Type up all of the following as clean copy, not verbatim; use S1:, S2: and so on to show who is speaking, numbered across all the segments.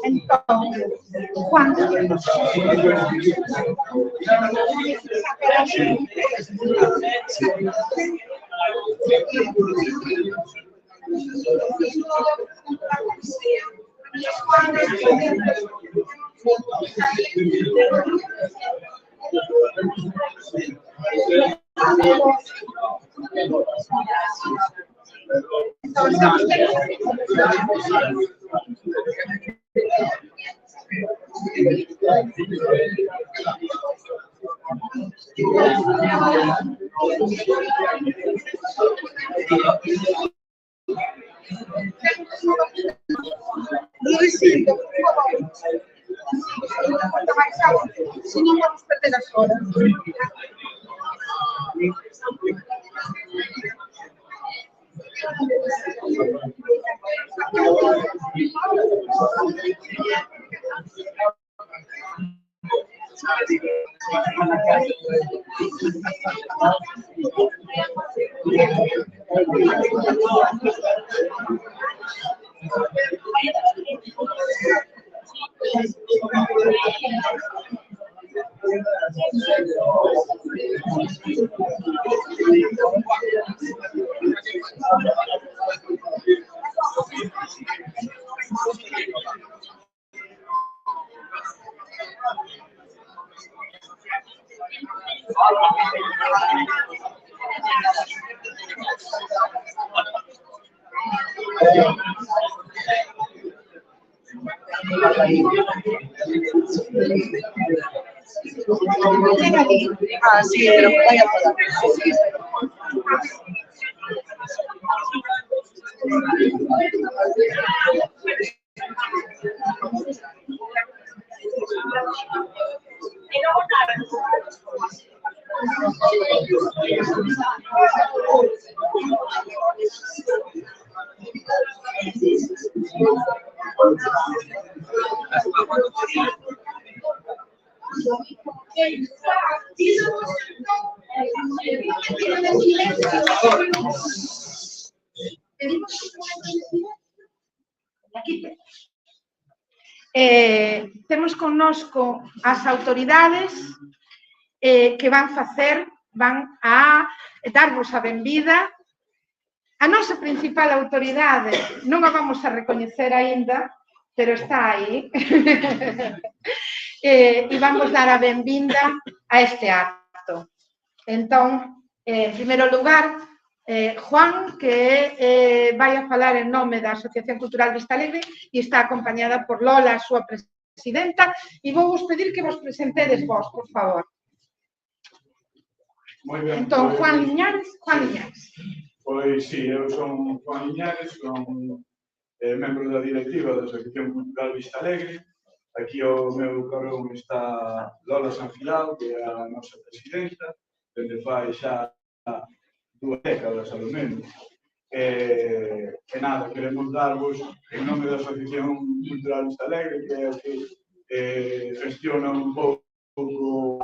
S1: Entón, Juan, Luisito, por favor. Se non vamos perder as horas. Ah, sí, pero por ahí afuera. Temos connosco as autoridades que van a darvos a benvida. A nosa principal autoridade non a vamos a recoñecer aínda, pero está aí. E vamos dar a benvinda a este acto. Entón, en primeiro lugar, Juan, que vai a falar en nome da Asociación Cultural Vista Alegre e está acompañada por Lola, a súa presidenta, e vou vos pedir que vos presentedes vos, por favor. Entón, Juan Liñares.
S2: Pois sí, eu son Juan Liñares, son membro da directiva da Asociación Cultural Vista Alegre. Aquí ao meu carón está Lola Sanfilao, que é a nosa presidenta, desde fai xa 2 décadas, ao menos. E nada, queremos darvos, en nome da Asociación Cultural Vista Alegre, que é o que gestiona un pouco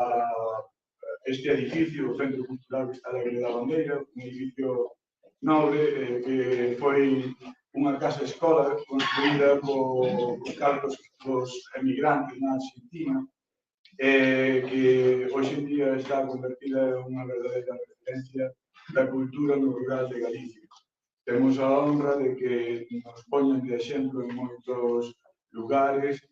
S2: este edificio, o Centro Cultural Vista Alegre da Bandeira, un edificio nobre que foi unha casa-escola construída por cargos dos emigrantes na Argentina, que hoxe en día está convertida en unha verdadeira referencia da cultura no rural de Galicia. Temos a honra de que nos poñan de exemplo en moitos lugares,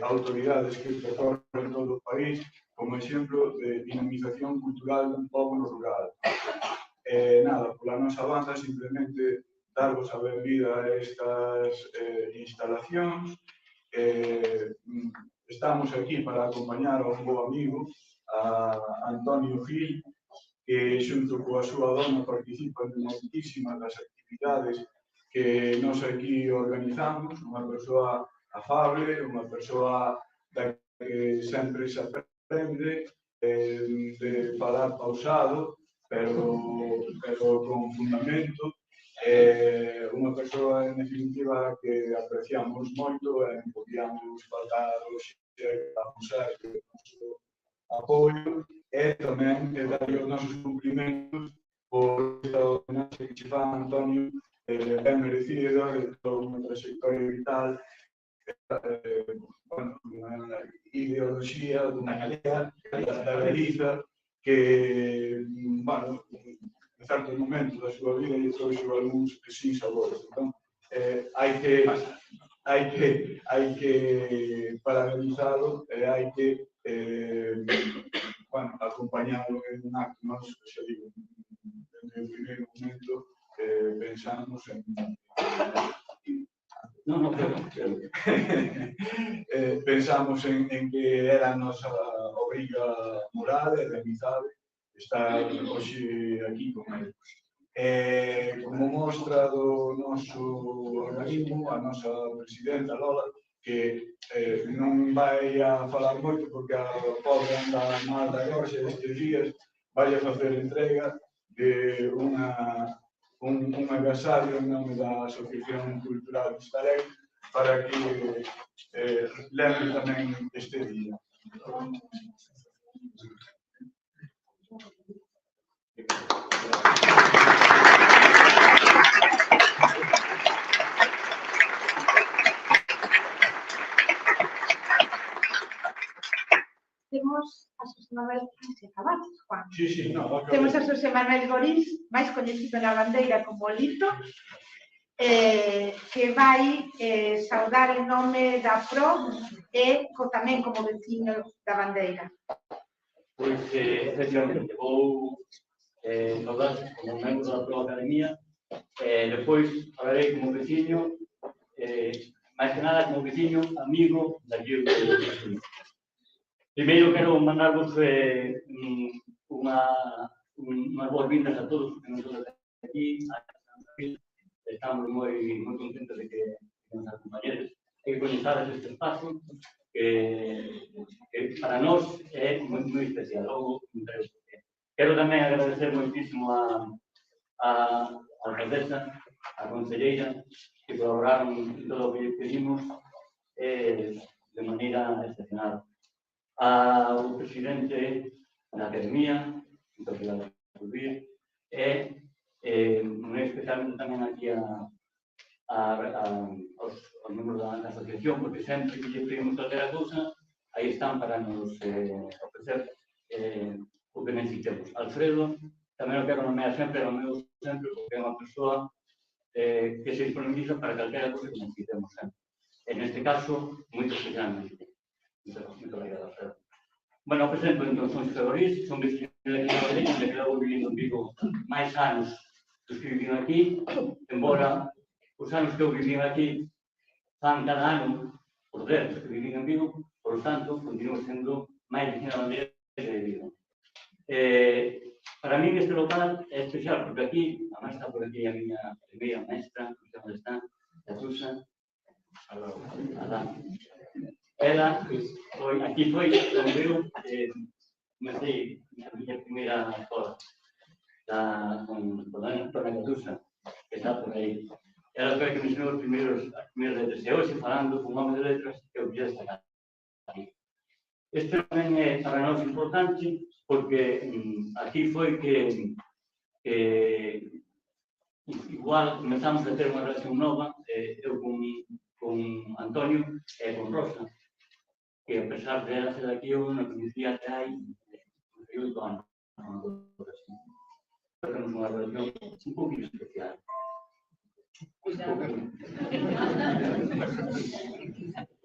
S2: autoridades que percorren todo o país, como exemplo de dinamización cultural dun pobo no rural. Nada, pola nosa banda, simplemente darvos a benvida a estas instalacións. Estamos aquí para acompañar a un bo amigo, a Antonio Gil, que xunto coa súa dona participan en moitísimas das actividades que nós aquí organizamos, unha persoa afable, unha persoa da que sempre se aprende, de falar pausado, pero con fundamento, unha persoa en definitiva que apreciamos moito e non podíamos faltar hoxe a usar o noso apoio e tamén darlle os nosos cumprimentos por esta homenaxe que che fan, Antonio, ben merecida, de toda unha trayectoria vital unha ideoloxía dunha galea da Galiza que, bueno, en certo momento da súa vida lle trouxe algúns sinsabores. Entón, hai que paralizalo e hai que acompañalo en un acto. Nós, xa digo, desde o primeiro momento pensamos en pensamos en que era a nosa obriga moral e de amizade estar hoxe aquí con eles. Como mostra do noso organismo, a nosa presidenta Lola, que non vai a falar moito porque a pobre anda mal da gorxa estes días, vai a facer entrega de un agasallo en nome da Asociación Cultural Vistalegre para que lembre tamén este día.
S1: Temos a Xosé Manuel Juan.
S2: Sí, no,
S1: Temos a Xosé Manuel Gorís, máis coñecido na bandeira como Lito, que vai saudar en nome da PRO e tamén como veciño da bandeira.
S3: Pois, efectivamente, vou saudar como membro da PRO Academia, depois falarei como veciño, máis que nada como veciño, amigo da Guilherme do Brasil. Primeiro quero mandarvos unhas boas-vindas a todos que nos están aquí. Estamos moi contentos de que nos acompañedes e que coñezades este espazo que para nós é moi especial. Logo, quero tamén agradecer moitísimo a alcaldesa, a conselleira, que colaboraron en todo o que pedimos de maneira excepcional. Ao presidente da Academia, entonces a Rubir, e moi especialmente tamén aquí aos membros da asociación, porque sempre que lle pedimos calquera cousa, aí están para nos ofrecer o que necesitemos. Alfredo, tamén o quero nomear sempre, porque é unha persoa que se disponibiliza para calquera cousa que necesitemos sempre. En este caso, moito especialmente. Muito obrigado, Alfredo. Bueno, presento, entón, son Xosé Gorís, son veciño de aquí na Bandeira, onde quedou vivindo en Vigo máis anos dos que vivín aquí, embora os anos que eu vivín aquí fan cada ano por 10 dos que vivín en Vigo, por tanto, continuo sendo máis veciño da Bandeira de Vigo. Para min este local é especial, porque aquí, a máis está por aquí a miña primeira maestra, non sei onde está, a Tusa, Alá. Ela, aquí foi onde eu comecei a miña primeira escola con Dona Catusa, que está por aí. Ela foi a que me ensinou as primeiras letras. E hoxe, falando con nome de letras, eu queria destacar aquí. Este tamén é para nós importante, porque aquí foi que igual comenzamos a ter unha relación nova, eu con Antonio e con Rosa, que a pesar de ela ser aquí, eu non coñecía até hai 8 anos. Temos unha relación un pouquinho especial.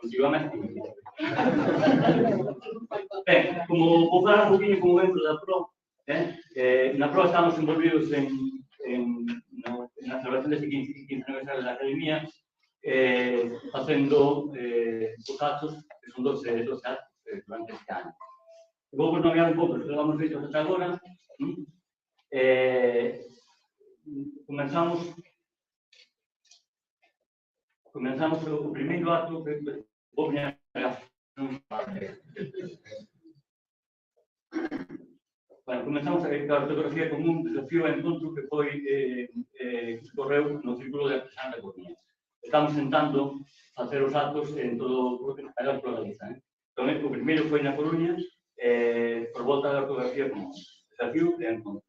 S3: Continuamente. Ben, como vou falar un pouquinho como membro da PRO, na PRO estamos envolvidos na celebración deste 15 aniversario da Academia, facendo os actos, que son 12 actos durante este ano. Vou vos nomear un pouco os que levamos feitos ata agora. Comenzamos o primeiro acto que vou poñer comenzamos a ortografía común, desafío e encontro que foi que se correu no Círculo de Artesán da Coruña. Estamos tentando facer os actos en todo o que está por Galiza. Entón, o primeiro foi na Coruña, por volta da ortografía común, desafío e encontro.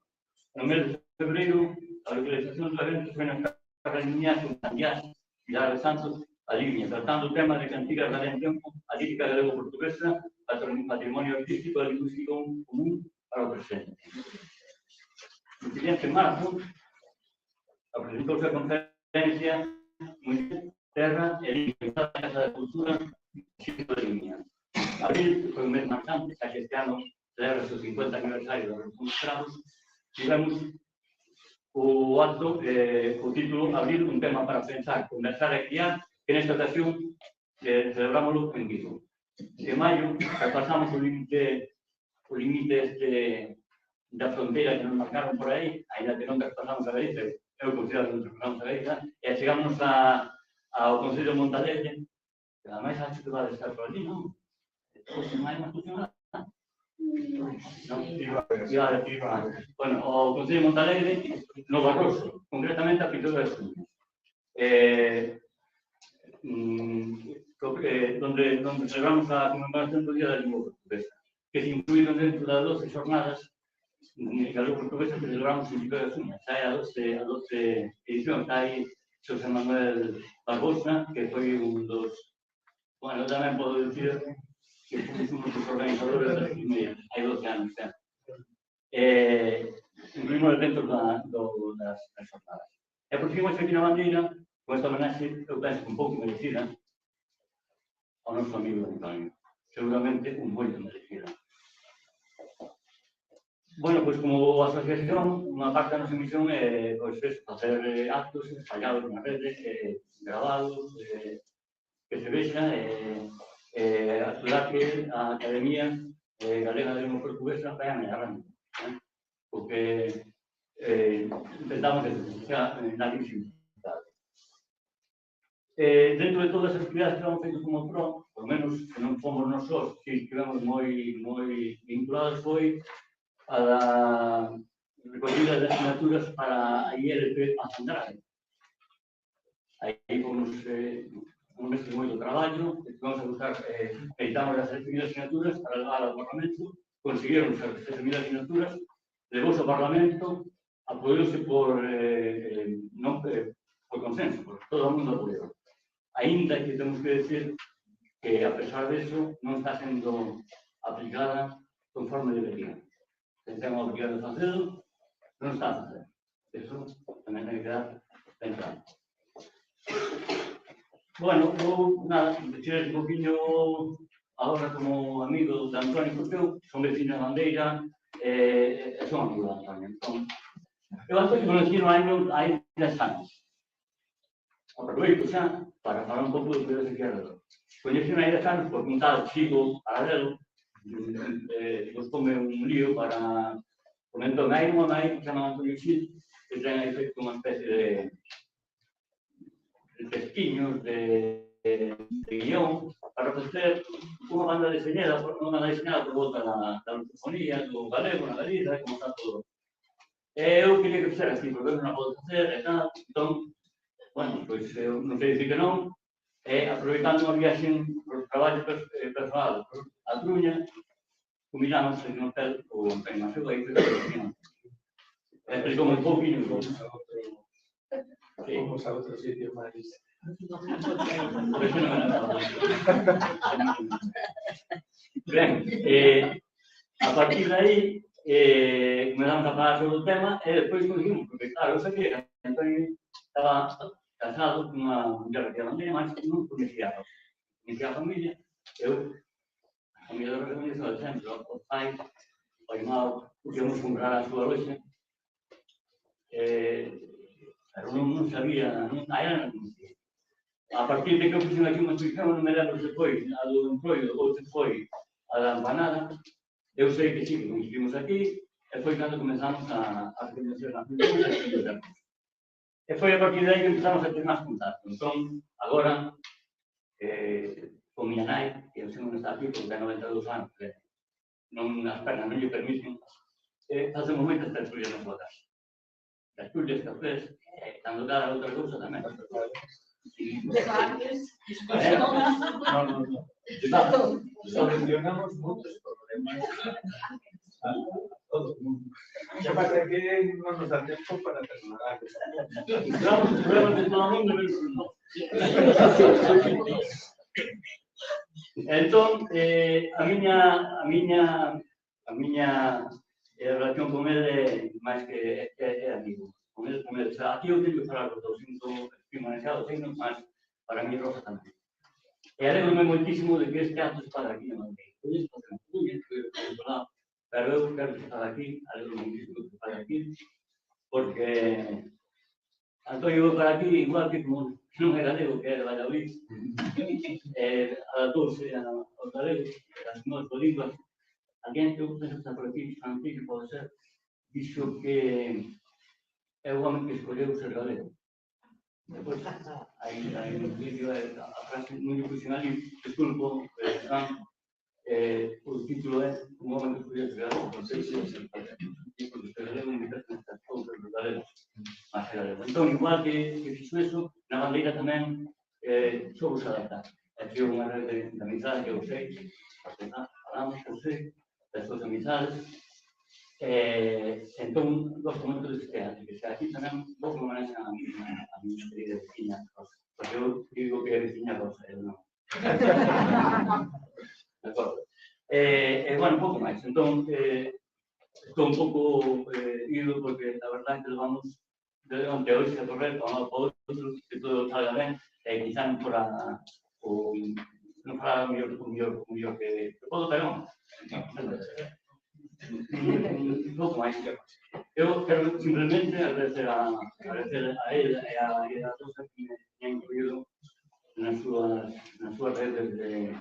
S3: No mes de febreiro, a localización do evento foi na Carra de Miñas, en Santiago, Pilar de Santos, a línea, tratando o tema de cantigas da atención, a lírica galego-portuguesa, patrimonio artístico e lingüístico común para o presente. No siguiente marzo, apresentouse a conferencia Terra e Lingua da Casa da Cultura Xito de Limia. Abril foi un mes marcante, xa que este ano celebra o 50 aniversario da Revolución dos Cravos. Tivemos o acto, o título Abril, un tema para pensar, conversar e criar, que nesta ocasión celebrámoslo en Vigo. En maio, pasamos o límite da fronteira que nos marcaron por aí, ainda que non traspasamos a Galicia, eu considero que non traspasamos a Galicia, e chegamos ao Concello de Montalegre, que ademais acho que va a estar por ali, non? Pois non hai máis funcionado. Bueno, o Concello de Montalegre, no Barroso, concretamente a Pintura de Estudio. Donde celebramos a conmemoración do Día da Lingua Portuguesa, que se incluíron dentro das 12 jornadas galego-portuguesas que celebramos en Pintura de Estudio. Xa é a 12 edición, está aí Xosé Manuel Barbosa, que foi un dos... Bueno, tamén podo dicir que fomos un dos organizadores das primeiras, hai 12 anos xa. Incluímos dentro das jornadas. E por fin, aquí na bandeira, con esta homenaxe, eu penso que un pouco merecida, ao noso amigo Antonio. Seguramente un moito merecida. Bueno, pois como asociación, unha parte da nosa misión é facer actos fallados na rede, gravados, que se vexa, ayudar que a Academia Galega de Lingua Portuguesa vaya mellorando, porque intentamos que sea na visibilidade. Dentro de todas as actividades que vamos feito como PRO, por menos que non fomos nós sós, que estivemos moi vinculados, foi a da recollida de asignaturas para a ILP Andrade. Aí fomos un mes de moito traballo, vamos a buscar, editamos as 7.000 asignaturas para levar ao Parlamento, conseguiron as 7.000 asignaturas, levouse ao Parlamento, apoiouse por consenso, por todo o mundo apoiou. Ainda que temos que decir que, a pesar disso, non está sendo aplicada conforme debería. Se ten a obrigación de facelo, non está a facer. Eso tamén ten que dar pensado. Bueno, eu, nada, decir un poquinho agora como amigo de Antonio, porque eu son vecino de Bandeira e son amigo de Antonio. Eu Antonio conhecino hai 10 anos. Aproveito xa para falar un pouco do que eu sei que era. Coñecino hai 10 anos porque un tal Chico Paradelo nos come un lío para comentar hai unha nai que se chama Antonio Xil, que ten aí feito unha especie de pesquiños de guión para facer unha banda deseñada por volta da lusofonía, do galego, na Galiza, como está todo. Eu queria que fixera así, porque eu non a podo facer, e tal, entón, bueno, pois eu non sei dicir que non, e aproveitando unha viaxe por traballo personal a Coruña, combinamos en un hotel o en Maseu, aí foi a reunión. Explicou un pouquinho.
S4: Vamos a outro sitio máis.
S3: Ben, a partir de aí, comenzamos a falar sobre o tema e despois conseguimos, porque claro, eu sabía que Antonio estaba casado con unha muller que era Bandeira, mas non conhecía a familia. Eu, a familia da familia só de sempre, o pai, o irmão, íamos comprar a súa loxa, pero non sabía, a ela non conhecía. A partir de que eu fixe aquí unha exposición, non me lembro se foi a do Entroido ou se foi a da Empanada, eu sei que sí, que conseguimos aquí, e foi cando comenzamos a reconocer na cultura e foi a partir de aí que empezamos a ter máis contacto. Entón, agora, con miña nai, que eu sei non está aquí, porque ten 92 anos, non as pernas non lle permiten, facemos moitas tertulias na súa casa. Tertulias, cafés, cando cada outra cousa tamén.
S5: Debates,
S4: No. Solucionamos muchos problemas a todo el mundo. que pasa é que non nos dá tempo para trasladar.
S3: Vamos, pruebas de todo o mundo, menos no. Entón, a miña relación con ele é máis que é amigo. Con ele, aquí eu teño que falar con todo, sinto permaneciado, mas para mí Rosa tamén. E alegro-me moitísimo de que este acto se faga aquí en Madrid. Pero eu quero que se faga aquí, alegro-me moitísimo que se faga aquí, porque Antonio para aquí, igual que como non é galego, que é de Valladolid, adaptouse aos galegos, as novas linguas. Alguén que eu penso que está por aquí, Francisco, pode ser, dixo que é o home que escolheu ser galego. Depois, hai un vídeo, a frase moi original, desculpo, o título é un home que escolheu ser galego, porque ser galego invitaste nestas cousas dos galegos, máis que galego. Entón, igual que fixo eso, na bandeira tamén soubo se adaptar. É que unha rede de amizade que eu sei, falamos, eu sei, das súas amizades. Entón, gosto moito deste ato, que sea aquí tamén un pouco manexan a miña querida veciña Rosa, porque eu digo que é veciña Rosa, eu non. De acordo. Bueno, un pouco máis. Entón, estou un pouco ido porque a verdade é que levamos desde onte hoxe a correr para un lado para outro, que todo salga ben, e quizá non fora non fora o mellor que podo, pero un pouco máis. Eu quero simplemente agradecer a ela e a Rosa que me han incluído nas súas redes de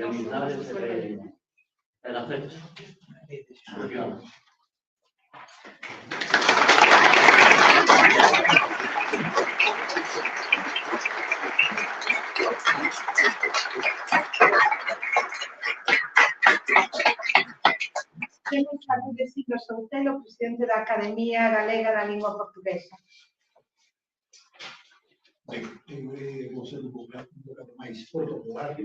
S3: amizades e de afectos. Obrigado.
S1: Temos a Rudecindo Soutelo, presidente da Academia Galega da Lingua Portuguesa.
S5: Ben, vou ser un bocado máis protocolar.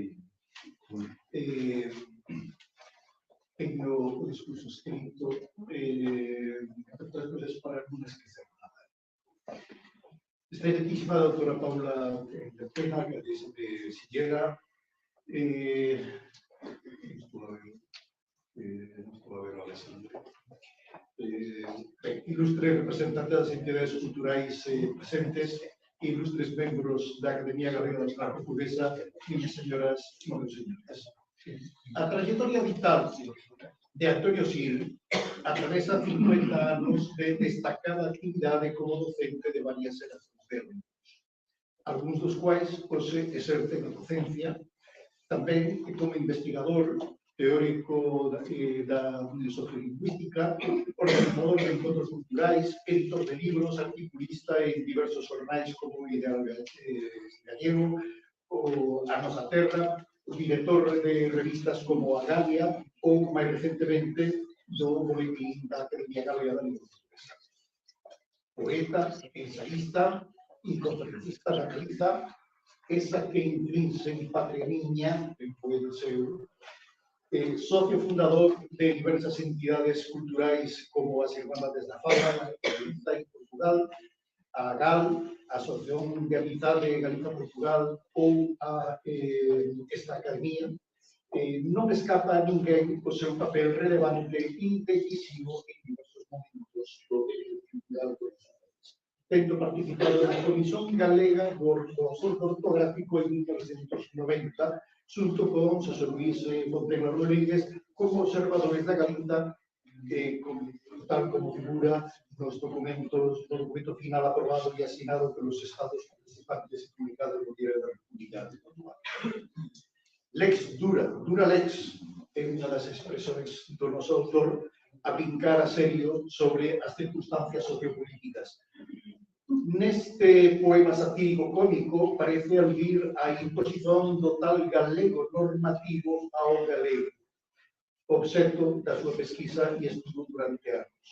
S5: Teño o discurso escrito, outras cousas para non esquecer nada. Excelentísima doutora Paula Pena, que desde Sillera, estou a ver o Alexandre. Ilustres representantes das entidades culturais presentes, ilustres membros da Academia Galega da Lingua Portuguesa, minhas señoras e meus señores. A trayectoria vital de Antonio Sil atravesa 50 anos de destacada actividade como docente de varias xeracións de alumnos, algúns dos quais hoxe exercen a docencia, tamén como investigador, teórico da sociolingüística, organizador de encontros culturais, editor de libros, articulista en diversos jornais como Ideal Gallego ou A Nosa Terra, director de revistas como A Galia ou, máis recentemente, do boletín da Academia Galega da Lingua Portuguesa. Poeta, ensaísta e conferencista da Galiza, esa que intrinsen patria miña, en poeta seu, socio fundador de diversas entidades culturais como as Irmandades da Fala, Galiza e Portugal, a GAL, a Asociación de Amizade Galiza-Portugal ou esta academia. Non escapa a ninguén o seu papel relevante e decisivo en diversos momentos do cultural do noso país. Tendo participado na Comisión Galega do Acordo Ortográfico en 1990, xunto con José Luis Fontela Rodríguez, como observadores da Galiza, tal como figura nos documentos, no documento final aprobado e asinado pelos Estados participantes e publicado no Diario da República de Portugal. Lex dura, dura lex, é unha das expresões do noso autor a brincar a serio sobre as circunstancias sociopolíticas. Neste poema satírico cómico parece aludir a imposición do tal galego normativo ao galego, obxecto da súa pesquisa e estudo durante anos,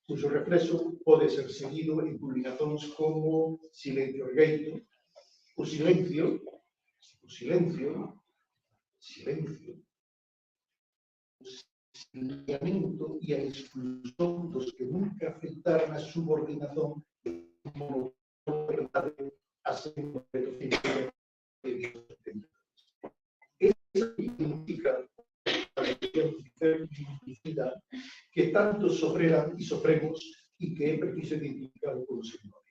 S5: cuxo reflexo pode ser seguido en publicacións como Silencio Ergueito, o silencio, exiliamento e a exclusión dos que nunca aceptaran a subordinación como verdade a ser Eso significa la que tanto sofreran y sofremos y que é preciso identificar con o seu nome.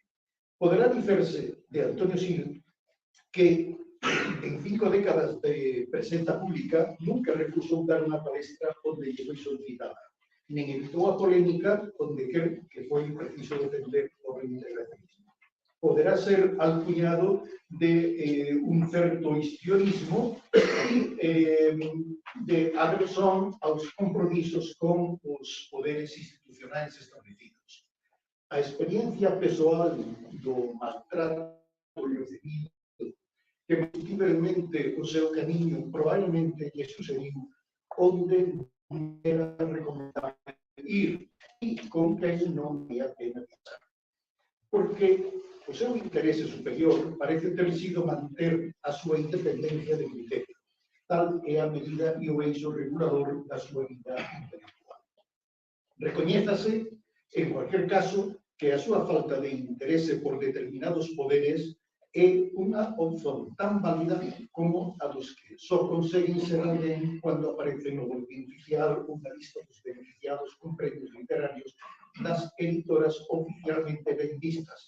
S5: Poderá dicerse de Antonio Gil que en 5 décadas de presenza pública nunca recusou dar unha palestra onde lle foi solicitada, nen evitou a polémica onde quer que foi preciso defender o reintegracionismo. Poderá ser alcuñado de un certo histrionismo e de aversón aos compromisos con os poderes institucionais establecidos. A experiencia persoal do maltrato e o civil que multiplemente o seu camiño probablemente lle sucediu onde non era recomendable ir e con quen non ia pena pensar. Porque o seu interese superior parece ter sido manter a súa independencia de criterio, tal é a medida e o eixo regulador da súa vida intelectual. Recoñézase, en cualquier caso, que a súa falta de interese por determinados poderes é unha opción tan válida como a dos que só conseguen ser alguén cando aparece no boletín oficial unha lista dos beneficiados con premios literarios das editoras oficialmente ben vistas,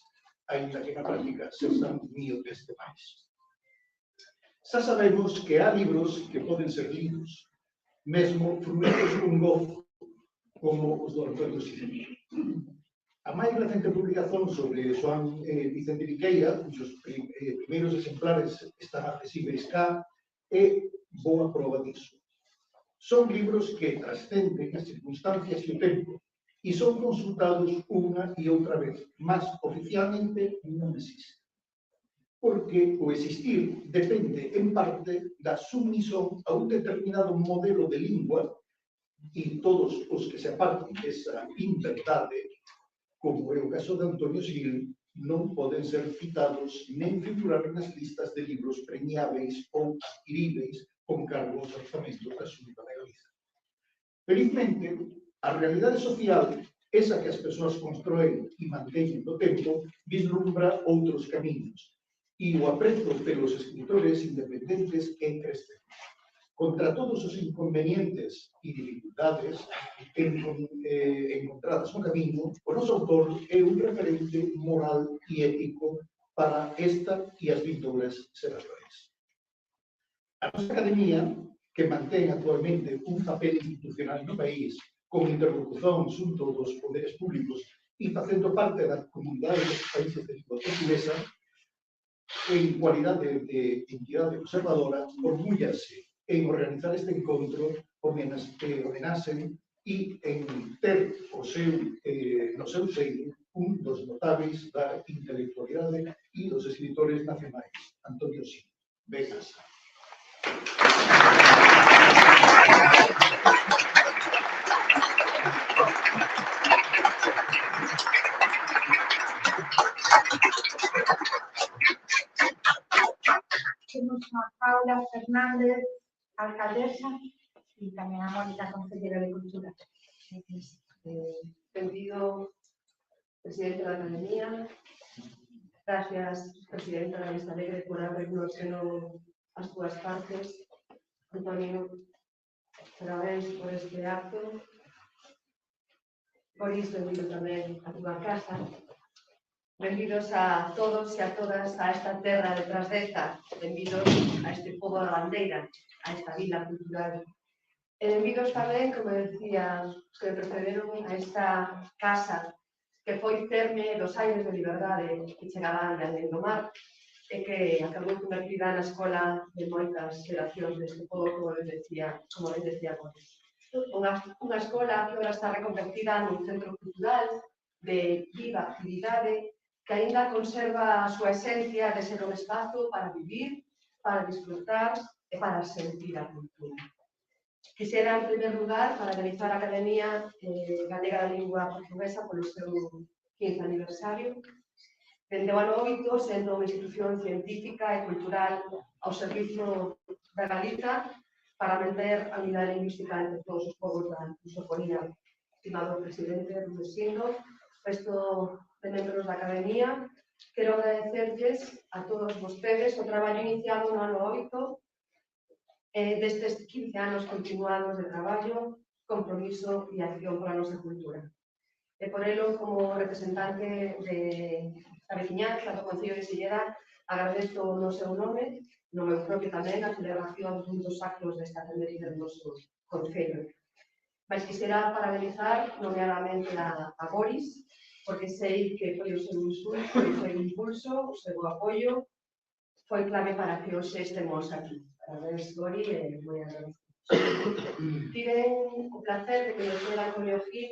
S5: ainda que na práctica se están míopes demais. Xa sabemos que há libros que poden ser lidos, mesmo frutos con gozo, como os do Antonio Gil. A máis recente publicación sobre Xoán Vicente Viqueira, cujos primeiros exemplares están accesibles cá, é boa proba disso. Son libros que trascenden as circunstancias e o tempo e son consultados unha e outra vez, mas oficialmente non existe. Porque o existir depende en parte da submisión a un determinado modelo de lingua e todos os que se aparten desa inverdade, como é o caso de Antonio Gil, non poden ser citados nem figurar nas listas de libros premiáveis ou adquiríveis con cargo aos orzamentos da Xunta de Galiza. Felizmente, a realidade social, esa que as persoas constroen e manteñen no tempo, vislumbra outros camiños e o aprezo pelos escritores independentes é crescente. Contra todos os inconvenientes e dificultades encontradas no camiño, o noso autor é un referente moral e ético para esta e as vindouras xeracións. A nosa academia, que mantén actualmente un papel institucional no país, con interlocución xunto dos poderes públicos e facendo parte da comunidade dos países de lingua portuguesa, en cualidade de entidade observadora, orgúllase en organizar este encontro, homenaxen e en ter no seu seio un dos notáveis da intelectualidade e dos escritores nacionais, Antonio Gil. Vegas.
S1: Temos a Paula Fernández, alcaldesa, e tamén a Mónica, consellera de Cultura.
S6: Benvido, presidente da Academia. Gracias, presidenta da Vista Alegre, por abrirnos as túas partes. Antonio, parabéns por este acto. Por isto, benvido tamén a túa casa. Benvidos a todos e a todas a esta terra de Trasdeza. Benvidos a este pobo da bandeira, a esta vila cultural. E benvidos tamén, como decía os que precederon, a esta casa que foi cerme dos aires de liberdade que chegaban de alén do mar e que acabou convertida na escola de moitas xeracións deste pobo, como ben decía Gómez. Unha escola que agora está reconvertida nun centro cultural de viva actividade que aínda conserva a súa esencia de ser un espazo para vivir, para disfrutar e para sentir a cultura. Quixera, en primer lugar, parabenizar a Academia Galega da Lingua Portuguesa polo seu 15º aniversario. Dende o ano 8, sendo unha institución científica e cultural ao servizo da Galiza, para manter a unidade lingüística entre todos os povos da lusofonía. Estimado presidente Rudecindo, resto de membros da Academia, quero agradecerlles a todos vostedes o traballo iniciado no ano 8 destes 15 anos continuados de traballo, compromiso e acción pola nosa cultura. E por elo, como representante da veciñanza do Concello de Silleda, agradezo no seu nome, no meu propio tamén, a celebración dun dos actos desta efeméride do noso Concello. Mas quisera parabenizar nomeadamente a Boris, porque sei que foi o seu impulso, o seu apoio, foi clave para que hoxe estemos aquí. Parabéns, Gori, e moi agradecidos. Tiven o placer de coñecer a Antonio Gil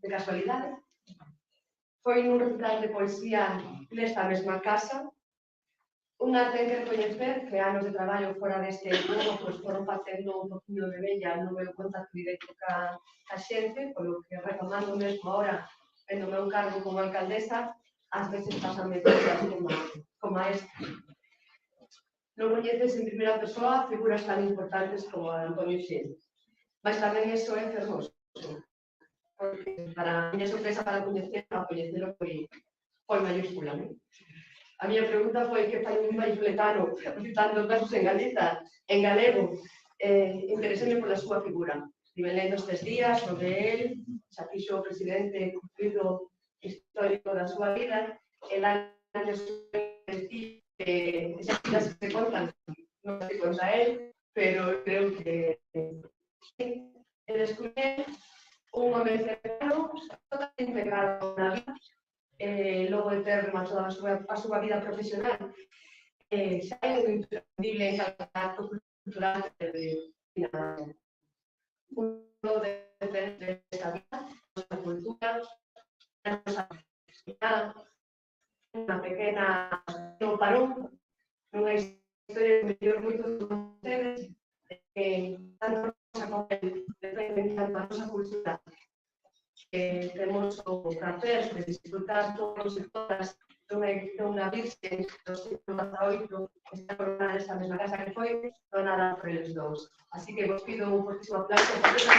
S6: de casualidade. Foi nun recital de poesía nesta mesma casa. Unha ten que recoñecer que anos de traballo fora deste grupo pois foron facendo un poquinho de bella no meu contacto directo ca xente, polo que retomando mesmo ahora no meu cargo como alcaldesa, ás veces pasanme cousas como esta. Non coñeces en primeira persoa figuras tan importantes como a Antonio Gil, mas tamén iso é fermoso, porque para a miña sorpresa para coñecelo foi mayúscula, non? A miña pregunta foi que fai un vallisoletano citando versos en galego. Interesei-me pola súa figura. Estive lendo estes días sobre el, xa fixo o presidente cumprido histórico da súa vida, e lá antes de que esas vidas se contan, non se conta el, pero creo que descubrir un home cercano, totalmente integrado na vida, logo de ter rematado a súa vida profesional, xa é un imprescindible en calquer acto cultural uno de esta vida, nosa cultura, a nosa sociedade, unha pequena parón, nunha historia que mellor moitos de vostedes, tanto a nosa cultura, temos o placer de disfrutar todos e todas dunha virgen do século XVIII que está coronada nesta mesma casa que foi donada por eles dous. Así que vos pido un fortísimo aplauso por esa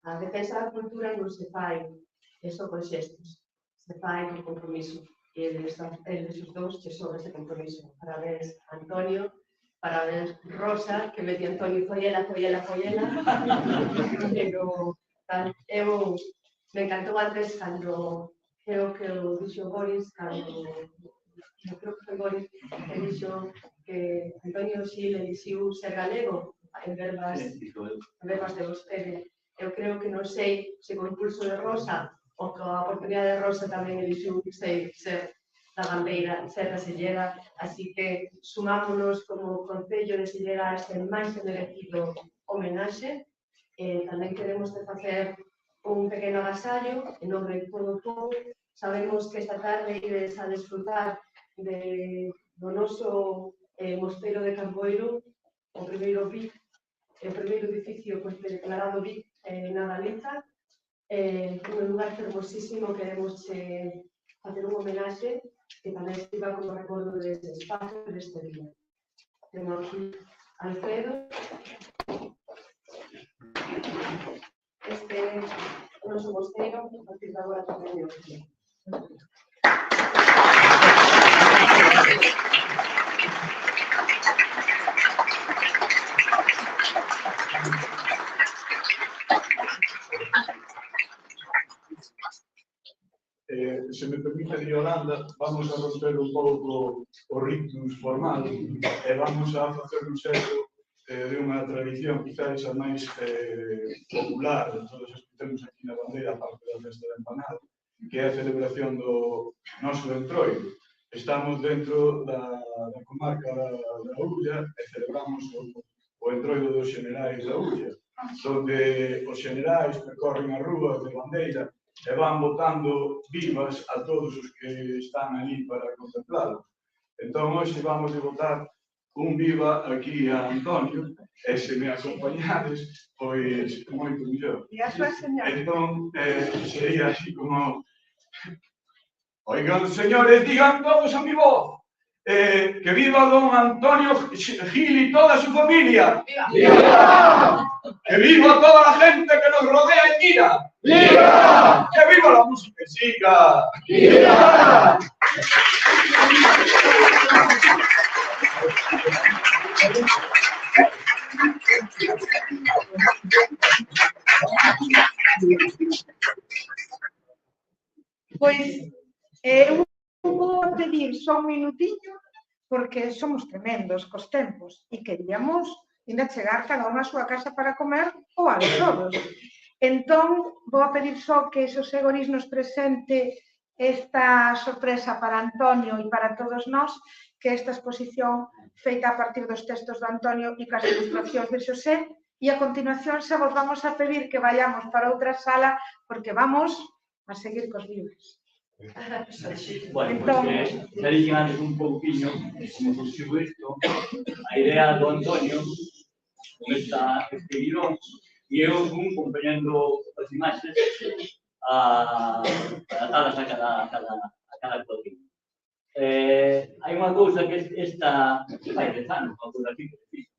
S6: a defensa da cultura non se fai eso con xestos, se fai con compromiso. E eles os dous che sobre ese compromiso. Parabéns, Antonio, parabéns, Rosa, que me di Antonio, foi ela. Pero eu me encantou antes cando creo que o dixo Boris, eu creo que foi Boris que dixo que Antonio Gil elixiu ser galego en verbas de vostede. Eu creo que non sei se con impulso de Rosa ou coa oportunidade de Rosa tamén elixiu ser da bandeira, ser da Silleda, así que sumámonos como Concello de Silleda a este máis que merecido homenaxe. Tamén queremos facer un pequeno agasallo en nome de todo o povo. Sabemos que esta tarde ides a desfrutar do noso mosteiro de Camboiro, o primeiro BIC, o primeiro edificio declarado BIC na Galiza, un lugar fermosísimo. Queremos facer un homenaxe que tamén estiva como recordo deste espacio e deste día. Temos aquí Alfredo. Este é o noso mosteiro, a partir de agora tamén é o que
S2: se me permite, Yolanda, vamos a romper un pouco o rictus formal e vamos a facer un xesto de unha tradición quizás a máis popular de todos os que temos aquí na bandeira, aparte da festa da empanada, que é a celebración do noso entroido. Estamos dentro da comarca da Ulla e celebramos o entroido dos xenerais da Ulla, onde os xenerais percorren as rúas de bandeira e van botando vivas a todos os que están ali para contemplalo. Entón, hoxe vamos a botar un viva aquí a Antonio, e se me acompañades, pois moito mellor.
S1: E a súa señora?
S2: Entón, sería así como... Oigan, señores, digan todos a mi voz, que viva don Antonio Gil y toda su familia. ¡Viva! ¡Que viva toda la gente que nos rodea y mira! ¡Viva! ¡Que viva la música y siga! ¡Viva!
S1: Pois, eu vou pedir só un minutiño, porque somos tremendos cos tempos e queríamos ainda chegar cada unha a súa casa para comer ou a todos. Entón, vou a pedir só que Xosegoris nos presente esta sorpresa para Antonio e para todos nós, que esta exposición feita a partir dos textos de Antonio e cas ilustracións de Xosé, e a continuación xa vos vamos a pedir que vayamos para outra sala, porque vamos a seguir cos libros.
S3: Bueno, pues xa dixen antes un pouquinho como surgiu isto, a idea do Antonio con este guión, e eu fui acompañando as imaxes adaptadas a cada cuadrilla. Hai unha cousa que esta fai 10 anos, unha cousa así que fixe.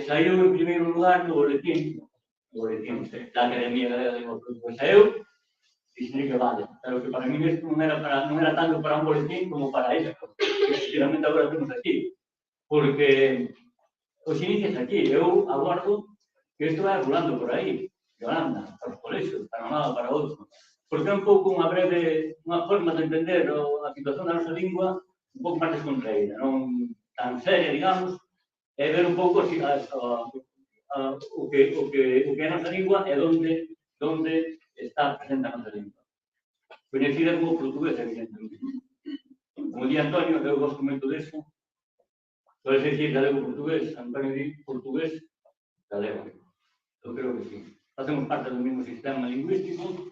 S3: Saiu en primeiro lugar no boletín da Academia Galega de Lingua. Saiu e dixen que vale, pero que para mí isto non era tanto para un boletín como para ella, que sinceramente agora temos aquí, porque os inicios aquí, eu aguardo que isto vai rolando por aí, Yolanda, para os colexios, para un lado, para outro, porque é un pouco unha forma de entender a situación da nosa lingua un pouco máis descontraída, non tan seria, digamos, e ver un pouco o que é a nosa lingua e onde está presente a nosa lingua. Coñecida como portugués, evidentemente. Como di Antonio, eu gosto moito disso, pode decir galego-portugués, Antonio di portugués-galego. Eu creo que sí. Facemos parte do mesmo sistema lingüístico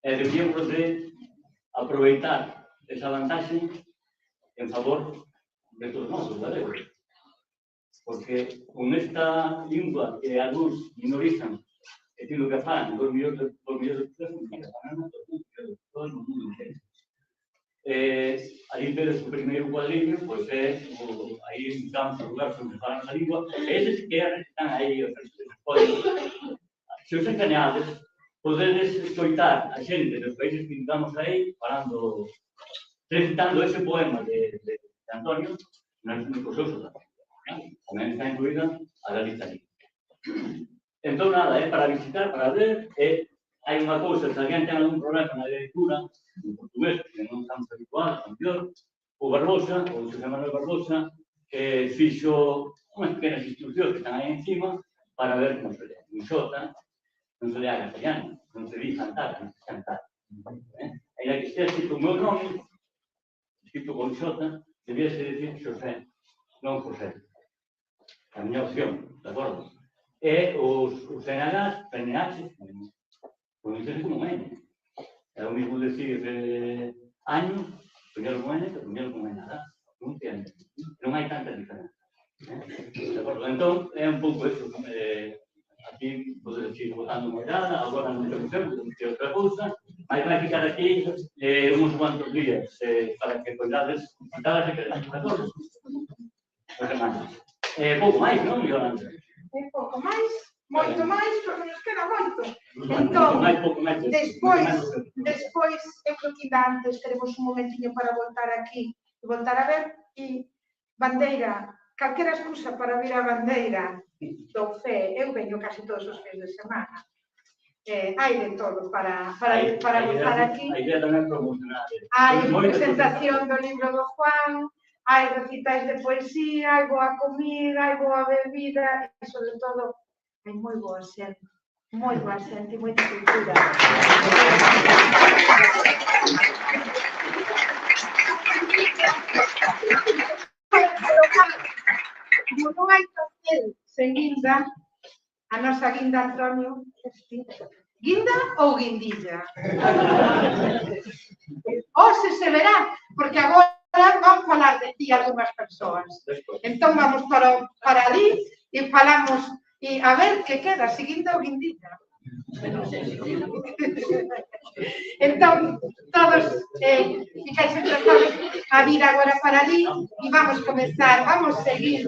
S3: e deberíamos de aproveitar esa vantaxe en favor de todos nós, os galegos. Porque con esta lingua que algúns minorizan e tido que falan por millóns de personas, todo o mundo inteiro. Aí vedes o primeiro cuadrillo, pois é, aí estamos a lugar onde falan a lingua, e eses que están aí, os códigos. Se os encaneades, podedes escoitar a xente dos países que estamos aí falando, recitando ese poema de Antonio nos seus sotaques. Tamén está incluída a Galiza ali. Entón, nada, é para visitar, para ver, e hai unha cousa, se alguén ten algún problema na lectura, en portugués, que non estamos habituados, mellor, o Barbosa, o José Manuel Barbosa, fixo unhas pequenas instruccións que están aí encima para ver como se lea. En xota, non se lea castellano, non se di cantar, non se cantar. Ainda que estea escrito o meu nome, escrito con xota, debíase decir Xosé, non José. A miña opción, de acordo? E os NHs, PNH, pronunciarse como N. É o mismo decir año, poñelo con N, que poñelo con NH. Non entiende. Non hai tanta diferencia. De acordo? Entón, é un pouco eso. Aquí podes ir botando unha olhada, agora non temos tempo, temos que outra cousa, mas vai ficar aquí uns cuantos días para que poidades visitar e querer. De acordo? Pouco máis, non, Yolanda?
S1: Pouco máis, moito máis, porque nos queda moito. Entón, despois, eu creo que antes teremos un momentiño para voltar aquí e voltar a ver, e bandeira, calquera excusa para vir a bandeira do CE, eu veño casi todos os fins de semana. Hai de todo para voltar aquí.
S3: A idea tamén promocionar.
S1: Hai presentación do libro do Juan, hai recitais de poesía, hai boa comida, hai boa bebida e, sobre todo, hai moi boa xente e moita cultura. Como non hai pastel sen guinda, a nosa guinda, Antonio, guinda ou guindilla? Hoxe se verá, porque agora vamos falar de ti algunhas persoas. Entón vamos para ali e falamos, e a ver que queda, seguindo o Guindilla. Entón, todos ficáis emplazados a vir agora para ali e vamos comenzar, vamos seguir.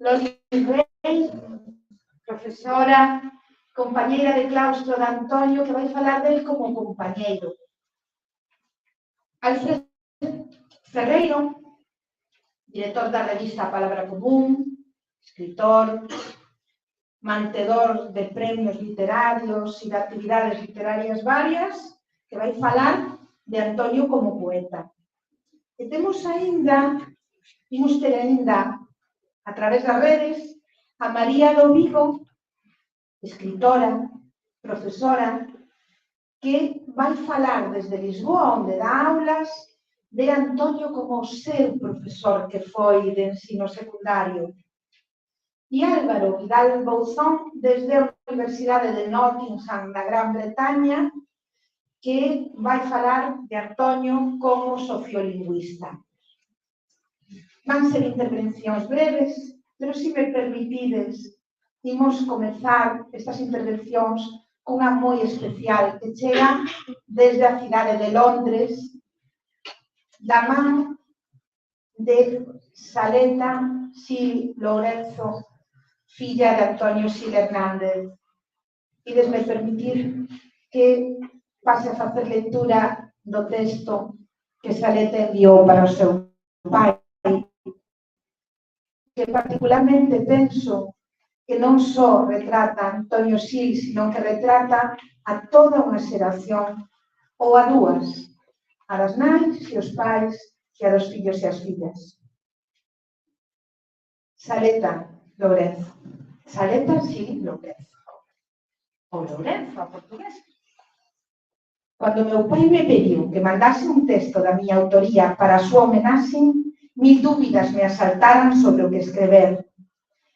S1: Loli Rey, profesora, compañeira de claustro de Antonio, que vai falar del como compañeiro. Alfredo Ferreiro, director da revista Palabra Común, escritor, mantedor de premios literarios e de actividades literarias varias, que vai falar de Antonio como poeta. E temos ter ainda, a través das redes, a María do Vigo, escritora, profesora, que vai falar desde Lisboa, onde dá aulas, de Antonio como o seu profesor que foi de ensino secundario. E Álvaro Vidal Bouzón, desde a Universidade de Nottingham, na Gran Bretaña, que vai falar de Antonio como sociolingüista. Van ser intervencións breves, pero se me permitides, imos comezar estas intervencións cunha moi especial que chega desde a cidade de Londres, da man de Saleta Sil Lourenzo, filla de Antonio Sil Hernández. Idesme permitir que pase a facer lectura do texto que Saleta enviou para o seu pai, que particularmente penso que non só retrata a Antonio Sil, sino que retrata a toda unha xeración, ou a dúas, a das nais e os pais, e a dos fillos e as fillas. Saleta Lourenzo. Saleta Sil Lourenzo. Ou Lourenzo, a portugués. Cando meu pai me pediu que mandase un texto da miña autoría para a súa homenaxe, 1000 dúbidas me asaltaran sobre o que escrever.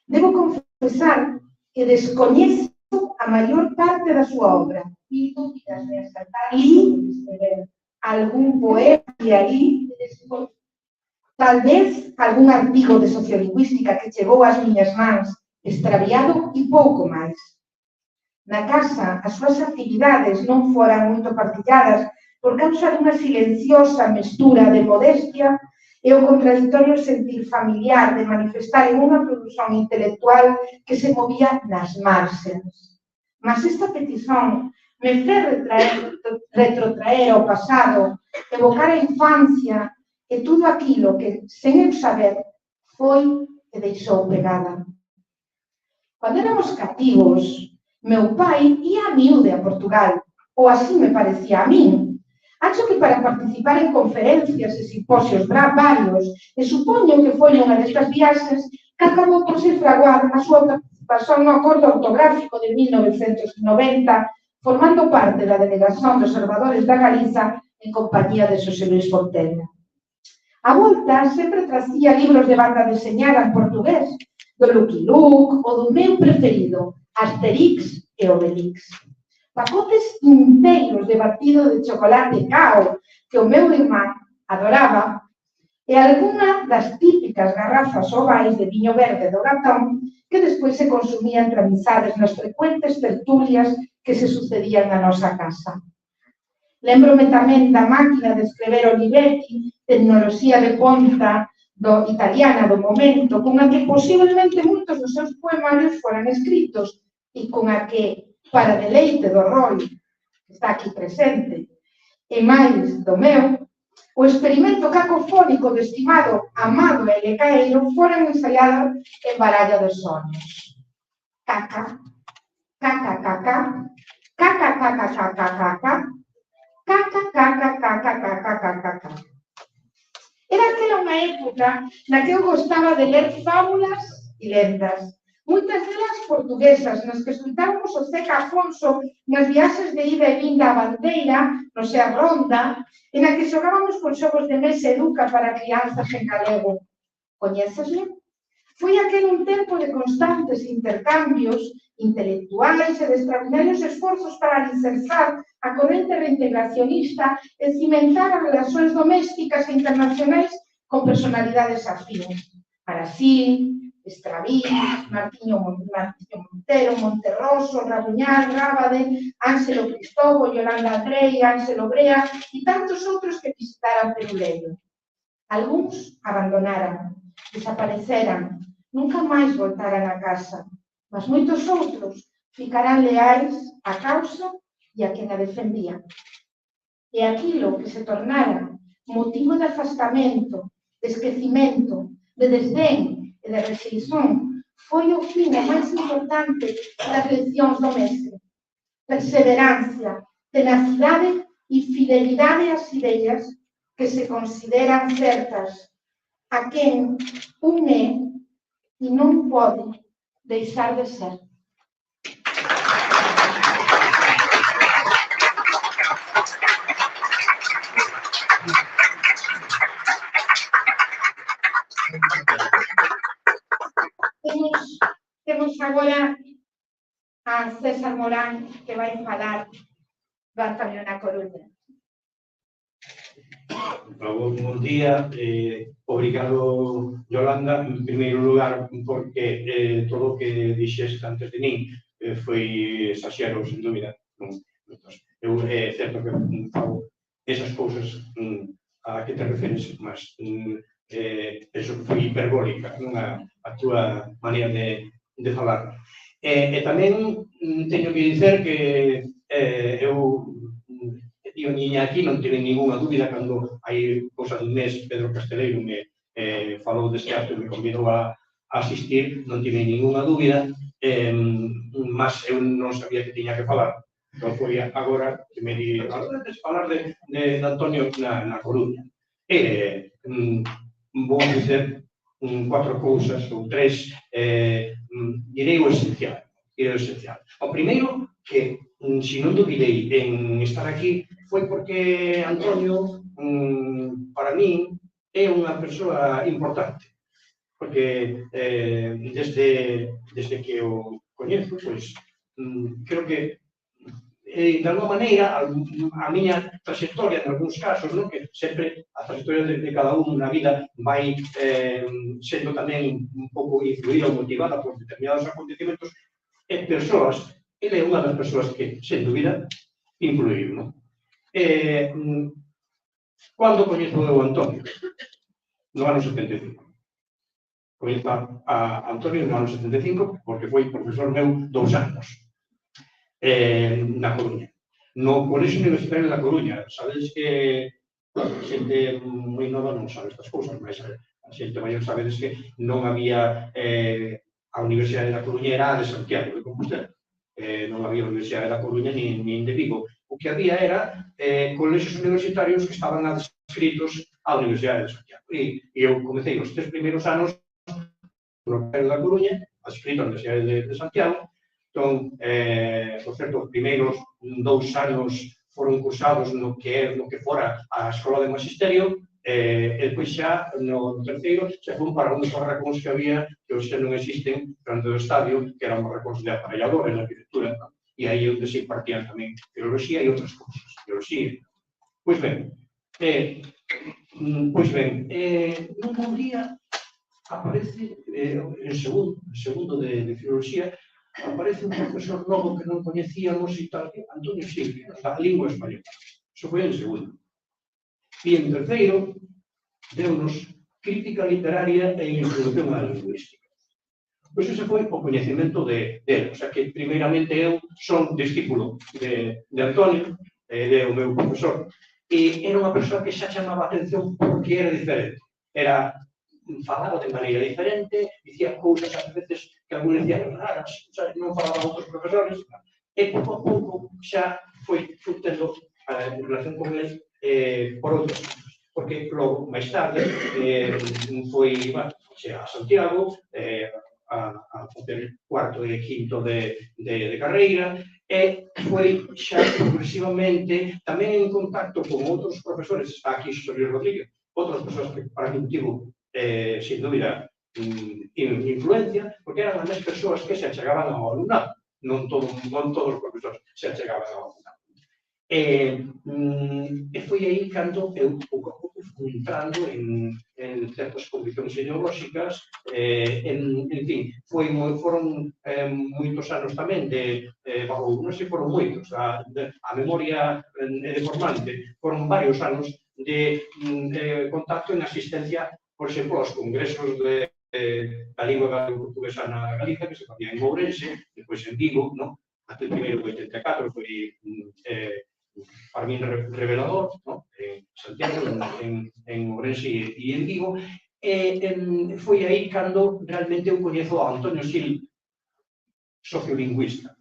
S1: Debo confesar que descoñezo a maior parte da súa obra. 1000 dúbidas me asaltaran sobre o que escrever. Algún poema e ali, tal vez algún artigo de sociolingüística que chegou ás miñas mans extraviado e pouco máis. Na casa, as súas actividades non foran moito partilladas por causa dunha silenciosa mestura de modestia e o contradictorio sentir familiar de manifestar en unha produción intelectual que se movía nas márxens. Mas esta petición me fez retrotraer ao pasado, evocar a infancia e tudo aquilo que, sen eu saber, foi e deixou pegada. Cando éramos cativos, meu pai ia a miúde a Portugal, ou así me parecía a min. Acho que para participar en conferencias e simposios varios, e supoño que foi nunha destas viaxes que acabou por se fraguar a súa participación no acordo ortográfico de 1990, formando parte da delegación de observadores da Galiza en compañía de Xosé Luis Fontenla. A volta sempre tracía libros de banda deseñada en portugués, do Lucky Luke ou do meu preferido, Asterix e Obelix. Pacotes inteiros de batido de chocolate cao que o meu irmán adoraba e algunha das típicas garrafas ovais de viño verde do Gatón que despois se consumían entre amizades nas frecuentes tertulias que se sucedían na nosa casa. Lembrome tamén da máquina de escrever Olivetti, tecnoloxía de ponta italiana do momento, con a que posiblemente moitos dos seus poemarios foran escritos e con a que, para deleite do Roy, que está aquí presente, e máis do meu, o experimento cacofónico do estimado Amado L. Caeiro foran ensaiados en Baralla dos Soños. Caca, caca, caca, caca, caca, caca, caca, caca, caca, caca, caca, caca, caca. Era aquela unha época na que eu gostaba de ler fábulas e lendas, moitas delas portuguesas, nas que escutábamos o Zeca Afonso nas viaxes de ida e vinda a Bandeira, no Sea Ronda, e na que xogábamos con xogos de mesa educa para crianzas en galego. Coñécesle? Foi aquel un tempo de constantes intercambios intelectuais e de extraordinarios esforzos para alicerçar a corrente reintegracionista e cimentar as relacións domésticas e internacionais con personalidades afíns. Aracil, Estravín, Martiño Montero, Monterroso, Rabuñal, Rábade, Ángelo Cristóbal, Yolanda Andrei, Ángelo Brea e tantos outros que visitaran Peruleiro. Algúns abandonaran, desapareceran, nunca máis voltaran a casa, mas moitos outros ficarán leais á causa e a quen a defendía. E aquilo que se tornara motivo de afastamento, de esquecimento, de desdén e de rexeición foi o fin máis importante das leccións do mestre. Perseverancia, tenacidade e fidelidade ás ideas que se consideran certas, a quen un é e non pode deixar de ser. Temos agora a César Morán, que vai falar do Antonio na Coruña.
S7: Bom día, obrigado, Yolanda, en primeiro lugar, porque todo o que dixeste antes de min foi exaxero, sen dúbida. É certo que fago esas cousas a que te referes, mas eso foi hiperbólica, a túa maneira de falar. E tamén teño que dizer que eu nin aquí non tive ninguna dúbida cando hai cousa dun mes Pedro Casteleiro me falou deste acto e me convidou a asistir, non tive ninguna dúbida, mas eu non sabía que tiña que falar. Entón foi agora que me di, falar de Antonio na Coruña. Vou dizer 4 cousas ou 3, direi o esencial. O primeiro, que se non dubidei en estar aquí, foi porque Antonio, para min, é unha persoa importante. Porque desde que o coñezo, creo que, de alguma maneira, a miña trayectoria, en algúns casos, que sempre a trayectoria de cada un na vida vai sendo tamén un pouco influída ou motivada por determinados acontecimentos e persoas. Ele é unha das persoas que, sen dúbida, influíu. Cando coñezo eu a Antonio? No ano 75. Coñezo a Antonio no ano 75 porque foi profesor meu 2 anos na Coruña. No Colexio Universitario da Coruña. Sabedes que a xente moi nova non sabe estas cousas, mas a xente maior sabedes que non había a Universidade da Coruña era a de Santiago de Compostela. Non había a Universidade da Coruña nin de Vigo. O que había era colexios universitarios que estaban adscritos á Universidade de Santiago. E eu comecei os 3 primeiros anos no Universitario da Coruña, adscrito á Universidade de Santiago. Entón, por certo, os primeiros 2 anos foron cursados no que fora a Escola de Magisterio, e depois xa, no terceiro, xa fun para uns barracóns que había, que hoxe non existen, durante o estadio, que eran barracóns de aparelladores, de arquitectura, e aí onde se impartían tamén filoloxía e outras cousas. Filoloxía. Pois ben, nun día aparece, en segundo de filoloxía, aparece un profesor novo que non coñecíamos e tal, Antonio Silvia, da lingua española. Iso foi en segundo. E en terceiro, deu-nos crítica literaria e introducción á lingüística. Pois ese foi o coñecemento dele. O sea que, primeiramente, eu son discípulo de Antonio, o meu profesor, e era unha persoa que xa chamaba a atención porque era diferente. Falaba de maneira diferente, dicía cousas ás veces que algún decían raras, non falaban outros profesores, e pouco a pouco xa foi tendo en relación con ele por outras cousas. Porque logo, máis tarde, foi a Santiago a facer cuarto e quinto de carreira, e foi xa progresivamente tamén en contacto con outros profesores, está aquí Xosé Luis Rodríguez, outras persoas que para mí tivo sin dúbida, influencia, porque eran as persoas que se achegaban ao alumnado. Non todos os profesores se achegaban ao alumnado. E foi aí cando eu, pouco a pouco, fui entrando en certas condicións ideolóxicas, en fin, foron moitos anos tamén non sei, foron moitos, a memoria é deformante, foron varios anos de contacto en asistencia, por exemplo, aos congresos da lingua galego-portuguesa na Galicia, que se facía en Ourense, depois en Vigo, no? Até o primeiro de 84 foi para mí revelador, no? En Santiago, en Ourense e en Vigo, foi aí cando realmente eu coñezo a Antonio Sil, sociolingüista.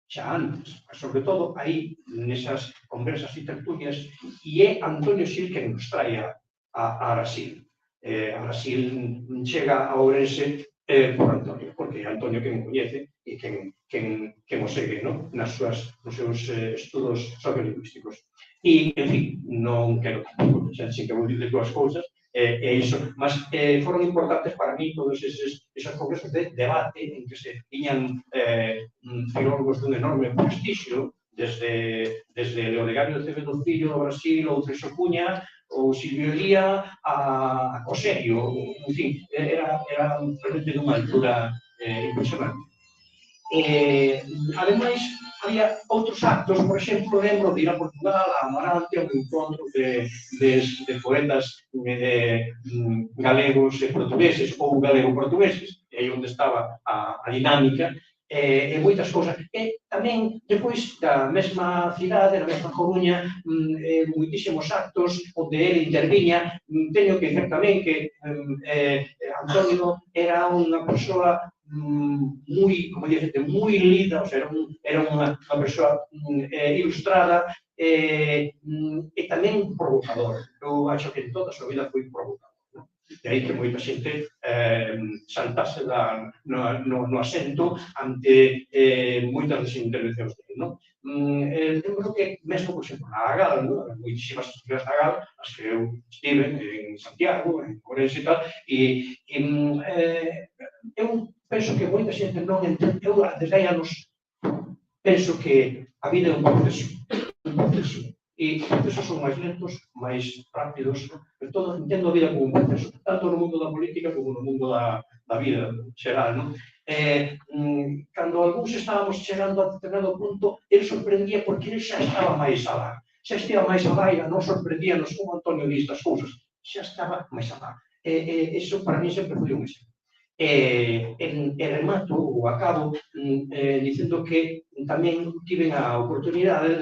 S7: Xa antes, mas sobre todo aí, nesas conversas e tertulias, e é Antonio Sil que nos trae a Brasil. A Brasil chega a Ourense por Antonio, porque é Antonio que me coñece e que mo segue nos seus estudos sociolingüísticos. E, en fin, non quero tampouco, xa que vou dicir dúas cousas, e iso, mas foron importantes para mí todos esos congresos de debate en que se tiñan filólogos dun enorme prestixio, desde Leo Legario de Acevedo Fillo do Brasil, ou Treixo Cuña, ou Silvio Elía, a Coserio, en fin, era realmente dunha altura impresionante. Ademais, había outros actos, por exemplo, lembro de ir a Portugal, a Amarante, a un encontro de poetas galegos e portugueses, ou galego-portugueses, e aí onde estaba a dinámica, e moitas cousas. E tamén, depois da mesma cidade, da mesma Coruña, moitísimos actos onde ele interviña. Teño que dizer tamén que Antonio era unha persoa moi, como dicen, moi lida, o sea, era unha persoa ilustrada e tamén provocador. Eu acho que en toda a súa vida foi provocador. De aí que moita xente saltase no asento ante moitas das intervencións dele. Lembro que, mesmo, por exemplo, na Agal, moitísimas estudias da Agal, as que eu estive en Santiago, en Ourense e tal, e eu penso que moita xente non entende, eu desde hai anos penso que a vida é un proceso, e os procesos son máis lentos, máis rápidos, pero todo entendo a vida como un proceso, tanto no mundo da política como no mundo da vida xeral. Cando algúns estábamos chegando a determinado punto, ele sorprendía porque ele xa estaba máis alá. Xa estaba máis alá e non sorprendíanos como Antonio diz das cousas, xa estaba máis alá. Eso para mí sempre foi un exemplo. Remato ou acabo dicendo que tamén tiven a oportunidade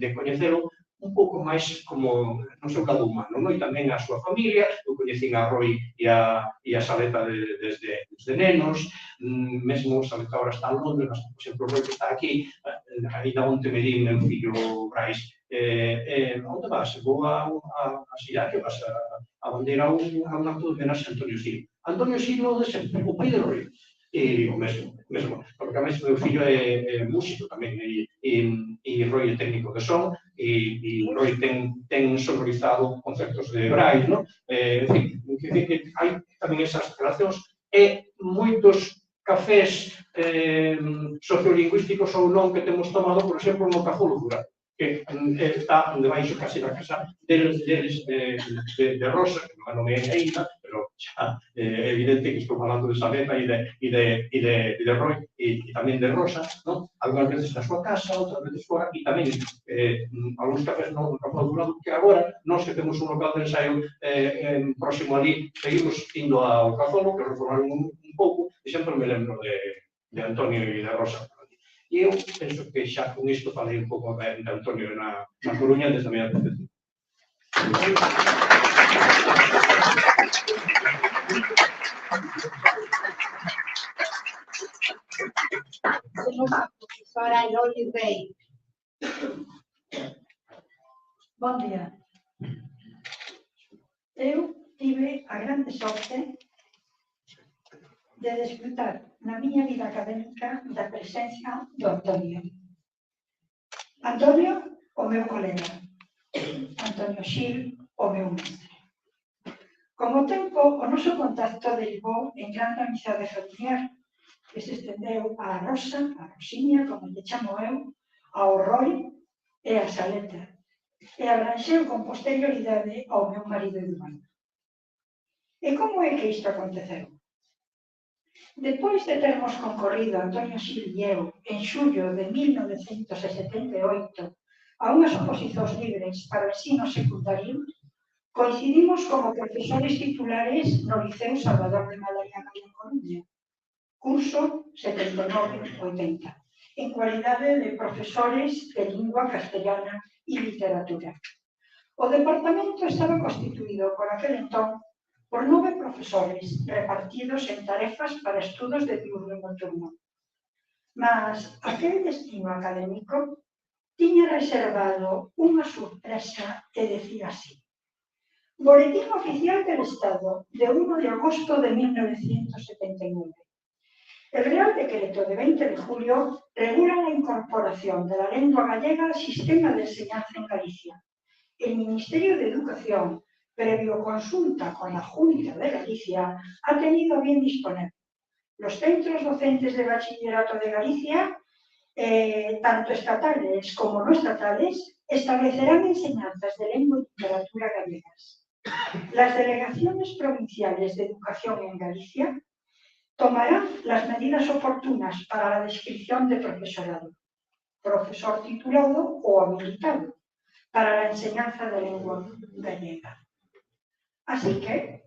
S7: de coñecelo un pouco máis como no seu lado humano, e tamén a súa familia. Eu coñecín a Roy e a Saleta desde nenos, mesmo Saleta agora está en Londres, mas, por exemplo, Roy que está aquí, ainda onte me di meu fillo Brais, onde vas? Vou a Xirá, que vas a bandeira a un acto de homenaxe a Antonio Sil. Antonio Sil o de sempre, o pai de Roy. E o mesmo, porque a máis meu fillo é músico tamén, e Roy é técnico de son, e Roy ten sonorizado concertos de Brais, en fin, que hai tamén esas relacións, e moitos cafés sociolingüísticos ou non que temos tomado, por exemplo, no Cajolo Durán, que está debaixo casi na casa deles de Rosa, que non a nomeei ainda, pero xa é evidente que estou falando de Saleta e de Roy e tamén de Rosa, algunhas veces na súa casa, outras veces fora, e tamén algúns cafés no Cajolo Durán, que agora nós que temos un local de ensaio próximo ali, seguimos indo ao Cajolo, que reformaron un pouco, e sempre me lembro de Antonio e de Rosa. E eu penso que xa con isto falei un pouco de Antonio na Coruña desde a miña perspectiva.
S8: Profesora Loli Rey. Bon día. Eu tive a grande sorte de desfrutar na miña vida académica da presencia do Antonio. Antonio, o meu colega. Antonio Sil, o meu mestre. Con o tempo, o noso contacto derivou en grande amizade familiar, que se estendeu a Rosa, a Rosiña, como lle chamo eu, ao Roy e a Saleta, e abranxeu con posterioridade ao meu marido Eduardo. E como é que isto aconteceu? Depois de termos concorrido Antonio Sil e eu en xullo de 1978 a unhas oposicións libres para o ensino secundario, Coincidimos como profesores titulares no Liceo Salvador de Madariaga en Coruña, curso 79-80, en cualidade de profesores de lingua castellana e literatura. O departamento estaba constituído por aquel entón por 9 profesores repartidos en tarefas para estudos de diurno e nocturno. Mas aquel destino académico tiña reservado unha sorpresa que decía así. Boletín Oficial del Estado, de 1 de agosto de 1979. El Real Decreto de 20 de julio regula la incorporación de la lengua gallega al sistema de enseñanza en Galicia. El Ministerio de Educación, previo consulta con la Junta de Galicia, ha tenido a bien disponer. Los centros docentes de bachillerato de Galicia, tanto estatales como no estatales, establecerán enseñanzas de lengua y literatura gallegas. Las delegaciones provinciales de educación en Galicia tomarán las medidas oportunas para la descripción de profesorado, profesor titulado o habilitado, para la enseñanza de lengua gallega. Así que,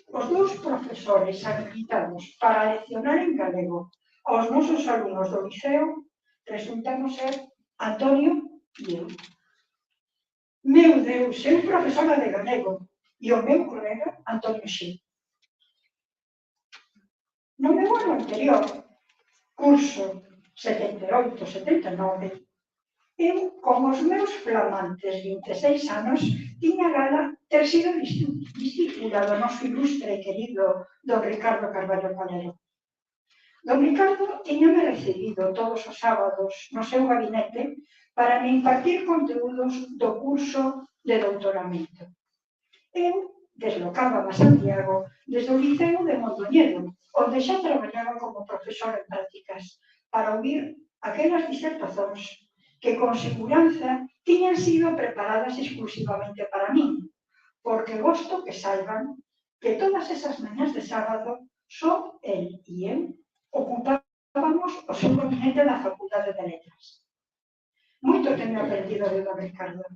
S8: os dous profesores habilitados para leccionar en galego aos nosos alumnos do liceo resultamos ser Antonio e eu. Meu Deus, eu profesora de galego e o meu colega Antonio Xil. No meu ano anterior, curso 78-79, eu, con os meus flamantes 26 anos, tiña gala ter sido discípula do noso ilustre e querido don Ricardo Carballo Calero. Don Ricardo tiñame recibido todos os sábados no seu gabinete para me impartir conteúdos do curso de doutoramento. Eu deslocaba a Santiago desde o Liceo de Mondoñedo, onde xa traballaba como profesor en prácticas, para ouvir aquelas disertacións que con seguranza tiñan sido preparadas exclusivamente para min, porque gosto que saiban que todas esas mañas de sábado só el e eu ocupábamos o seu gabinete da Facultade de Letras. Moito teño aprendido de don Ricardo.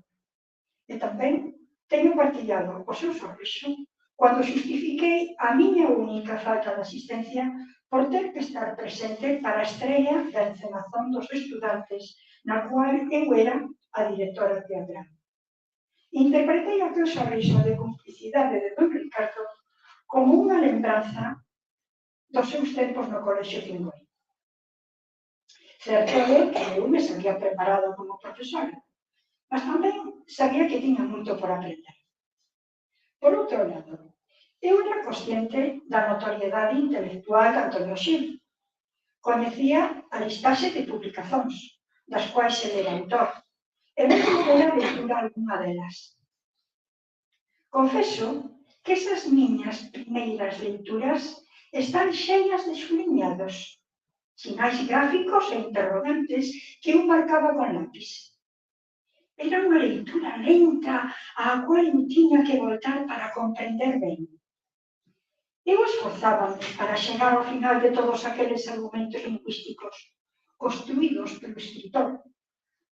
S8: E tamén teño partillado o seu sorriso cando xustifiquei a miña única falta de asistencia por ter que estar presente para a estrella da encenazón dos estudantes na cual eu era a directora teatral. Interpretei aquel sorriso de complicidade de don Ricardo como unha lembranza dos seus tempos no Colexio Cingoi. Certo é que eu me sabía preparado como profesora, mas tamén sabía que tiña moito por aprender. Por outro lado, eu era consciente da notoriedade intelectual de Antonio Xil. Coñecía a listaxe de publicacións, das quais ele era autor, e me fixera a lectura algunha delas. Confeso que esas miñas primeiras lecturas están xeas de subliñados, sinais gráficos e interrogantes que eu marcaba con lápis. Era unha leitura lenta á cual eu tiña que voltar para comprender ben. Eu esforzábame para chegar ao final de todos aqueles argumentos lingüísticos construídos polo escritor,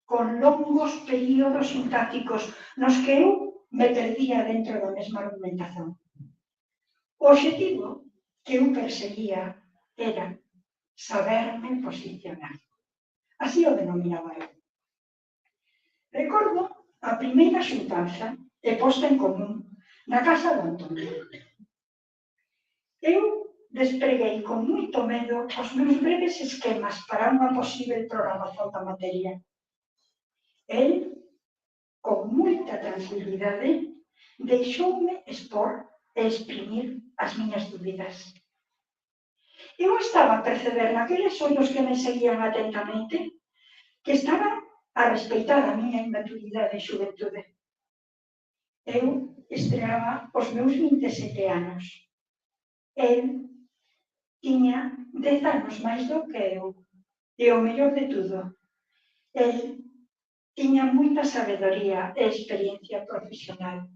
S8: con longos períodos sintácticos nos que eu me perdía dentro da mesma argumentación. O obxectivo que eu perseguía era saberme posicionar. Así o denominaba eu. Recordo a primeira xuntanza e posta en común na casa do Antonio. Eu despreguei con moito medo os meus breves esquemas para unha posible programación da materia. El, con moita tranquilidade, deixoume expor e exprimir as miñas dúbidas. Eu estaba a perceber naqueles ollos que me seguían atentamente que estaban a respeitar a miña inmaturidade e xuventude. Eu estreaba os meus 27 anos. El tiña 10 anos máis do que eu. E o mellor de tudo, el tiña moita sabedoría e experiencia profesional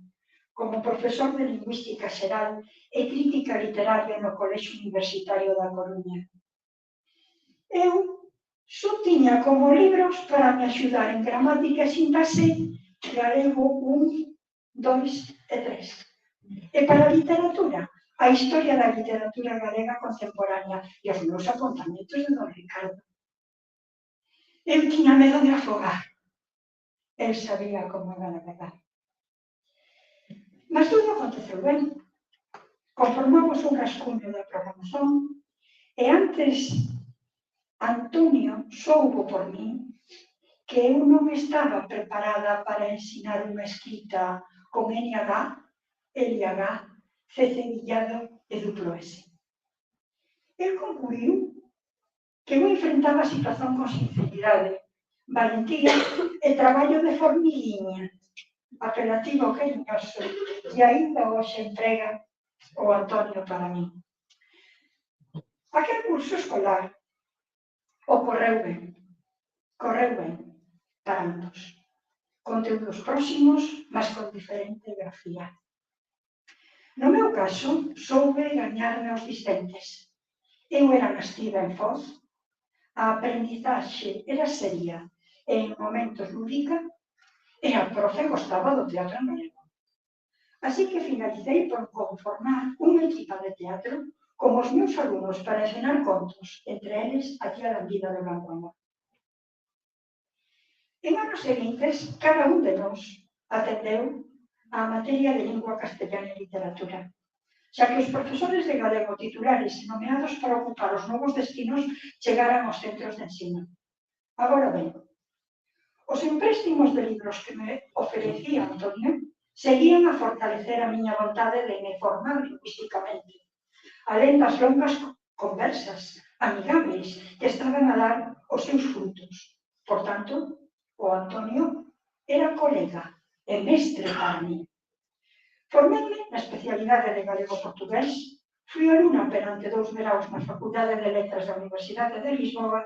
S8: como profesor de lingüística xeral e crítica literaria no Colexio Universitario da Coruña. Eu só tiña como libros para me axudar en gramática e sintaxe galego 1, 2 e 3. E para a literatura, a historia da literatura galega contemporánea e os meus apontamentos de don Ricardo. Eu tiña medo de afogar. El sabía como era navegar. Mas tudo aconteceu ben. Conformamos un rascunho da programación e antes Antonio soubo por mí que eu non estaba preparada para ensinar unha escrita con NH, LH, cedillado e duplo S. El concluiu que eu enfrentaba a situación con sinceridade, valentía e traballo de formiguinha, apelativo cariñoso, e aínda hoxe emprega o Antonio para mí. Aquel curso escolar correu ben para ambos. Conteúdos próximos, mas con diferente grafía. No meu caso, soube gañarme os discentes. Eu era nascida en Foz, a aprendizaxe era seria e en momentos lúdica, e a profe gostaba do teatro en galego. Así que finalicei por conformar unha equipa de teatro con os meus alumnos para ensinar contos, entre eles a tía Landida de Blanco Amor. En anos seguintes, cada un de nós atendeu a materia de lingua castellana e literatura, xa que os profesores de galego titulares nomeados para ocupar os novos destinos chegaran aos centros de ensino. Agora ben, os empréstimos de libros que me oferecía Antonio seguían a fortalecer a miña vontade de me formar lingüísticamente, alén das longas conversas amigables que estaban a dar os seus frutos. Por tanto, o Antonio era colega e mestre para mí. Formeime na especialidade de galego-portugués, fui alumna perante 2 veraos na Facultade de Letras da Universidade de Lisboa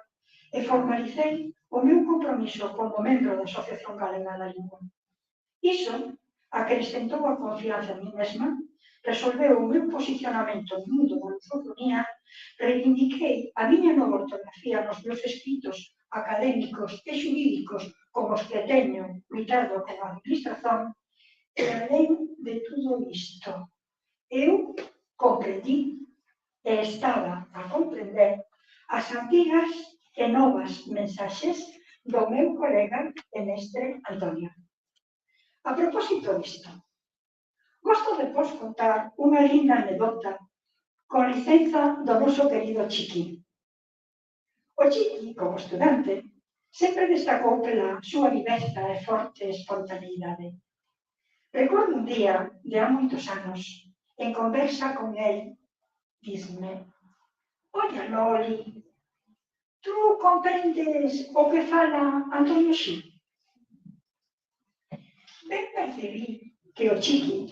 S8: e formalicei o meu compromiso como membro da Asociación Galega da Lingua. Iso acrescentou a confianza en mí mesma, resolveu o meu posicionamento no mundo da lusofonía, reivindiquei a miña nova ortografía nos meus escritos académicos e xurídicos como os que teño lutado con a administración, e alén de tudo isto, eu comprendí e estaba a comprender as antigas e novas mensaxes do meu colega e mestre Antonio. A propósito disto, gosto de vos contar unha linda anedota con licenza do noso querido Chiqui. O Chiqui, como estudante, sempre destacou pela súa viveza e forte espontaneidade. Recordo un día, de há moitos anos, en conversa con el, dísme: "Olla, Loli, tú comprendes o que fala Antonio Xil?" Ben percibí que o Chiqui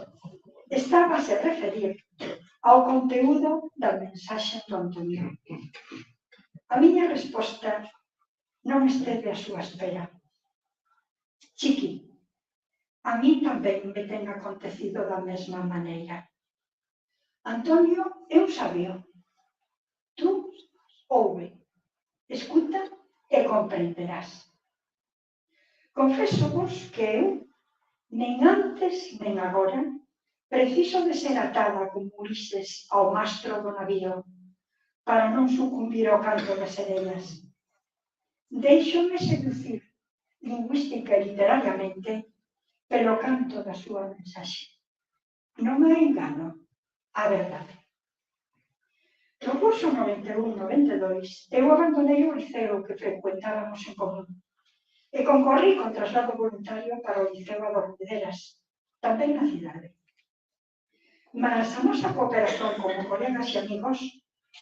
S8: estaba a se referir ao conteúdo da mensaxe do Antonio. A miña resposta non esteve á súa espera. Chiqui, a mí tamén me ten acontecido da mesma maneira. Antonio é un sabio. Tú ouve, escuta e comprenderás. Confésovos que eu, nen antes nen agora, preciso de ser atada como Ulises ao mastro do navío para non sucumbir ao canto das serenas. Deixo-me seducir lingüística e literariamente pelo canto da súa mensaxe. Non me engano, a verdade. No curso 91-92, eu abandonei o liceo que frecuentábamos en común e concorrí con traslado voluntario para o Liceo Adolfo Viveras, tamén na cidade. Mas a nosa cooperación como colegas e amigos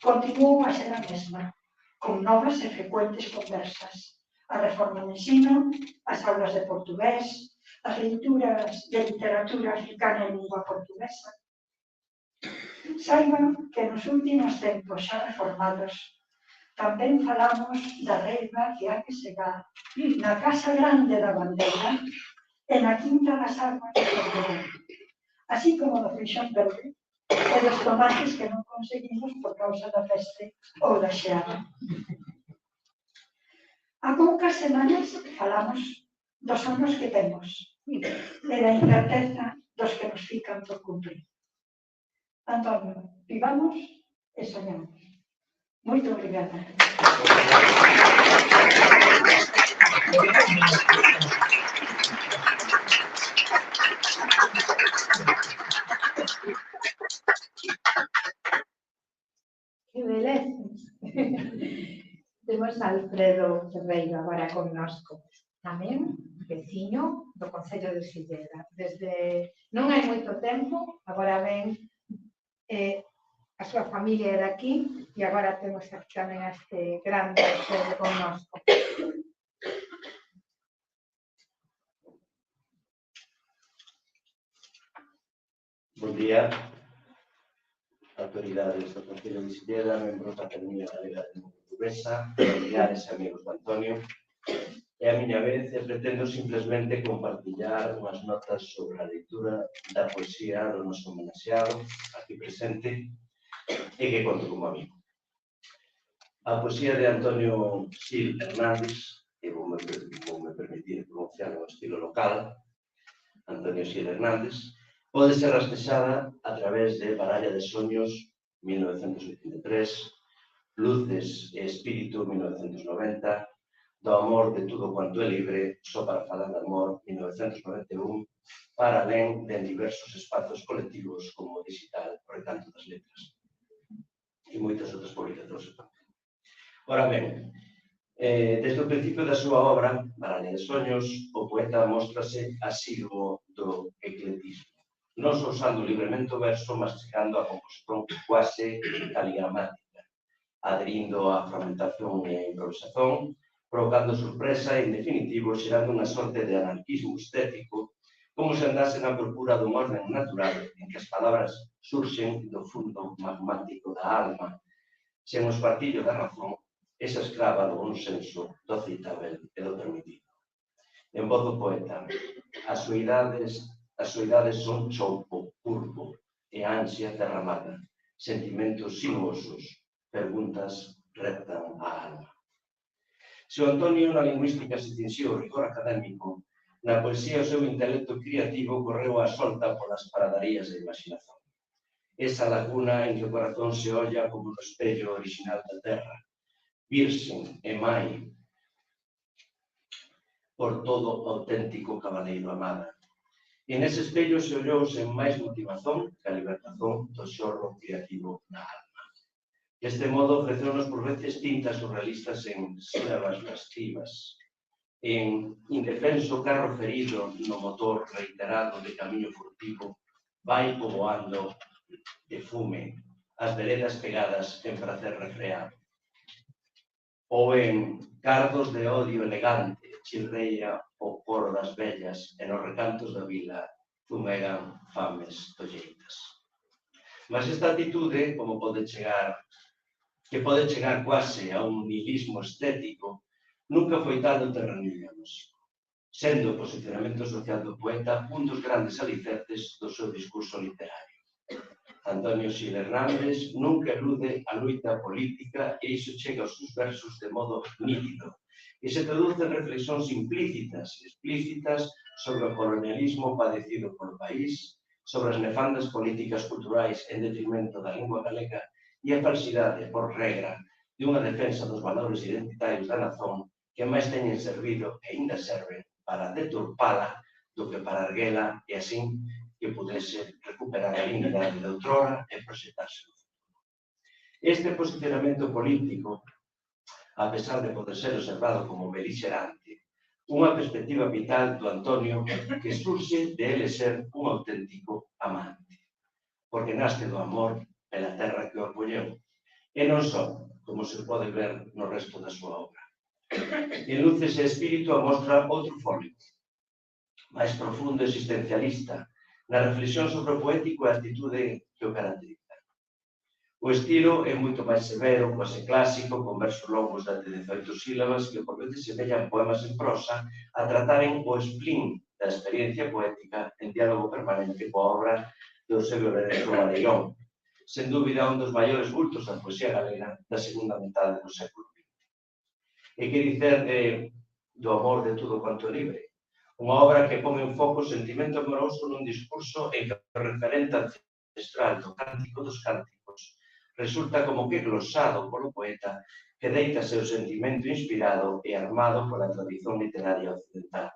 S8: continuou a ser a mesma, con novas e frecuentes conversas, a reforma do ensino, as aulas de portugués, as leituras de literatura africana en lingua portuguesa. Saiban que nos últimos tempos xa reformados tamén falamos da reiva que hai que segar na Casa Grande da Bandeira e na Quinta das Armas de Portugal, así como do freixón verde e dos tomates que non conseguimos por causa da peste ou da xeada. Há poucas semanas falamos dos sonos que temos e da incerteza dos que nos fican por cumprir. Antonio, vivamos e soñamos. Moito obrigada.
S1: Que beleza. Temos a Alfredo Ferreiro agora connosco. Tamén veciño do Concello de Silleda. Desde non hai moito tempo, agora ven a súa familia é daqui e agora temos aquí tamén a este grande Alfredo connosco.
S9: Bon día, autoridades do Concello de Silleda, membros da Academia Galega de Lingua Portuguesa, familiares e amigos de Antonio. E a miña vez pretendo simplesmente compartillar unhas notas sobre a leitura da poesía do noso homenaxeado, aquí presente, e que conto como amigo. A poesía de Antonio Xil Hernández, que voume permitir pronunciar no estilo local, Antonio Xil Hernández, pode ser rastexada a través de Baralla de Soños, 1983, Luces e Espírito, 1990, Do amor de todo cuanto é libre, só para falar de amor, 1991, para alén de diversos espazos colectivos como digital, por Recanto das Letras, e moitas outras publicacións. Ora ben, desde o principio da súa obra, Baralla de Soños, o poeta mostrase asiduo do ecletismo, non só usando libremente o verso, mas chegando a composición quase caligramática, adherindo á fragmentación e a improvisación, provocando sorpresa e, en definitivo, xerando unha sorte de anarquismo estético, como se andase na procura dun orden natural en que as palabras surxen do fundo magmático da alma, sen o espartillo da razón, esa esclava do bon senso, do citável e do permitido. En voz do poeta, as soidades son choupo, curvo e ansia derramada, sentimentos sinuosos, preguntas reptan a alma. Se o Antonio na lingüística se tinxiu o rigor académico, na poesía o seu intelecto creativo correu a solta polas pradarías da imaginación. Esa laguna en que o corazón se olla como no espello original da terra, virxen e mai, por todo auténtico cabaleiro amada. E nese espello se ollou sen máis motivación que a libertación do xorro creativo da alma. Deste modo, ofreceunos por veces tintas surrealistas en sílabas lascivas, en indefenso carro ferido no motor reiterado de camiño furtivo, vai poboando de fume as veredas pegadas en prazer refreado. Ou en cardos de odio elegante, chirreia o coro das vellas e nos recantos da vila fumegan fames tolleitas. Mas esta atitude, como pode chegar quase a un nihilismo estético, nunca foi tal do terreno músico, sendo o posicionamento social do poeta un dos grandes alicerces do seu discurso literario. Antonio Xil Hernández nunca elude a luita política e iso chega aos seus versos de modo nítido e se traduce en reflexións implícitas e explícitas sobre o colonialismo padecido polo país, sobre as nefandas políticas culturais en detrimento da lingua galega e a falsidade, por regra, de unha defensa dos valores identitarios da nazón que máis teñen servido e ainda serven para deturpala do que para erguela e así que pudese recuperar a dignidade de outrora e proxectarse no futuro. Este posicionamento político, a pesar de poder ser observado como beligerante, unha perspectiva vital do Antonio que surxe de ele ser un auténtico amante, porque nasce do amor pela terra que o apollou, e non só, como se pode ver no resto da súa obra. En Luces e Espírito mostra outro fólico, máis profundo e existencialista, na reflexión sobre o poético e a actitude que o caracteriza. O estilo é moito máis severo, quase clásico, con versos longos de até 18 sílabas que por veces semellan poemas en prosa a trataren o esplín da experiencia poética en diálogo permanente coa obra de Eusebio Lorenzo Valerón, sen dúbida un dos maiores bultos da poesía galega da segunda metade do século XX. E que dicer do amor de todo cuanto é libre? Unha obra que pon en foco o sentimento amoroso nun discurso en que o referente ancestral do Cántico dos Cánticos resulta como que glosado polo poeta que deita seu sentimento inspirado e armado pola tradición literaria occidental,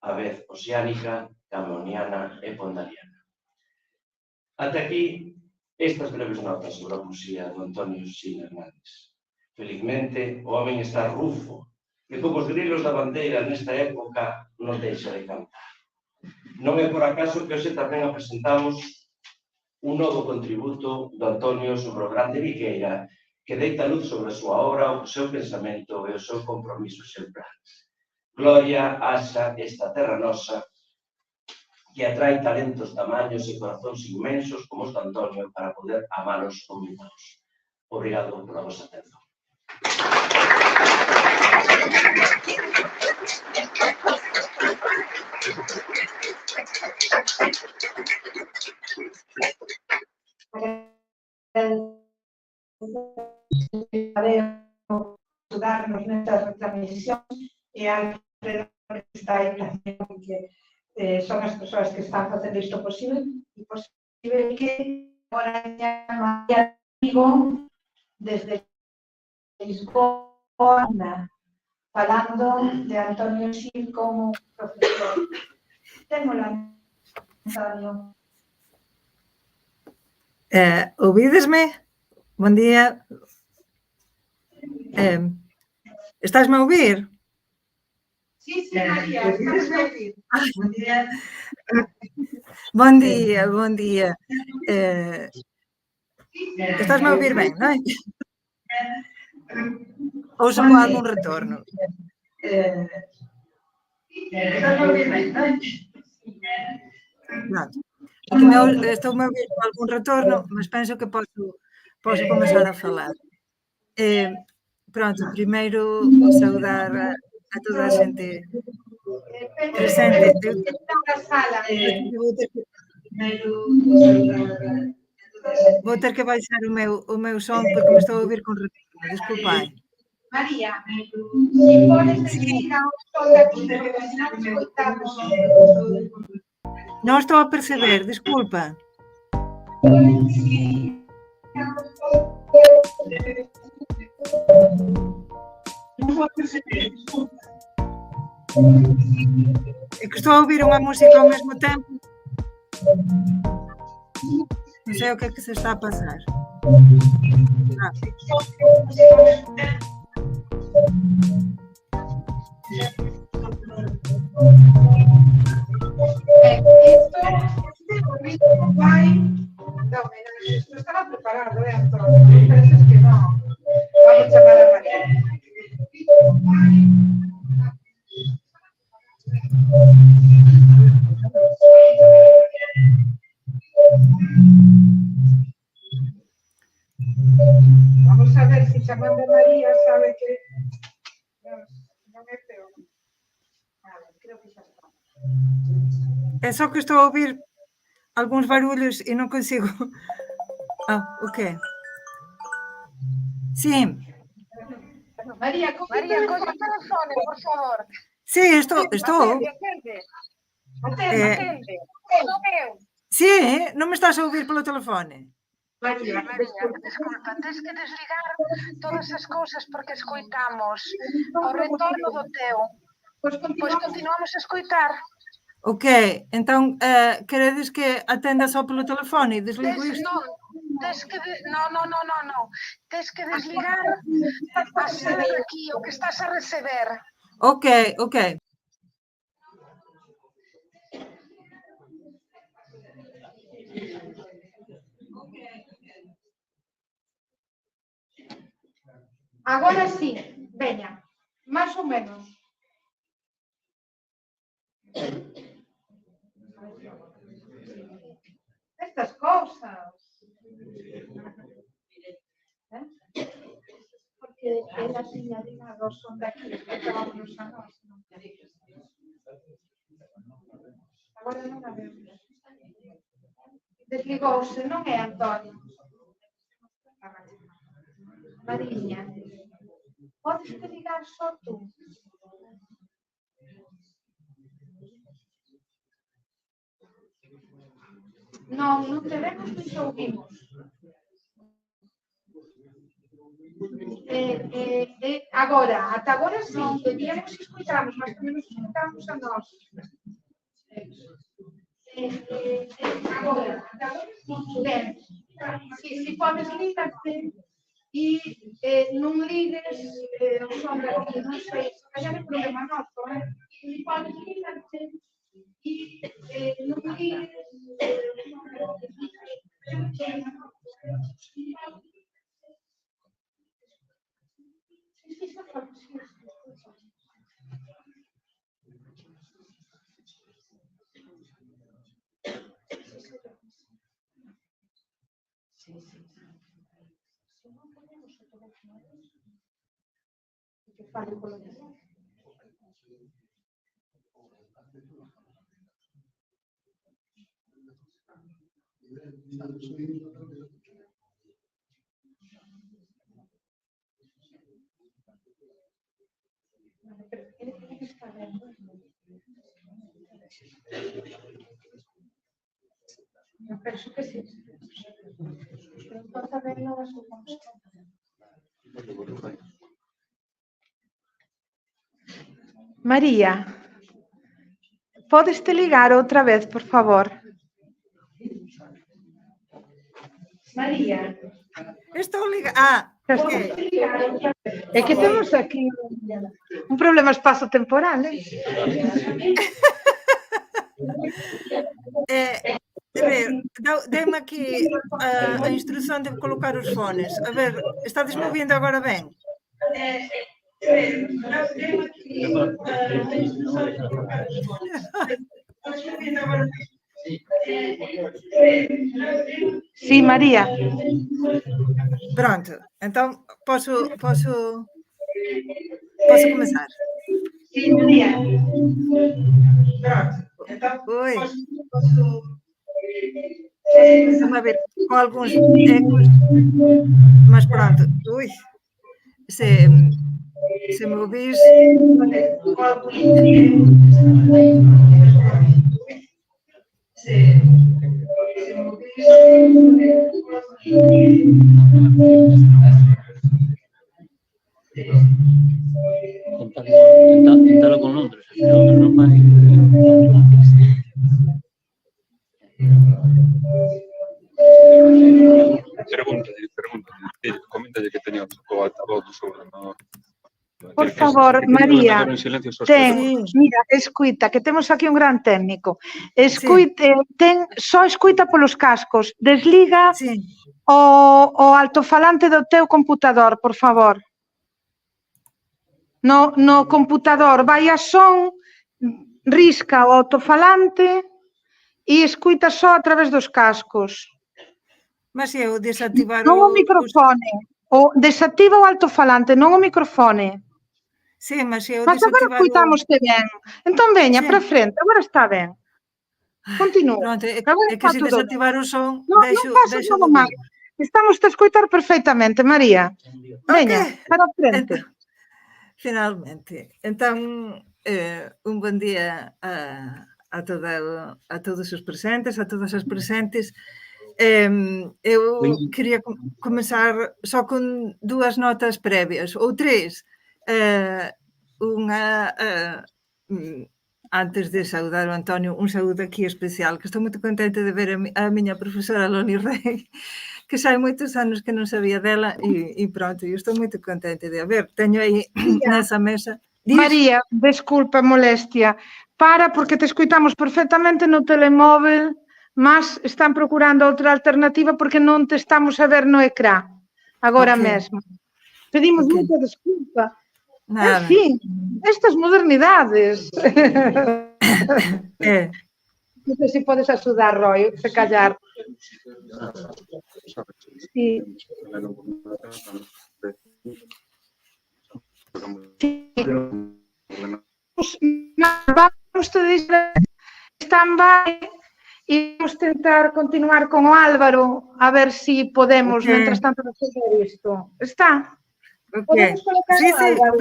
S9: a vez oceánica, camoniana e pondariana. Ata aquí, estas breves notas sobre a poesía do Antonio Xil Hernández. Felizmente, o home está rufo, e como os grilos da bandeira nesta época non deixa de cantar. Non é por acaso que hoxe tamén apresentamos un novo contributo do Antonio sobre o grande Viqueira que deita luz sobre a súa obra, o seu pensamento e o seu compromiso exemplar. Gloria haxa esta terra nosa que atrae talentos, tamaños e corazóns inmensos como os de Antonio para poder amalos con mimos. Obrigado pola vosa atención.
S8: Ayudarnos nesta retransmisión e a que está aí porque son as persoas que están facendo isto posible e posible que agora María Vigo desde Lisboa falando de Antonio Xil como profesor. Témola, Antonio.
S10: Ouvídesme? Bon día. Estásme a ouvir?
S1: Sí, María, estás a ouvir.
S8: Bon día.
S10: Bon día, bon día. Estásme a ouvir ben, non? Ou se pode algún retorno?
S8: Estásme a ouvir ben, non?
S10: Pronto. Estoume a ouvir con algún retorno, mas penso que posso comenzar a falar. Pronto, primeiro saudar a toda a xente presente. Vou ter que baixar o meu son porque me estou a ouvir con retorno, desculpai.
S1: María, si pones encima o son aquí, porque se non escoitamos.
S10: Non estou a perceber, desculpa. É que estou a ouvir unha música ao mesmo tempo. Non sei o que é que se está a pasar.
S1: Isto vai... Non, isto estaba preparado, Antonio. Penses que non. Vamos chamar a María. Vamos a ver si chamando a María sabe que non é peor. Vale, creo que xa está.
S10: É só que estou a ouvir algúns barullos e non consigo... o que? Sí.
S1: María, coge o telefone, por favor.
S10: Sí, estou.
S1: Atende.
S10: Sí, non me estás a ouvir polo telefone?
S1: María, desculpa, tens que desligar todas as cousas porque escoitamos o retorno do teu. Pois continuamos a escoitar.
S10: Ok, entón, queredes que atenda só polo telefone e desligo isto?
S1: Non, tens que desligar a sala aquí, o que estás a receber.
S10: Ok.
S1: Agora sí, veña, máis ou menos. Estas cousas. Porque ela tiña digado son daqui, escoitábamos a nós. Agora non a vemos. Desligouse, non é, Antonio? Mariña, podes te ligar só tú? Non te vemos ni te ouvimos. Agora, ata agora sí, debíamos escutarnos, mas tamén nos escutamos a nós. Agora, ata agora sí, si podes ligarte e non ligues o son daqui, non sei, xa é problema noso, si podes ligarte e non ligues penso que sí. Pero importa ver novas ou María, podes te ligar outra vez, por favor? María.
S10: Estou ligada.
S1: É que temos aquí un problema espacio-temporal,
S10: Dei-me aquí a instrucción de colocar os fones. A ver, estades moviendo agora ben?
S1: Sí, María.
S10: Pronto, entón posso comezar.
S1: Sí, María. Pronto, entón posso...
S10: Vamos a ver, con algúns ecos, mas pronto, se me ouvís...
S3: Tentalo con Londres, Londres non vai.
S11: Pregúntalle, coméntalle que teníamos o altavoz sobre no.
S1: Por favor, María, mira, escuita, que temos aquí un gran técnico. Escuite, só escuita polos cascos. Desliga o altofalante do teu computador, por favor. No computador vai a son, risca o altofalante e escuita só a través dos cascos.
S10: Mas eu desactivar
S1: non o microfone. Desactiva o altofalante, non o microfone.
S10: Sí, mas eu
S1: Mas agora escuitamoste ben. Entón veña, para frente, agora está ben. Continúa.
S10: Pronto, é que se desactivar o son, deixo
S1: nada máis. Estamos a escutar perfectamente, María. Veña, para frente.
S10: Finalmente. Entón, un bon día a todos os presentes, a todas as presentes. Eu quería comenzar só con dúas notas previas, ou tres. Unha, antes de saudar o Antonio, un saúdo aquí especial, que estou moito contente de ver a miña profesora Loni Rey, que sai moitos anos que non sabía dela e pronto, eu estou moito contente de a ver. Teño aí nesa mesa.
S1: María, desculpa, molestia. Porque te escuitamos perfectamente no telemóvel, mas están procurando outra alternativa porque non te estamos a ver no ecrán agora mesmo. Pedimos moita desculpa. En fin, estas modernidades. Non sei se podes axudar, Roy, se callar. Sí. Vamos te dizer stand-by e vamos tentar continuar con o Álvaro a ver se podemos, mientras tanto, resolver isto. Está? Podemos colocar o Álvaro.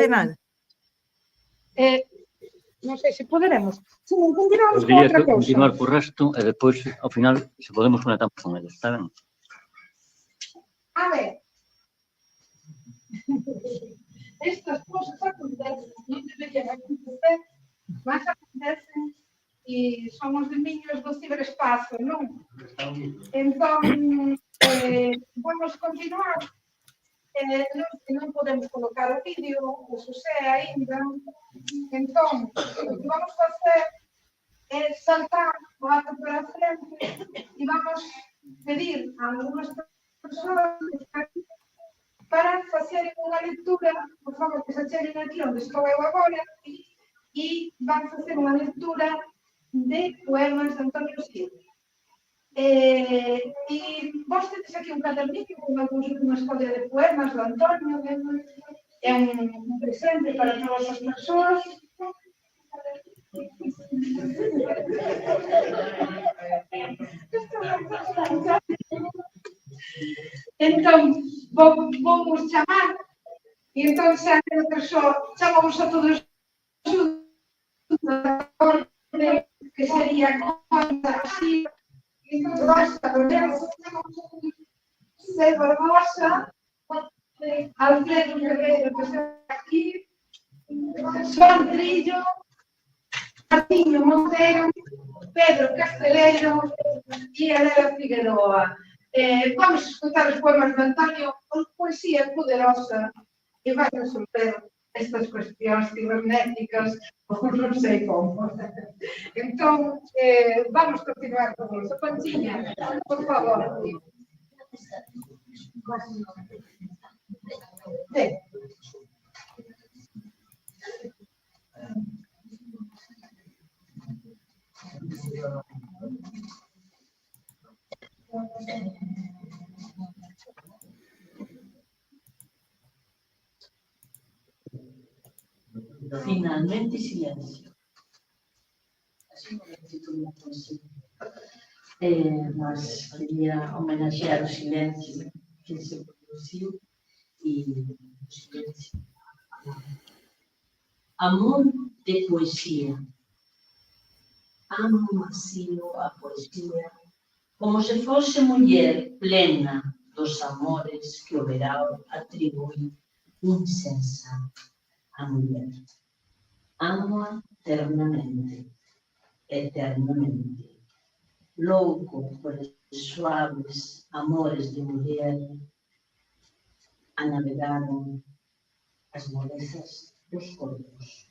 S1: non sei se poderemos. Se non continuamos
S3: Eu
S1: con
S3: diría
S1: outra
S3: que
S1: cousa.
S3: continuar co resto e depois, ao final, se podemos conectamos con eles, está ben?
S1: A ver, estas cosas acontecen, non deberían acontecer, mas acontecen e son os dominios do ciberespacio, non? Entón, vamos continuar. Non podemos colocar o vídeo, o Xosé aínda. Entón, o que vamos facer é saltar o acto para frente e vamos pedir a algunhas persoas para facer unha lectura, por favor, que se cheguen aquí onde estou eu agora, e van facer unha lectura de poemas de Antonio Gil. E vos tedes aquí un cadernillo con unha escolla de poemas do Antonio, é un presente para todas as persoas. Entón, vamos chamar, e entón xa a persoa, chamamos a todos que sería conta así, Rosa, C. Barbosa, Alfredo Guerrero, que está aquí, Joan Trillo, Martiño Montero, Pedro Castelero e Adela Figueroa. Vamos escutar os poemas de Antonio, poesía poderosa que vai resolver estas cuestións cibernéticas ou non sei como. Entón, vamos continuar con iso. Panchiña, por favor.
S12: Finalmente silencio. Así me titulo la poesía. Mas quería homenaxear o silencio que se produciu e o silencio. Amor de poesía. Amo masío a poesía como se fose muller plena dos amores que o verao atribui insensa a muller. Amo eternamente, eternamente. Louco por os suaves amores de muller, a navegaron as molezas dos corpos.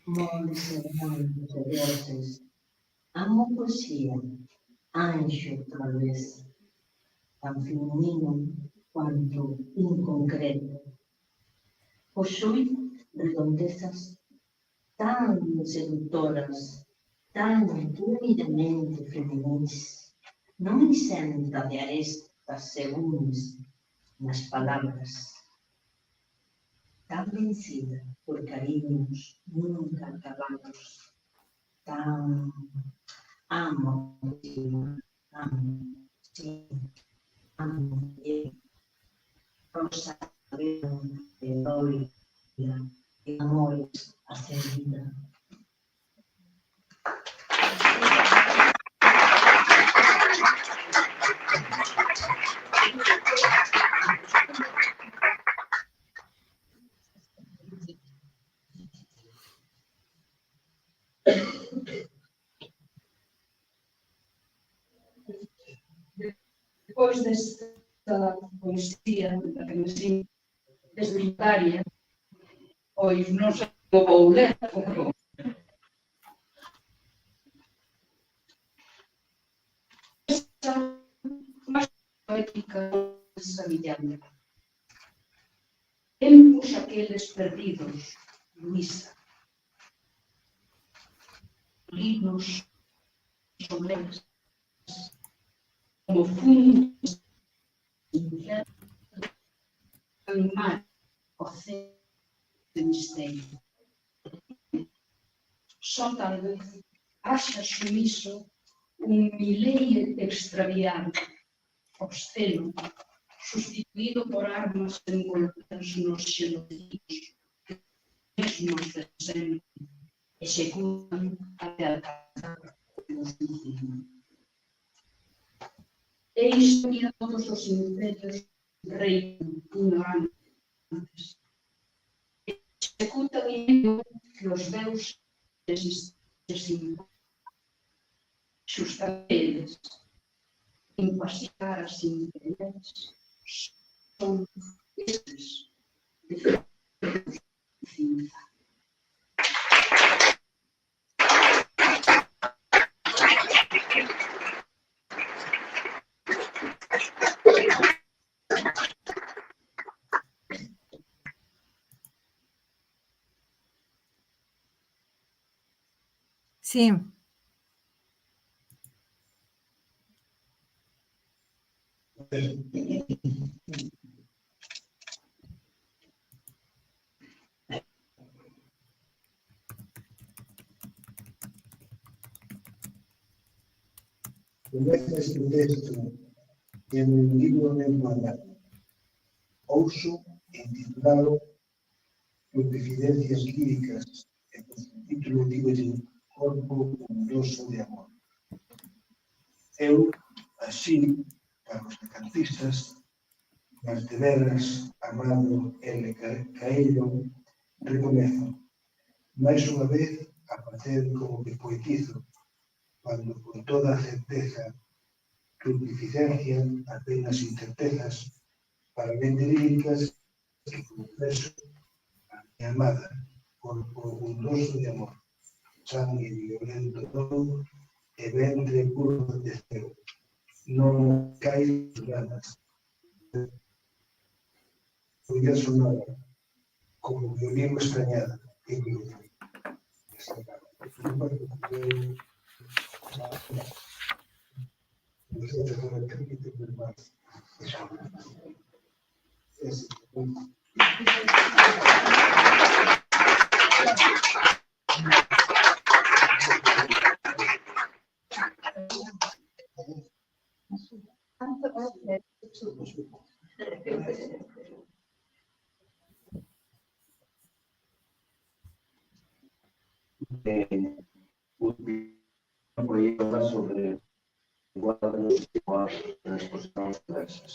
S12: Moles hermanos e deuses, amo poesía, anxo tal vez, tan feminino cuanto inconcreto. Posui redondezas tan seductoras, tan humildemente feminis, non isenta de arestas segundas nas palabras, tan vencida por cariños nunca acabados, tan amo, amo, rosa de gloria, de amores ascendida.
S13: Depois desta poesía da que me sinto desnecessária, pois non sei como vou ler, esta máis poética sabillante. Tempos aqueles perdidos, Luísa. Linos solenes, como fundos do mar, oceano de misterio. Só tal vez haxa sumiso un mileio extraviado, obsceno, sustituído por armas envoltas nos xelodíos, mesmos de sempre,
S12: executan até alcanzar o seu fin. E isto que todos os imperios reinan ignorantes. Executan o que os deuses desimpan. Xustamente eles, impasitar as imperiais, son estes de cinza.
S10: Sí.
S14: Comeza este texto en el libro de Manuel Ouso, intitulado Confidencias líricas, e con o título digo Corpo Undoso de Amor. Eu, así, para os decantistas, nas de veras, amado L. Caello, recomezo, máis unha vez, a facer como que poetizo, cuando con toda a certeza, fructificencia, apenas incertezas, para mente líricas, que confeso a mi amada, corpo undoso de amor, sangue violento todo, e ventre puro de cero, non caes ganas. Podía sonar como violín extrañada, que me lo fui.
S9: Un proyecto sobre cuadros en exposiciones diversas.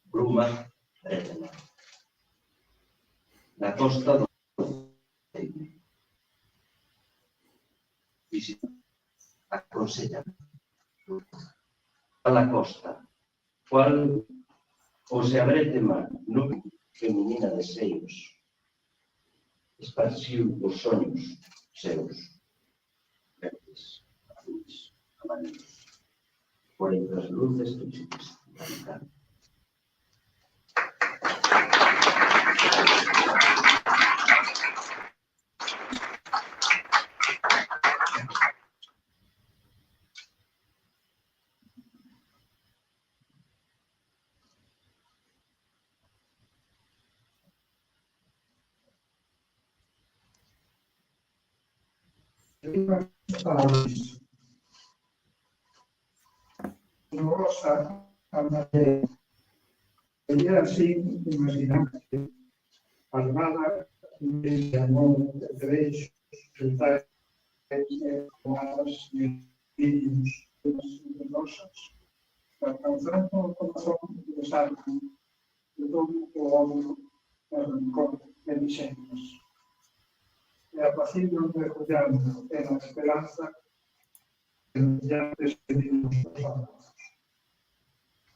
S9: Bruma, la costa do visita, aconsella a la costa, cual o se abrete mar, nube feminina de seios, esparciu os sonhos seus, verdes, azuis, amarelos, por entre as luces do radicales.
S14: Rosa, Amadeo, ella así imaginante, armada de amor, de derechos, de tomadas y niños, rosas, alcanzando el corazón de salvo, de todo o algo, el rincón de diseños. E apacible refugiando en la esperanza que ya despedimos los abrazos.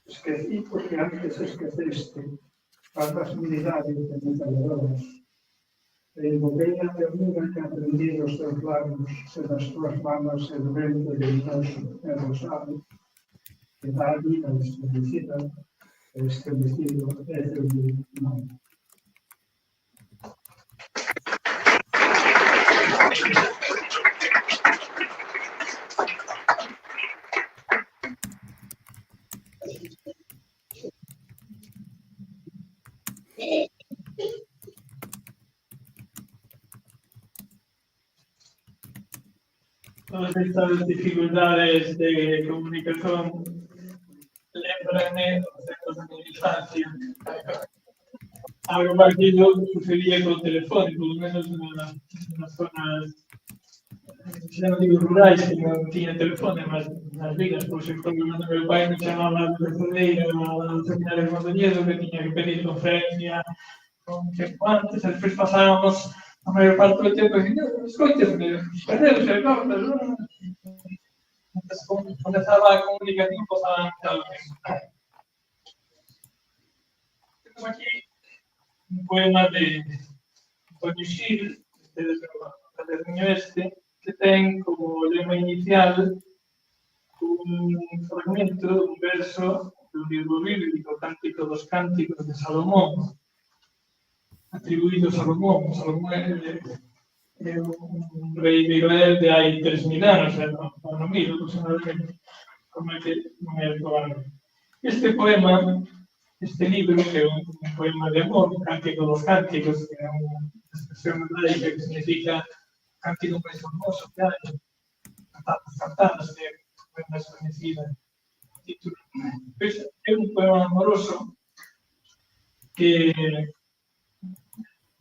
S14: Esquecí porque antes esqueceste tantas militares de metalladoras, e invoquei a ternura que aprendí los teus labios e das tuas manos el vento luminoso e rosado, que da vida desconocida e estremecido e humano.
S15: Todas estas dificultades de comunicación lembran os tempos de mi infancia. algo parecido sucedía con o telefone, polo menos nas zonas, xa non digo rurais, que non tiña telefone, mas nas vilas, por exemplo, cando meu pai me chamaba de telefoneira ao seminario de Mondoñedo, que tiña que pedir conferencia con tempo antes, e despois pasábamos a maior parte do tempo dicindo, escoitesme, perdeuse, non? Entón, comezaba a comunicación pasada ao tempo. Temos aquí un poema de Antonio Xil, o caderniño este, que ten como lema inicial un fragmento, un verso do libro bíblico, Cántico dos Cánticos de Salomón, atribuído a Salomón. Salomón é un rei de Israel de hai 3.000 anos, no 1000 aproximadamente, como é que non é probable. Este poema, este libro, que é un poema de amor, Cántico dos Cánticos, que é unha expresión hebraica que significa cántico máis famoso que hai, cantadas, que é o poema máis coñecido. É un poema amoroso que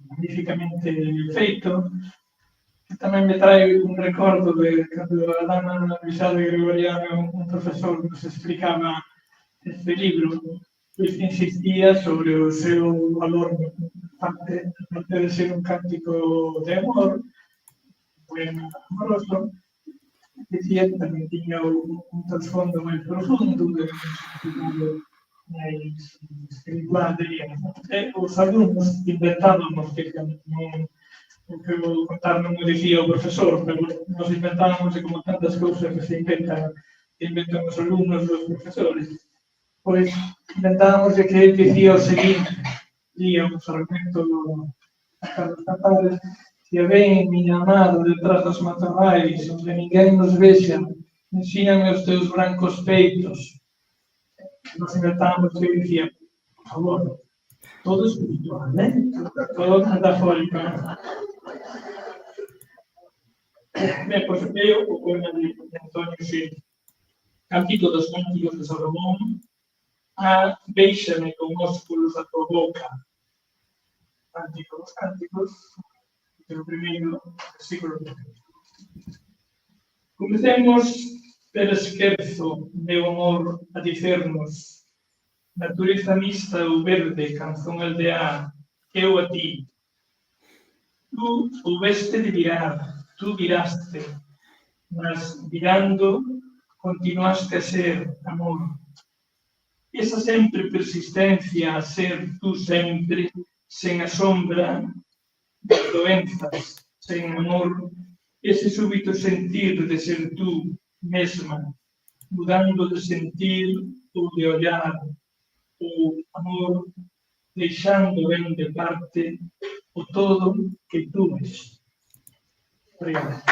S15: magníficamente feito, que tamén me trae un recordo de cando a dama na Misa de Gregoriano, un profesor nos explicaba este libro, pois insistía sobre o seu valor, aparte de ser un cántico de amor, un poema amoroso, dicía que tamén tiña un trasfondo máis profundo, de un significado máis espiritual, diríamos. Os alumnos inventábamos, que o que vou contar non o dicía o profesor, pero nos inventábamos como tantas cousas que se inventan os alumnos dos profesores. Pois inventábamos que ele dicía o seguinte, día un fragmento do Carlos Cantares, que ven, miña amada, detrás dos matorrais, onde ninguén nos vexa, ensíname os teus brancos peitos. Nos inventábamos que ele dicía, por favor, todo espiritual, todo metafórico. Ben, pois eu o poema de Antonio Xil, Cántico dos Cánticos de Salomón, béixame con ósculos a tua boca. Cántico dos Cánticos, o primeiro versículo. Comecemos per esquerzo, meu amor, a dicernos, natureza mista ou verde, canzón aldea, eu a ti. Tú soubeste de virar, tú viraste, mas virando continuaste a ser amor. Esa sempre persistencia a ser tú sempre, sen a sombra das doenzas, sen amor, ese súbito sentir de ser tú mesma, mudando de sentir ou de olhar, o amor, deixando ben de parte o todo que tú és. Obrigado.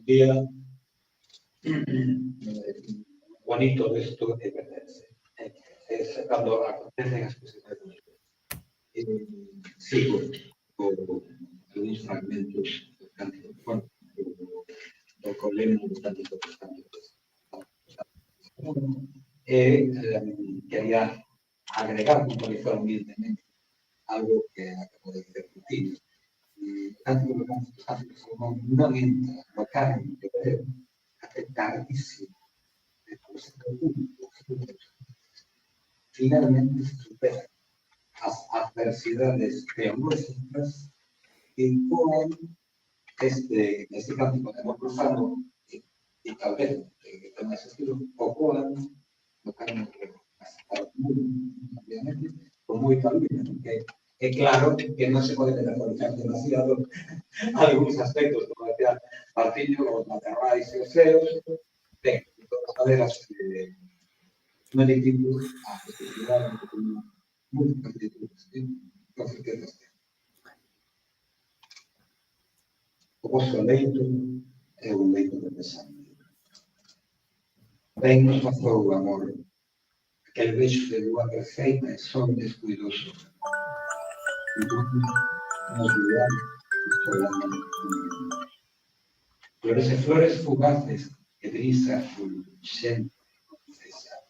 S7: Día bonito de esto que pertenece. Es cuando acontecen las cosas. Sigo con algunos fragmentos del cántico, bueno, do colema do cántico dos cánticos. Quería agregar, puntualizar humildemente algo que acabo de decir Martín. El cántico dos cánticos non entra no canon que creo afectadísimo de todo ese público. Finalmente se supera as adversidades teológicas que imponen este cántico de amor profano y tal vez que tenga ese estilo, opoan no canon griego, obviamente, con moita lúmina, porque é claro que non se pode metaforizar demasiado algúns aspectos, como decía Martiño, os matorrais e os ceos. Ben, de todas maneras, non é tipo a posibilidade de tener múltiples títulos, con certeza. O vosso leito é un leito de pesadelo. Ben nos pasou o amor, aquel beijo de lúa perfeita e son descuidoso.
S14: Flores e flores fugaces que brisa fulxente cesar.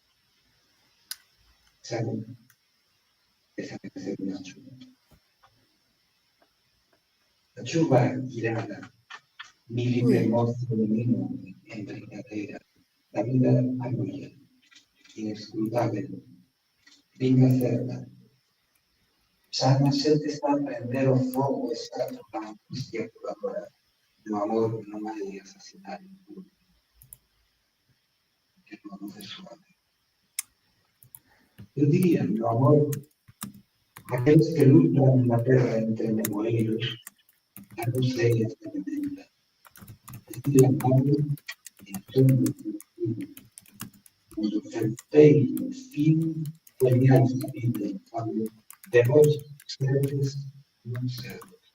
S14: Saben, esa canción na chuva. A chuva irada, mil mozo femenino en brincadeira, da vida agulla, inescrutável, vinga certa. Xa na xente está a prender o fogo esta angustia curadora do amor non hai asasinario puro, que non é suave. Eu diría, no amor, aqueles que lutan na terra entre nemoeiros, a non sei esta medenta. Decir amor en torno do futuro, cuando certei o fin, poñáis a vida infame, de vos serdes non serdes.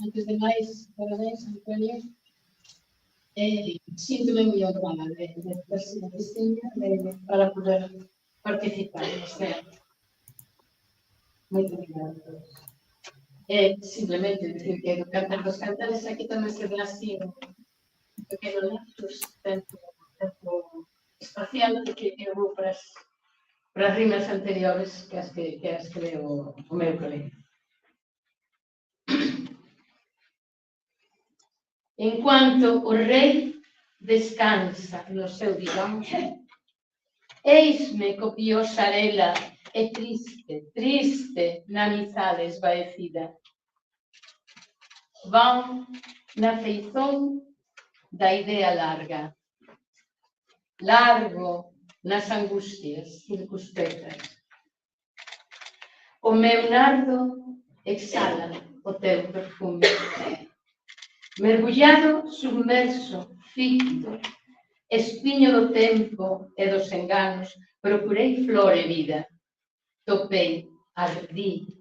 S16: Antes de máis, parabéns, Antonio. Síntome moi honrada de ter sido testiña para poder participar neste acto. Moito obrigada a todos. Simplemente dicir que do Cantar dos Cantares aquí tamén se ve así un pequeno lapsus, tempo espacial, que eu vou para as rimas anteriores que as creo o meu colega. En cuanto o rei descansa no seu diván, eisme copiosa arela e triste, triste na amizade esvaecida. Van na feizón da idea larga, largo nas angustias circunspectas. O meu nardo exhala o teu perfume. Mergullado, submerso, ficto, espiño do tempo e dos enganos, procurei flor e vida. Topei, ardí,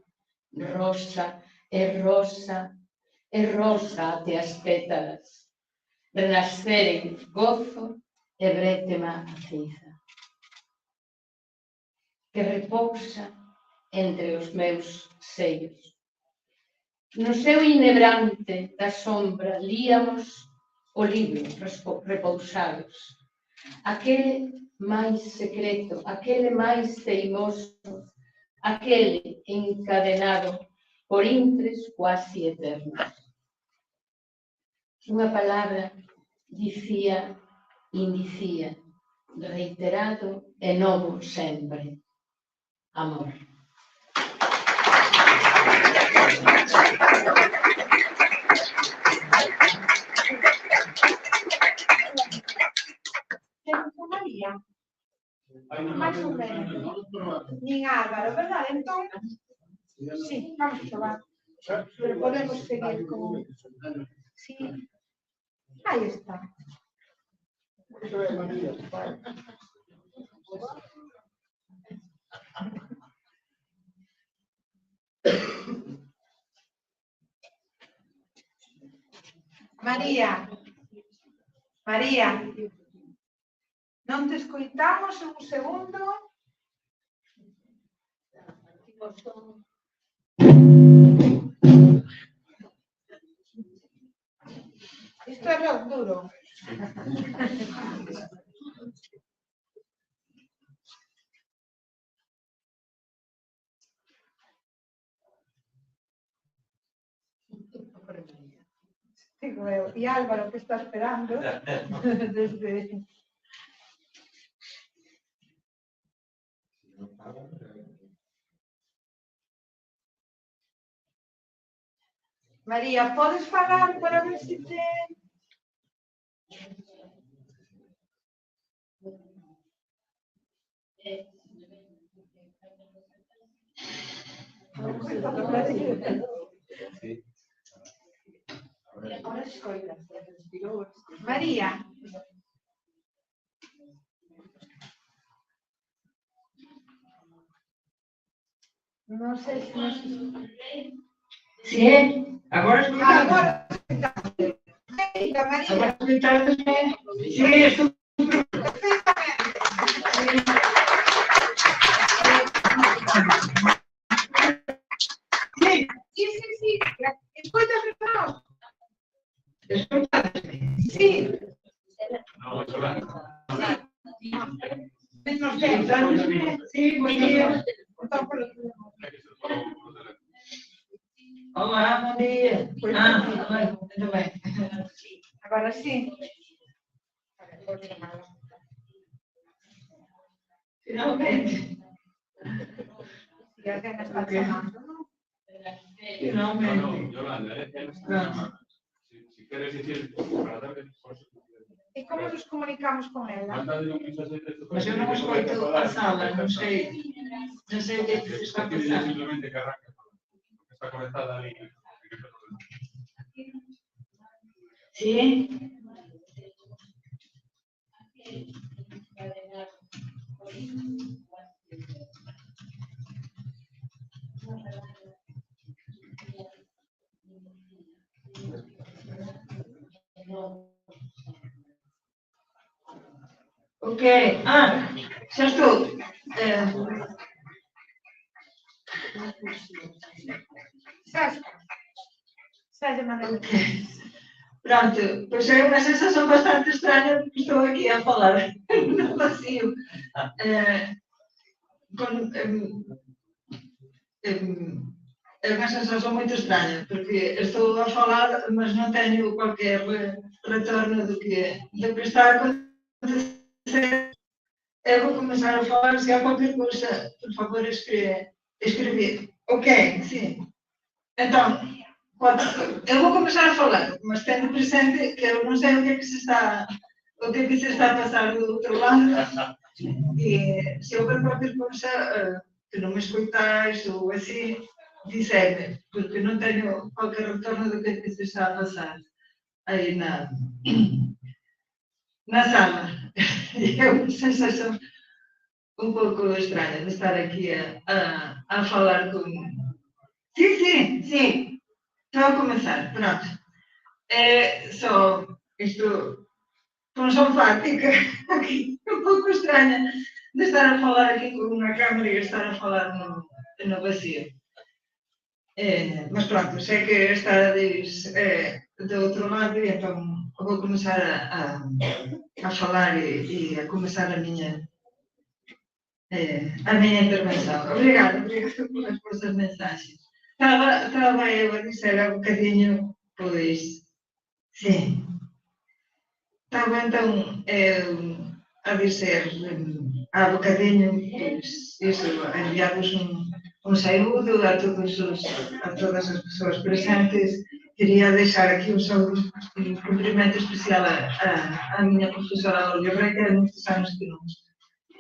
S16: rosa e rosa e rosa até as pétalas. Renasceren gozo e brétema a ciza, que repousa entre os meus seios. No seu inebrante da sombra líamos o libro repousados, aquele máis secreto, aquele máis teimoso, aquele encadenado por intres quasi eternos. Unha palabra dicía, indicía, reiterado e novo sempre. Amor.
S1: María? Máis ou menos. Nin Álvaro, verdade? Entón, sí, vamos a probar. Pero podemos seguir con... Sí. Aí está. María, María, non te escoitamos un segundo. Isto é rock duro. Digo eu, e Álvaro que está esperando desde... María, podes falar para ver se te... María. Não sei se nós...
S8: Sim, agora escuitamos.
S1: Agora,
S8: Agora escuitamos. Sim, estou...
S1: Sí. Escúchame, no. Sí.
S8: Sí, bom dia. Olá, bom dia. Muito bem.
S1: Agora sim.
S8: Finalmente.
S1: Ya que me está llamando, ¿no?
S8: Finalmente.
S3: Yolanda, si quieres decir, para darle...
S1: ¿Y cómo nos comunicamos con ella?
S3: Mándale un mensaje de texto.
S8: Mas eu não escuto a sala, não sei o que é que se está a passar.
S3: Simplemente que arranque, porque está conectada ali.
S8: Sim? Ok. Já estou. Pronto, pois é uma sensação bastante estranha porque estou aqui a falar no vazio. É uma sensação muito estranha, porque estou a falar, mas não tenho qualquer retorno do que está a acontecer. Eu vou começar a falar, se há qualquer coisa, por favor, escrever. Ok, sim. Então, eu vou começar a falar, mas tendo presente que eu não sei o que é que se está a passar do outro lado. E se houver qualquer coisa que não me escutais ou assim, dizer-me, porque não tenho qualquer retorno do que é que se está a passar aí na sala. É uma sensação um pouco estranha de estar aqui a falar com... Sim. Estou a começar, pronto. É só isto, função fática, aqui, um pouco estranha de estar a falar aqui com uma câmera e estar a falar no vazio. Mas pronto, sei que esta diz do outro lado, e então vou começar a falar e a começar a minha intervenção. Obrigada pelas vossas mensagens. Estava eu a dizer há bocadinho, pois, sim. Estava então a dizer há bocadinho, pois, isso, enviar-vos um saúdo a todas as pessoas presentes. Queria deixar aqui um cumprimento especial à minha professora Olga Rey, que há muitos anos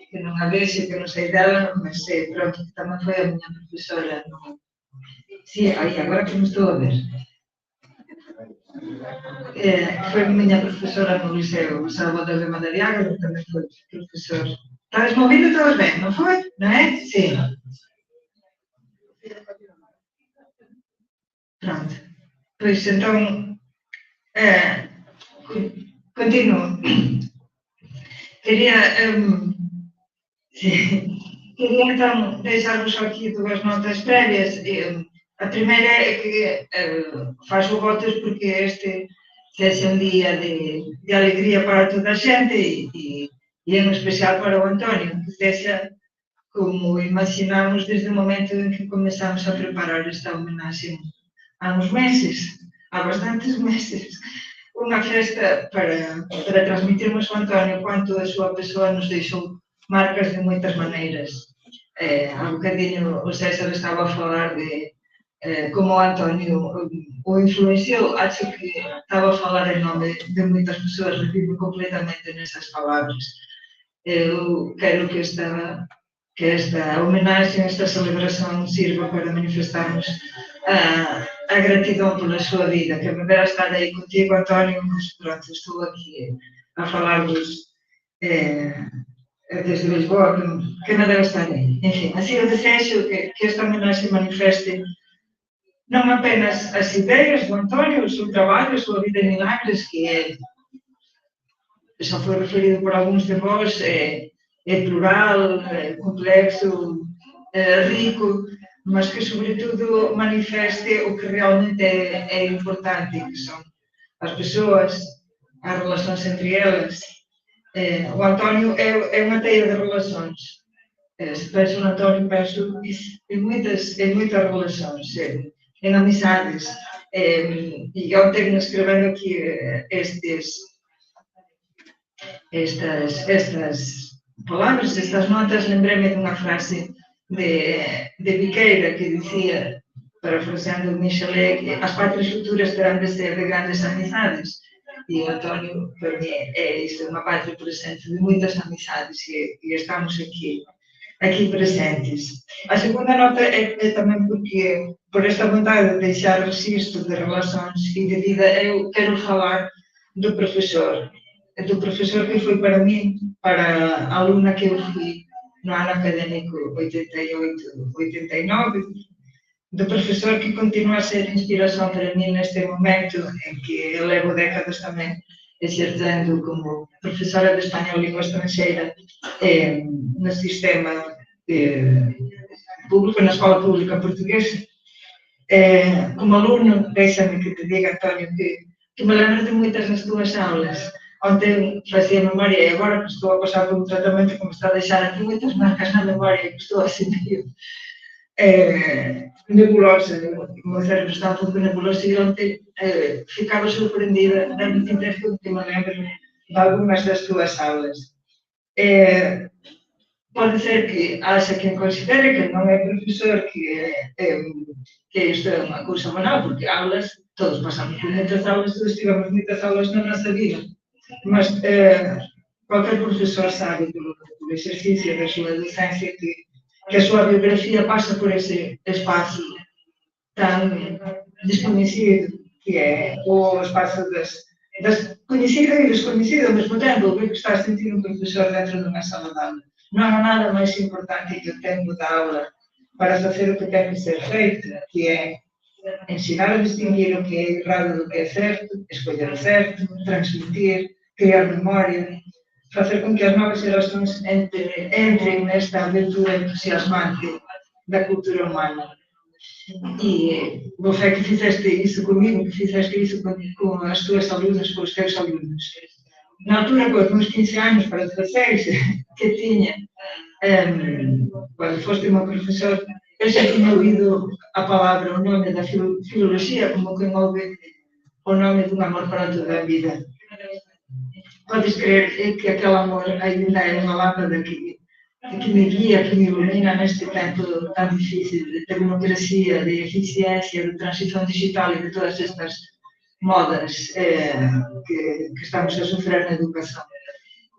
S8: que não a vejo, que não sei dela, mas sei, pronto, que também foi a minha professora. Sim, aí, agora que me estou a ver. Foi a minha professora no Liceu Salvador de Madariaga, que também foi professor. Estás me ouvindo todos bem, não foi? Não é? Sim. Pronto. Pois então, continuo. Queria então deixar-vos aqui duas notas prévias. A primeira é que faço votos porque este seja um dia de alegria para toda a gente e em especial para o António, que seja como imaginamos desde o momento em que começamos a preparar esta homenagem há uns meses, há bastantes meses, uma festa para transmitirmos ao António quanto a sua pessoa nos deixou marcas de muitas maneiras. Há bocadinho o César estava a falar de como o António o influenciou. Acho que estava a falar em nome de muitas pessoas, refiro completamente nessas palavras. Eu quero que esta homenagem, esta celebração sirva para manifestarmos a gratidão pela sua vida, que me dera estar aí contigo, António, mas pronto, estou aqui a falar-vos desde Lisboa, que nada gastarei. Enfim, así eu desexo que esta homenaxe manifeste non apenas as ideas do Antonio, o seu traballo, a súa vida en Milagres, que xa foi referido por algúns de vós, é plural, complexo, rico, mas que, sobretudo, manifeste o que realmente é importante, que son as persoas, as relacións entre elas. O Antonio é unha teia de relacións. Se penso no Antonio, penso en moitas relacións, en amizades. E ontem, escrevendo aquí estas palabras, estas notas, lembrei-me dunha frase de Viqueira que dicía, parafraseando Michelet, que as patrias futuras terán de ser de grandes amizades. E o Antonio, para mí, é isto, unha patria presente de moitas amizades e estamos aquí presentes. A segunda nota é tamén porque, por esta vontade de deixar registro de relacións e de vida, eu quero falar do profesor que foi para mí, para a alumna que eu fui no ano académico 88-89, do profesor que continua a ser inspiración para mí neste momento en que eu levo décadas tamén exercendo como profesora de español lingua estranxeira no sistema público, na escola pública portuguesa. Como alumno, deixa-me que te diga, Antonio, que me lembro de moitas das tuas aulas. Ontem fazia memoria e agora que estou a pasar por un tratamento que me está a deixar aquí moitas marcas na memoria, que estou assim meio nebulosa, o meu cérebro está un pouco nebuloso e ontem ficaba surpreendida da nitidez que me lembro de algumas das tuas aulas. Pode ser que haxa quen considere que non é profesor, que isto é unha cousa banal, porque aulas, todos pasamos por moitas aulas, todos tivemos moitas aulas na nosa vida, mas qualquer profesor sabe polo exercicio da súa docencia que a súa biografía pasa por ese espazo tan desconhecido que é o espazo das coñecido e desconhecido ao mesmo tempo, o que está a sentir un profesor dentro dunha sala de aula. Non há nada máis importante que o tempo da aula para facer o que ten que ser feito, que é ensinar a distinguir o que é errado do que é certo, escoller o certo, transmitir, crear memoria, facer con que as novas xeracións entren nesta aventura entusiasmante da cultura humana. E vou fe que fizeste iso comigo, que fizeste iso con as tuas alumnas, con os teus alumnos. Na altura, con os meus 15 anos para 16, que tiña, cando foste meu profesor, eu xa tiña ouído a palabra, o nome da filoloxía, como que ouve o nome dun amor para toda a vida. Podes crer que aquele amor ainda é unha lámpada que me guía, que me ilumina neste tempo tan difícil de tecnocracia, de eficiencia, de transición digital e de todas estas modas que estamos a sofrer na educación.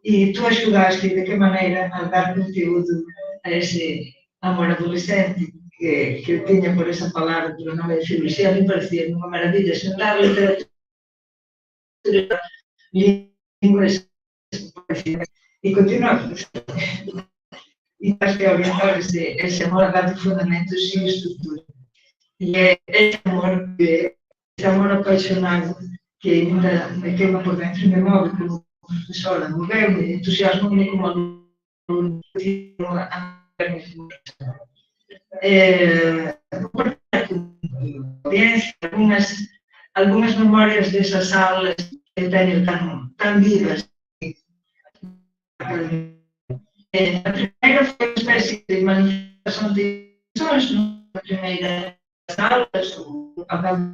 S8: E tu axudaste de que maneira a dar conteúdo a ese amor adolescente que eu tiña por esa palabra, pelo nome de filoloxía. A mí parecía unha maravilla xuntar literatura, linguas e continuamos. E estás a orientar ese amor a dar fundamentos e estrutura. E é esse amor apaixonado que ainda me queima por dentro e me move como professora, moveu-me, entusiasmou-me como aluno. Algumas memórias dessas aulas que eu tenho tão vivas. A primeira foi uma espécie de manifestação de emoções, na primeira aulas, ou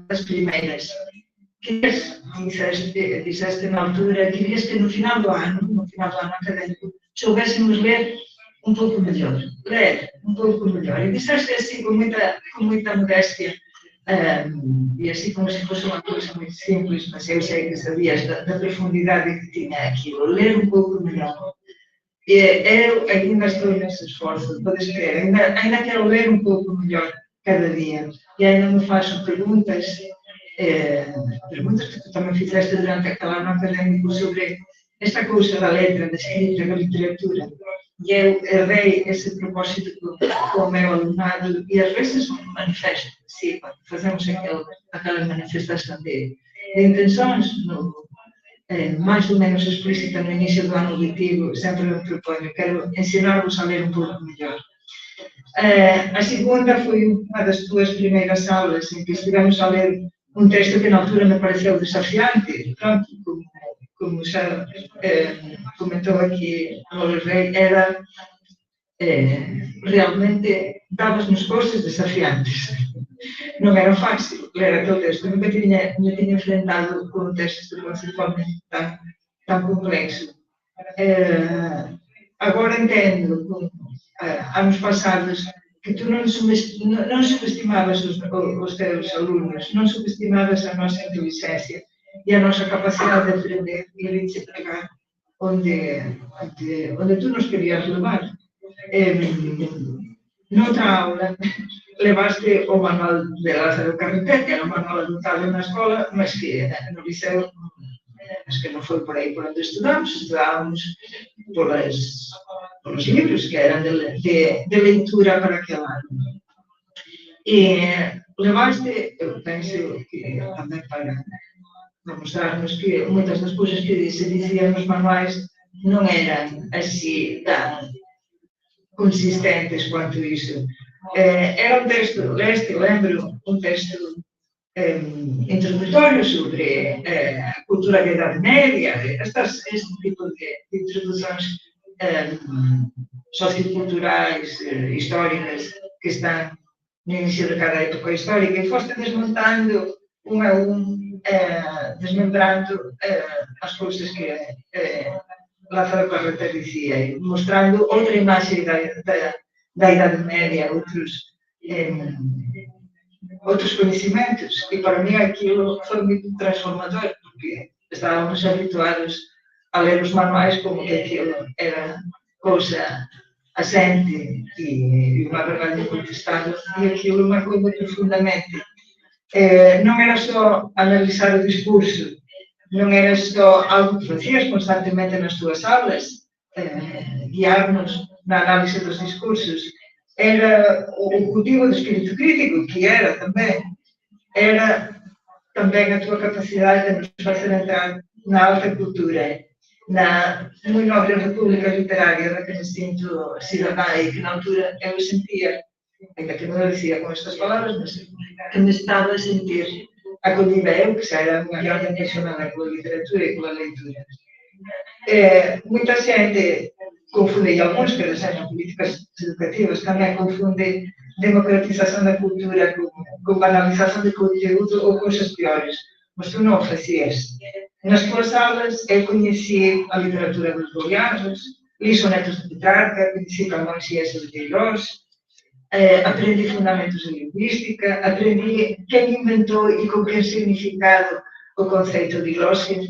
S8: das primeiras. Disseste na altura, querias que no final do ano académico, soubéssemos ler um pouco melhor. Ler um pouco melhor. E disseste assim com muita modéstia, e assim como se fosse uma coisa muito simples, mas eu sei que sabias da profundidade que tinha aquilo. Ler um pouco melhor. E eu ainda estou nesse esforço, podes crer, ainda quero ler um pouco melhor cada dia. E ainda me faço perguntas que tu também fizeste durante aquele ano académico sobre esta coisa da letra, da escrita, da literatura. E eu herdei esse propósito com o meu alunado e às vezes um manifesto, sim, quando fazemos aquela manifestação de intenções, mais ou menos explícita no início do ano letivo, sempre me proponho, quero ensinar-vos a ler um pouco melhor. A segunda foi uma das duas primeiras aulas em que estivemos a ler um texto que na altura me pareceu desafiante, pronto, como já comentou aqui a Rei, era realmente dava-nos coisas desafiantes. Não era fácil ler aquele texto, nunca me tinha enfrentado com um texto conceitualmente tão complexo. Agora entendo, anos passados, que tu não subestimavas os teus alunos, não subestimavas a nossa inteligência e a nossa capacidade de aprender e de se pegar onde tu nos querias levar. Noutra aula, levaste o manual de Lázaro Carreter, que era um manual adotado na escola, mas que no liceu, mas que não foi por aí por onde estudávamos pelos livros que eram de leitura para aquele ano. E levaste, eu penso que também para mostrar-nos que muitas das coisas que se diziam nos manuais não eram assim tão consistentes quanto isso. Era um texto, lembro, um texto introdutório sobre a cultura da Idade Média, este tipo de introduções socioculturais, históricas, que estão no início de cada época histórica, e foste desmontando um a um, desmembrando as coisas que Lázaro Carreter dizia, mostrando outra imagem da Idade Média, outros conhecimentos, e para mim aquilo foi muito transformador, porque estávamos habituados a ler os manuais como que aquilo era coisa assente e uma verdade incontestável, e aquilo marcou-me profundamente. Não era só analisar o discurso, não era só algo que fazias constantemente nas tuas aulas, guiar-nos na análise dos discursos, era o cultivo do espírito crítico, que era também a tua capacidade de nos fazer entrar na alta cultura, na muito nobre república literária da que me sinto cidadã e que na altura eu sentia, ainda que não eu dizia com estas palavras, mas que me estava a sentir acolhida eu, que já era uma grande apaixonada pela literatura e pela leitura. Muita gente confunde, e alguns que desenham políticas educativas também confundem democratização da cultura com banalização de conteúdo ou coisas piores, mas tu não o fazias. Nas tuas aulas eu conheci a literatura dos Goliardos, li sonetos de Petrarca, conheci Camões e Essa de Queiroz, aprendi fundamentos de linguística, aprendi quem inventou e com que significado o conceito de glossia.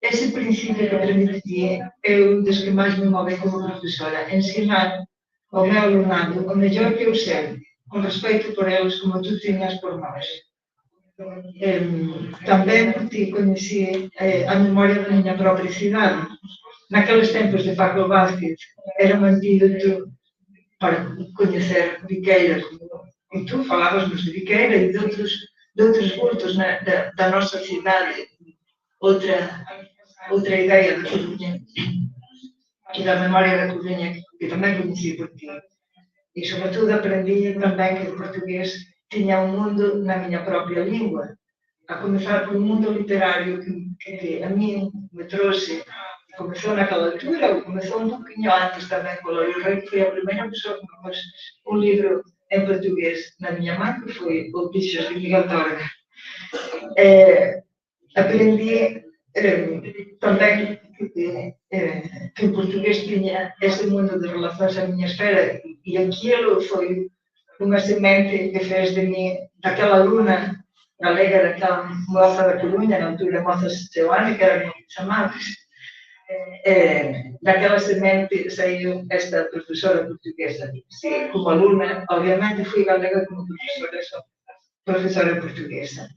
S8: Esse princípio que aprendi de ti é um dos que mais me move como professora, ensinar ao meu alunado o melhor que eu sei, com respeito por eles como tu tinhas por nós. Também por ti conheci a memória da minha própria cidade. Naqueles tempos de Pablo Vázquez, era um antídoto para conhecer Viqueira, e tu falavas-nos de Viqueira e de outros vultos da nossa cidade, outra ideia da Coruña e da memória da Coruña, que também conheci por ti. E, sobretudo, aprendi também que o português tinha um mundo na minha própria língua, a começar pelo mundo literário que a mim me trouxe. Começou naquela altura, ou começou um pouquinho antes também com o Lório Rei, que foi a primeira pessoa que me pôs um livro em português na minha mão, que foi O Bichos de Miguel Torga. Aprendi também que o português tinha esse mundo de relações à minha esfera, e aquilo foi uma semente que fez de mim, daquela aluna galega, daquela moça da Coruña, na altura moça Joana, que era como chamavas, daquela semente saiu esta professora portuguesa. Sim, como aluna, obviamente fui galega como professora portuguesa.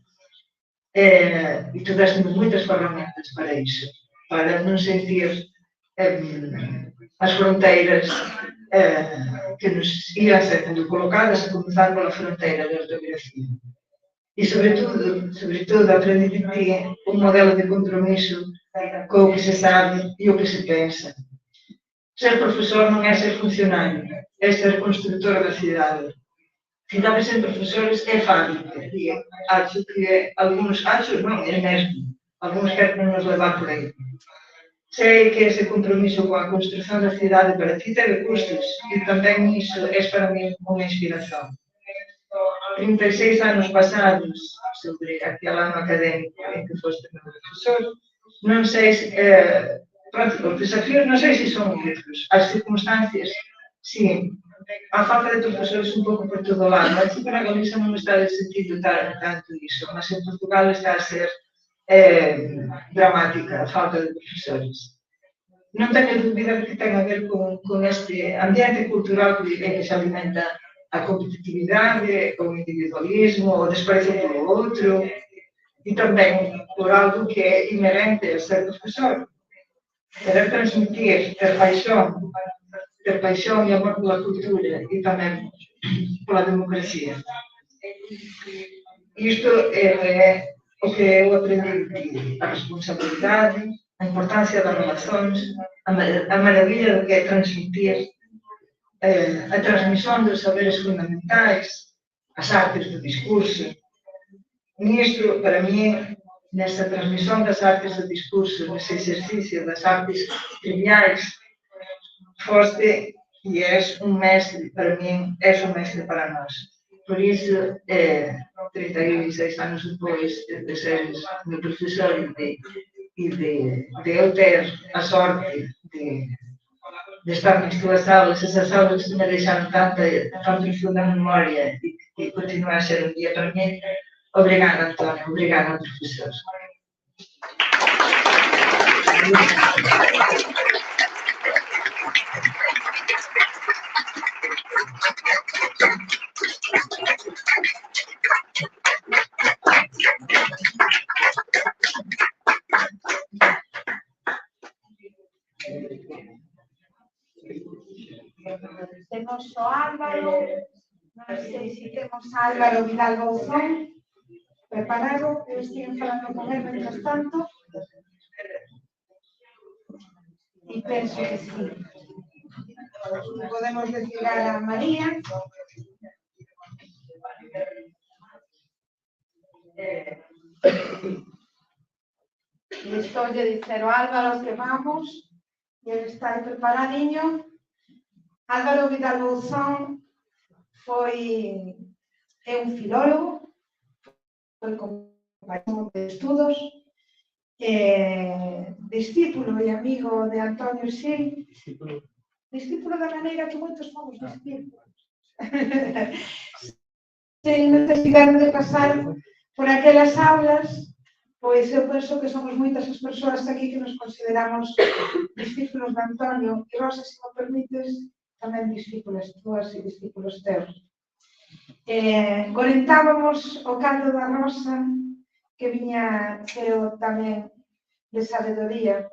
S8: E tu deste-me muitas ferramentas para isso, para não sentir as fronteiras que nos ian sendo colocadas, a comenzar pola fronteira da ortografía. E, sobretudo, aprendí de ti un modelo de compromiso co que se sabe e o que se pensa. Ser profesor non é ser funcionario, é ser constructor da cidade. Cidade sen profesores é fábrica. E acho que algúns, non, é mesmo, algúns queren nos levar por aí. Sei que ese compromiso coa construción da cidade para ti teve custos e tamén iso é para mí unha inspiración. 36 anos pasados sobre aquel ano académico en que foste meu profesor, non sei se, os desafíos non sei se son outros, as circunstancias, sí, a falta de profesores un pouco por todo o lado, aquí para Galicia non me está de sentido tanto iso, mas en Portugal está a ser dramática a falta de profesores. Non teño dúbida que ten a ver con este ambiente cultural que se alimenta a competitividade, o individualismo, o desprezo polo outro, e tamén por algo que é inherente a ser profesor. Querer transmitir, ter paixón e amor pola cultura e tamén pola democracia. Isto é o que eu aprendi de ti, a responsabilidade, a importancia das relacións, a maravilla do que é transmitir, a transmisión dos saberes fundamentais, as artes do discurso. Nisto, para mí, nesta transmisión das artes do discurso, nese exercicio das artes triviais, foste e és un mestre, para mí, és un mestre para nós. Por iso, 36 anos depois de seres meu profesor e de eu ter a sorte de estar nas tuas aulas, essas aulas que me deixaram tão profunda memória e que continua a ser um dia para mim. Obrigada, António. Obrigada, professor.
S1: Temos o Álvaro, non sei se temos Álvaro Vidal Bouzón preparado, eu estive falando con ele mientras tanto e penso que sí. Podemos desligar a María. E estou de dizer ao Álvaro que vamos, e ele está aí preparadiño. Álvaro Vidal Bouzón é un filólogo, foi compañero de estudos, discípulo e amigo de Antonio Xil, discípulo da maneira que moitos fomos discípulos. Sen necesidade de pasar por aquelas aulas, pois eu penso que somos moitas as persoas aquí que nos consideramos discípulos de Antonio, e Rosa, se me permites, tamén discípulos túas e discípulos teus. Comentábamos o canto da Rosa, que viña creo tamén de sabedoría,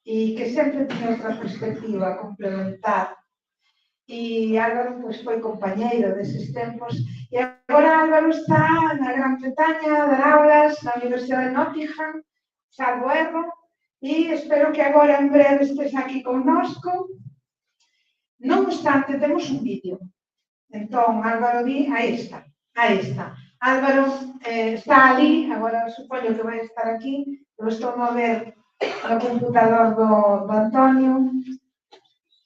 S1: e que sempre tiña outra perspectiva complementar. E Álvaro foi compañeiro deses tempos, e agora Álvaro está na Gran Bretaña a dar aulas na Universidade de Nottingham, salvo erro, e espero que agora en breve estés aquí connosco. Non obstante, temos un vídeo. Entón, Álvaro di, aí está. Álvaro está ali, agora supoño que vai estar aquí, eu estou a ver no computador do Antonio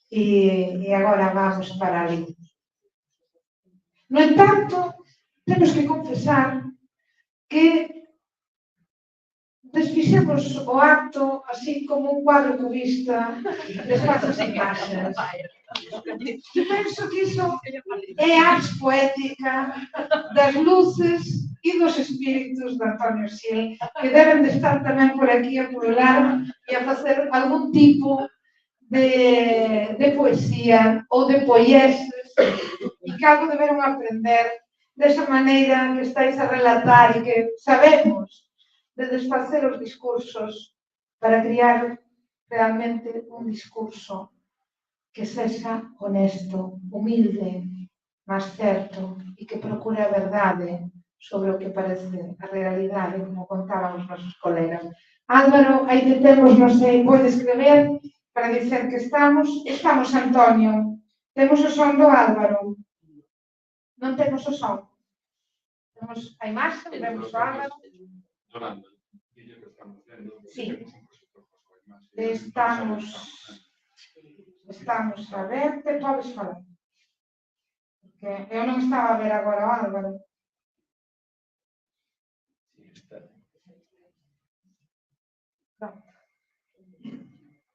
S1: e agora vamos para ali. No entanto, temos que confesar que desfixemos o acto así como un cuadro cubista de falsas imaxes. E penso que iso é a arte poética das luces e dos espíritus de Antonio Xil, que deben de estar tamén por aquí a purular e a facer algún tipo de poesía ou de poieses, e que algo deberon aprender desa maneira que estáis a relatar e que sabemos de desfacer os discursos para criar realmente un discurso que sexa honesto, humilde, máis certo e que procure a verdade sobre o que parece a realidade, como contaban os nosos colegas. Álvaro, aí te temos, non sei, vou escrever para dicer que estamos, Antonio. Temos o son do Álvaro. Non temos o son. Temos a imaxe, vemos o Álvaro. Sí. Estamos a ver, te podes falar. Porque eu non estaba a ver agora o Álvaro.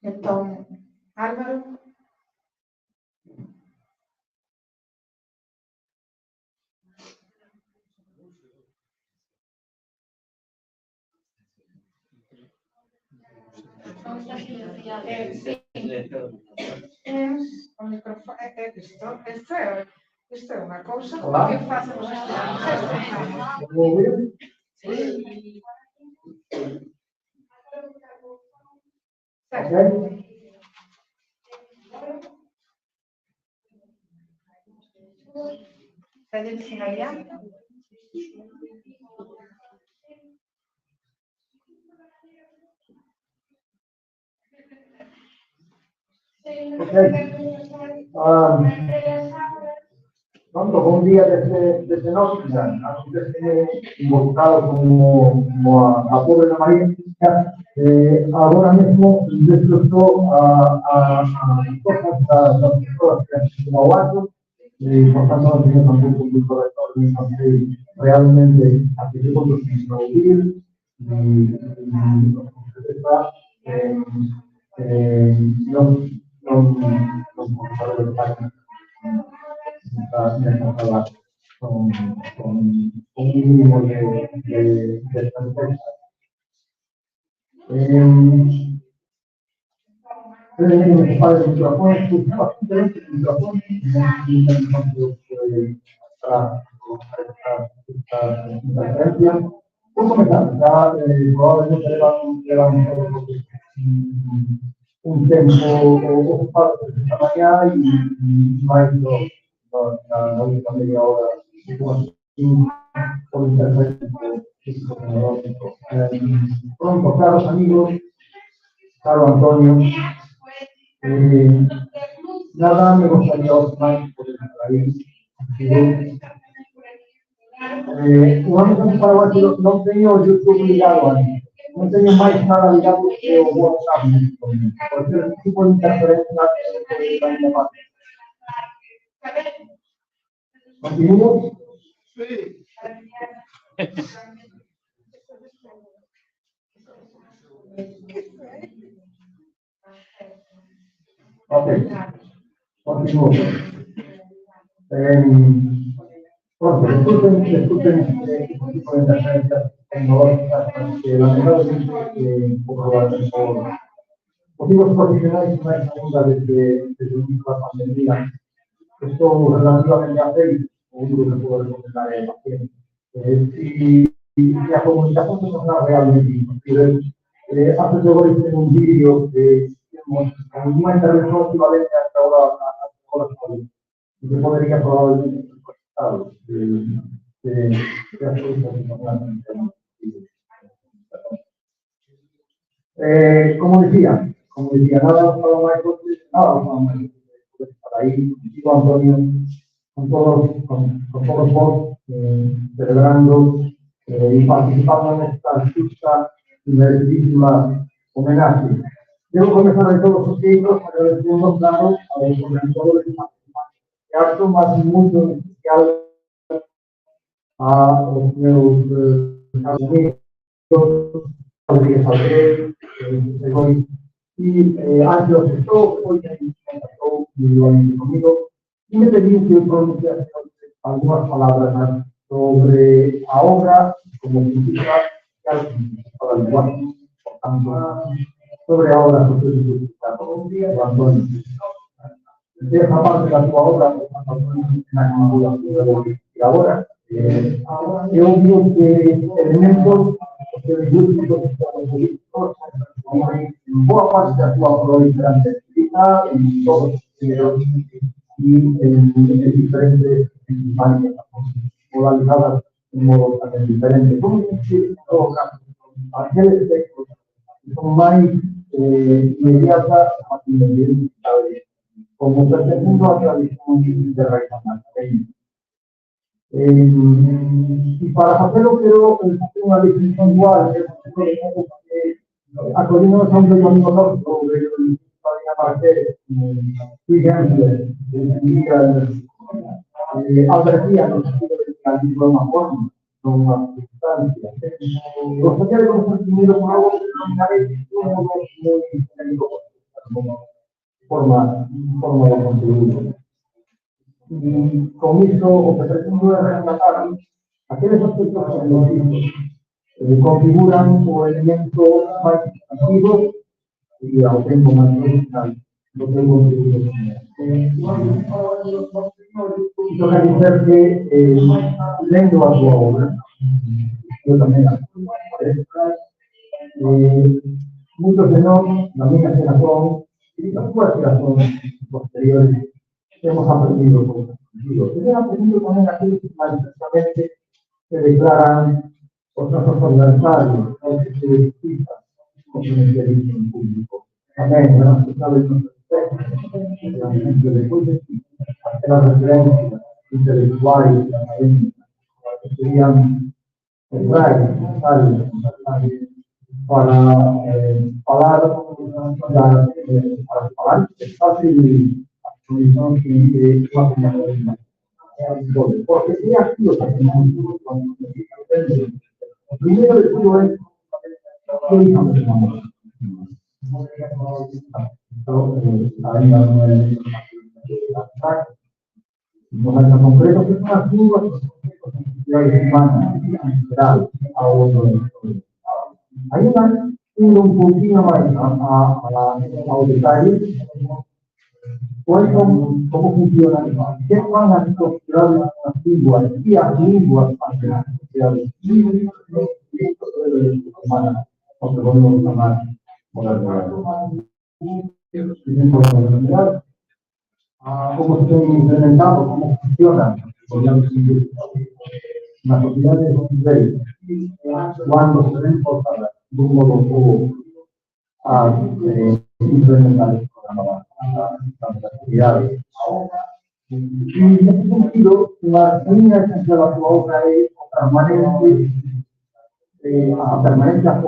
S1: Entón, Álvaro. O micrófono, isto é unha cousa que facemos
S14: Pronto, bom dia desde Nóxida. Así que esté invocado como a pobre de María. Ahora mismo desplazó a cosas las personas que como aguanto, por tanto no tengo tampoco un corrector ni no sé realmente a qué tipo de introducir y con un mínimo de certeza. Un comentario, probablemente le van un tiempo ocupado esta mañana y más la última media hora por internet físico tecnológico. Pronto, caros amigos, caro Antonio, nada me gustaría más por el país. Un ano para o outro non teño o YouTube ligado a mí, non teño máis nada ligado que o WhatsApp, porque o tipo de interferencia que vai llamar. ¿Continuo? Sí. Ok, continúo. Disculpen este tipo de interferencias tecnológicas que lamentablemente por motivos profesionales no hay segunda desde el inicio de la pandemia. Esto relativamente a Facebook, un grupo que puedo recomendar al paciente. Y la comunicación personal realmente imposible. Hace poco hice un vídeo con una intervención equivalente hasta ahora a horas y que podría probablemente como decía, nada para más para ahí, contigo Antonio, con todos vos, celebrando y participando en esta justa y merecidísima homenaje. Debo comenzar de todos los libros, agradeciendo, claro, a los organizadores y harto más mucho especial a los meus amigos, Rodríguez Alvarez, y Ángel Sestó, hoy me contactó individualmente conmigo, y me pedí que pronunciase algunas palabras más sobre la obra como significa para el lenguaje, por tanto, sobre la obra de Antonio. De esa parte de la tu obra, en la que ahora, es obvio que elementos políticos
S17: boa parte da súa proliferación está en todos os géneros y en diferentes principales modalizadas de modo tamén diferente. Como dicir, en todo caso, aqueles textos que son máis inmediatas a identidade, como perteneciendo a tradición de raíz académica. Y para hacerlo creo que es una definición igual, acordándonos a un periódico norte, de Marqués, Gigante, advertía no sentido de que al una forma, no una sustancia. Los sociales consentidos por algo que denominaré muy forma de contribuir. Y con eso, o que pretendo es rescatar aquellos aspectos que configuran o elementos más activos y ao tempo máis original do que eu contributo. Isto quer dizer que, lendo a súa obra, eu tamén a muitos de nós, na minha xeración, e nas súas xeracións posteriores, hemos aprendido cosas contigo. Hemos aprendido tamén aquellos que manifestamente se declaran os nosos adversarios, os que se disputan con el interés público. Tamén, se sabe que nos realmente despois de aquelas referencias intelectuais e académicas que serían necesarias para falar condições que uma comunidade. Porque se aquilo que o primeiro de tudo é então, ainda não é mais concreto, que são as duas humanas em geral ao outro. Ainda indo um pouquinho mais ao detalhe, como funciona, qué van a considerar las lenguas y las lenguas sociales humanas, o que podemos llamar modernidad. Cómo se han implementado, cómo funcionan, podríamos decir, las sociedades niveles, cuando se ven forzadas de un modo o a implementar el programa. Y en ese sentido, la línea esencial de la obra es a permanencia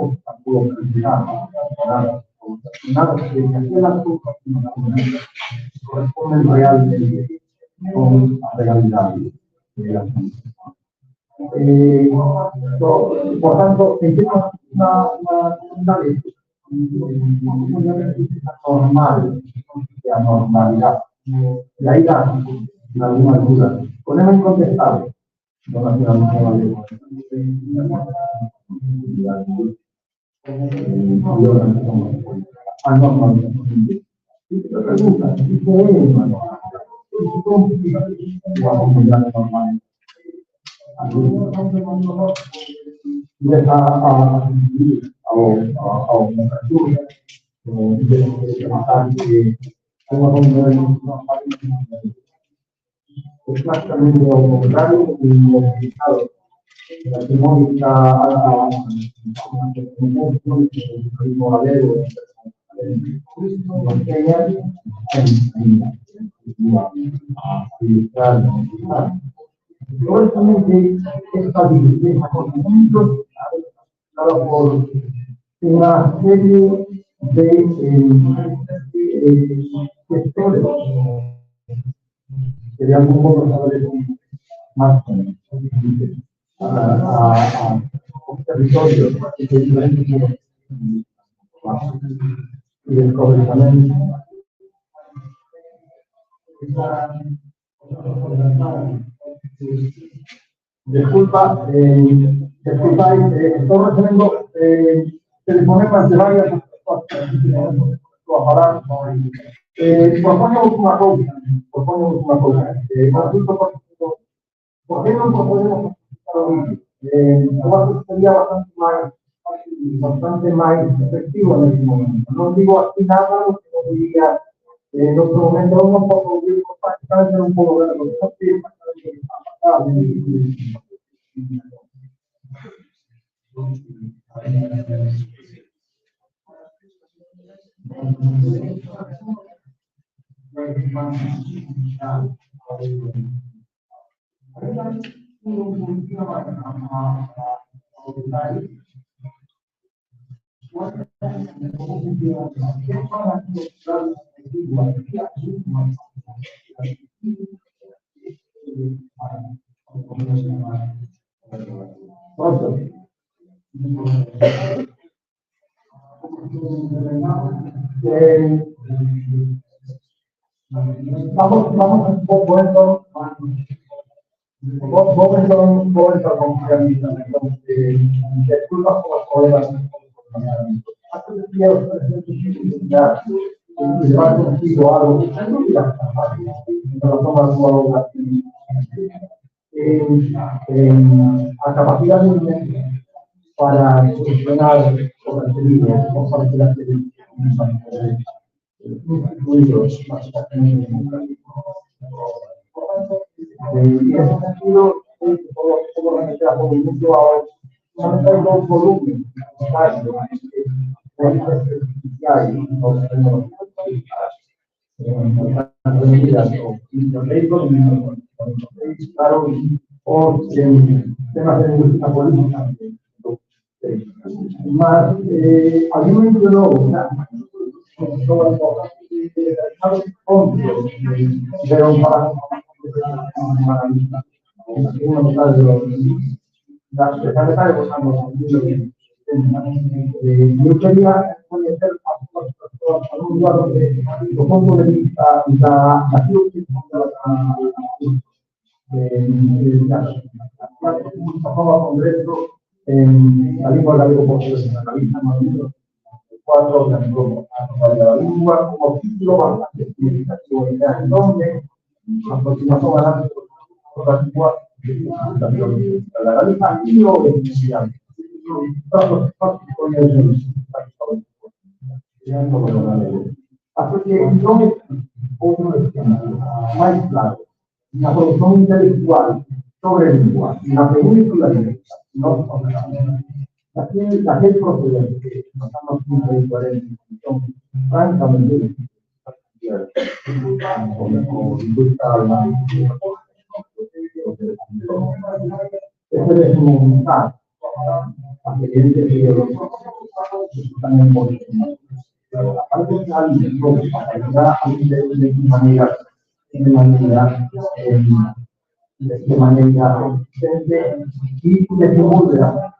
S17: nada que hacer las cosas corresponden realmente con la realidad de la gente. Por tanto, tenemos una normal, la normalidad. Y ahí da alguna duda. Ponemos incontestable. No nacionalmente y se pregunta, ¿qué es normal? ¿Cómo la comunidad normal? Deja a una cultura, exactamente lo contrario y modificado. La simbólica a el modelo Correctamente, esta división de conocimientos por una serie de sectores que de algún modo saber más a territorios de diferentes y descubrir también disculpa, disculpáis, estoy recibiendo telefonemas de varias personas. Proponemos una cosa, ¿por qué no proponemos sería bastante más bastante máis efectivo neste momento. Non digo así nada, lo que non diría en outro momento, non posso ouvir prácticamente un pouco ver lo que está pasando. Vamos un poco esto. Vos a confiar en disculpas por las problemas. Hace un tiempo, llevar consigo algo, la capacidad para solucionar cosas serias, cosas que las incluidos básicamente y en ese sentido, puedo remeter a todo el mundo ahora. Solamente hay dos volúmenes, claro, o temas de música política. Más, algunos de nuevo, pero para yo quería conocer a un lugar de los puntos de vista la lengua galego analiza cuatro la lengua como título bastante significativo en donde aproximación a la lengua la Galiza y lo beneficiario. Así que no es otro esquema más claro. La producción intelectual sobre el lenguaje, la pregunta y la directa, no son aquel procedente que estamos muy diferentes, son francamente este es un caso, evidente que los están en posición. Aparte de manera y de seguridad.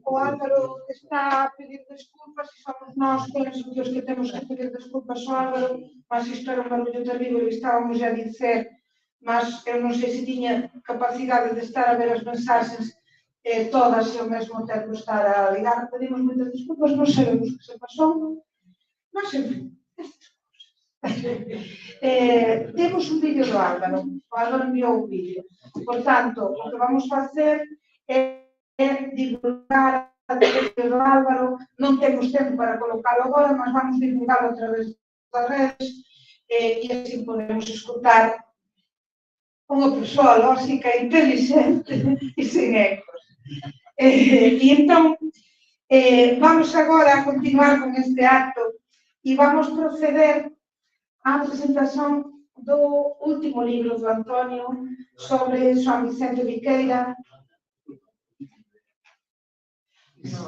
S1: O Álvaro está a pedir desculpas e somos nós os que temos que pedir desculpas ao Álvaro, mas isto era un barullo terrible e estábamos a dizer, mas eu non sei se tiña capacidade de estar a ver as mensaxes todas e ao mesmo tempo estar a ligar. Pedimos moitas desculpas, non sabemos o que se pasou, mas en fin, temos un vídeo do Álvaro, o Álvaro enviou un vídeo, por tanto, o que vamos facer é divulgar a vídeo do Álvaro, non temos tempo para colocalo agora, mas vamos divulgalo a través das redes e así podemos escutar unha persoa lógica, inteligente e sen ecos. E entón, vamos agora a continuar con este acto e vamos proceder á presentación do último libro do Antonio sobre Xoán Vicente Viqueira.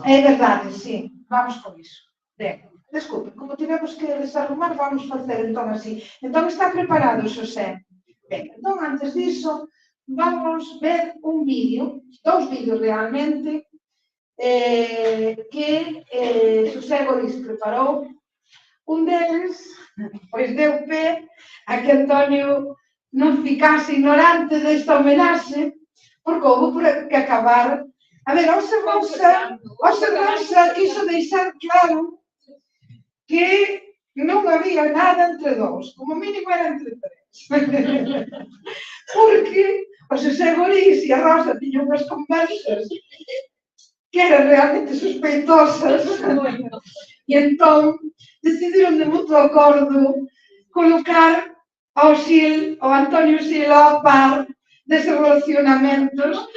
S1: É verdade, sí, vamos con iso. Ben, desculpe, como tivemos que desarrumar, vamos facer entón así. Entón está preparado, Xosé. Ben, entón antes diso, vamos ver un vídeo, dous vídeos realmente, que Xosé Goris preparou. Un deles, pois deu pé a que Antonio non ficase ignorante desta homenaxe, porque houve que acabar. A ver, Ose Rosa quiso deixar claro que non había nada entre dous, como mínimo era entre tres. Porque o Xosé Gorís e a Rosa tiñan unhas conversas que eran realmente sospeitosas. E entón decidiron de mutuo acordo colocar ao Antonio Xil ao par deses relacionamentos,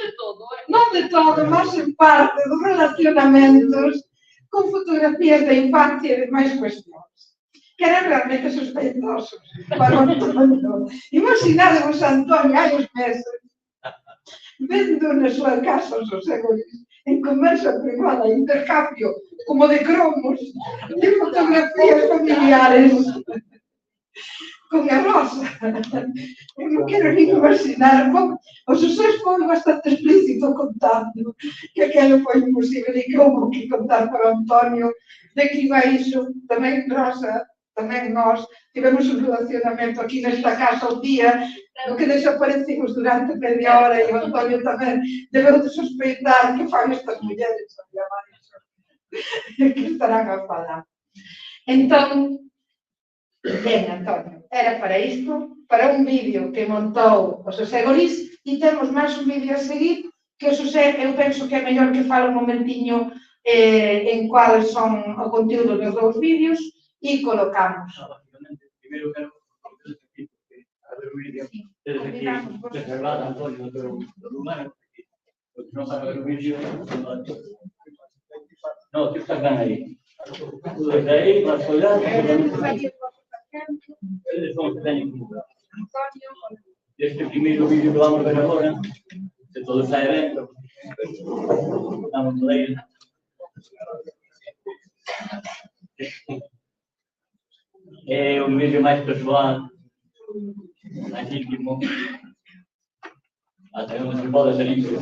S1: non de todo, mas en parte dos relacionamentos con fotografías da infancia e demais cuestións, que eran realmente sospeitosos para o Antonio. Imaginadevos a Antonio hai uns meses vendo na súa casa os Xosé Gorís en conversa privada, intercambio como de cromos de fotografías familiares con a Rosa. Non quero nin imaginar. O Xosé foi bastante explícito contando que aquilo foi imposible e que houve que contar para o Antonio de que iba iso. Tamén Rosa, tamén nós, tivemos un relacionamento aquí nesta casa un día no que desaparecimos durante media hora e o Antonio tamén debeu de sospeitar que fan estas mulleres a llamar iso, que estarán a falar. Entón, ben, Antonio, era para isto, para un vídeo que montou o Xosé Gorís, e temos máis un vídeo a seguir que o Xosé, eu penso que é mellor que fale un momentiño en cuáles son o conteúdo dos dous vídeos e colocamos.
S3: Primeiro quero a ver o vídeo desde aquí reservado, Antonio, do lugar, porque non para ver o vídeo, non, que estás gan aí. Tú desde aí, vas collar, eles son que teñen que mudar. Este primeiro vídeo que vamos ver agora, se todo sae ben, estamos por aí. É un vídeo máis persoal, máis íntimo, ata onde se pode ser íntimo.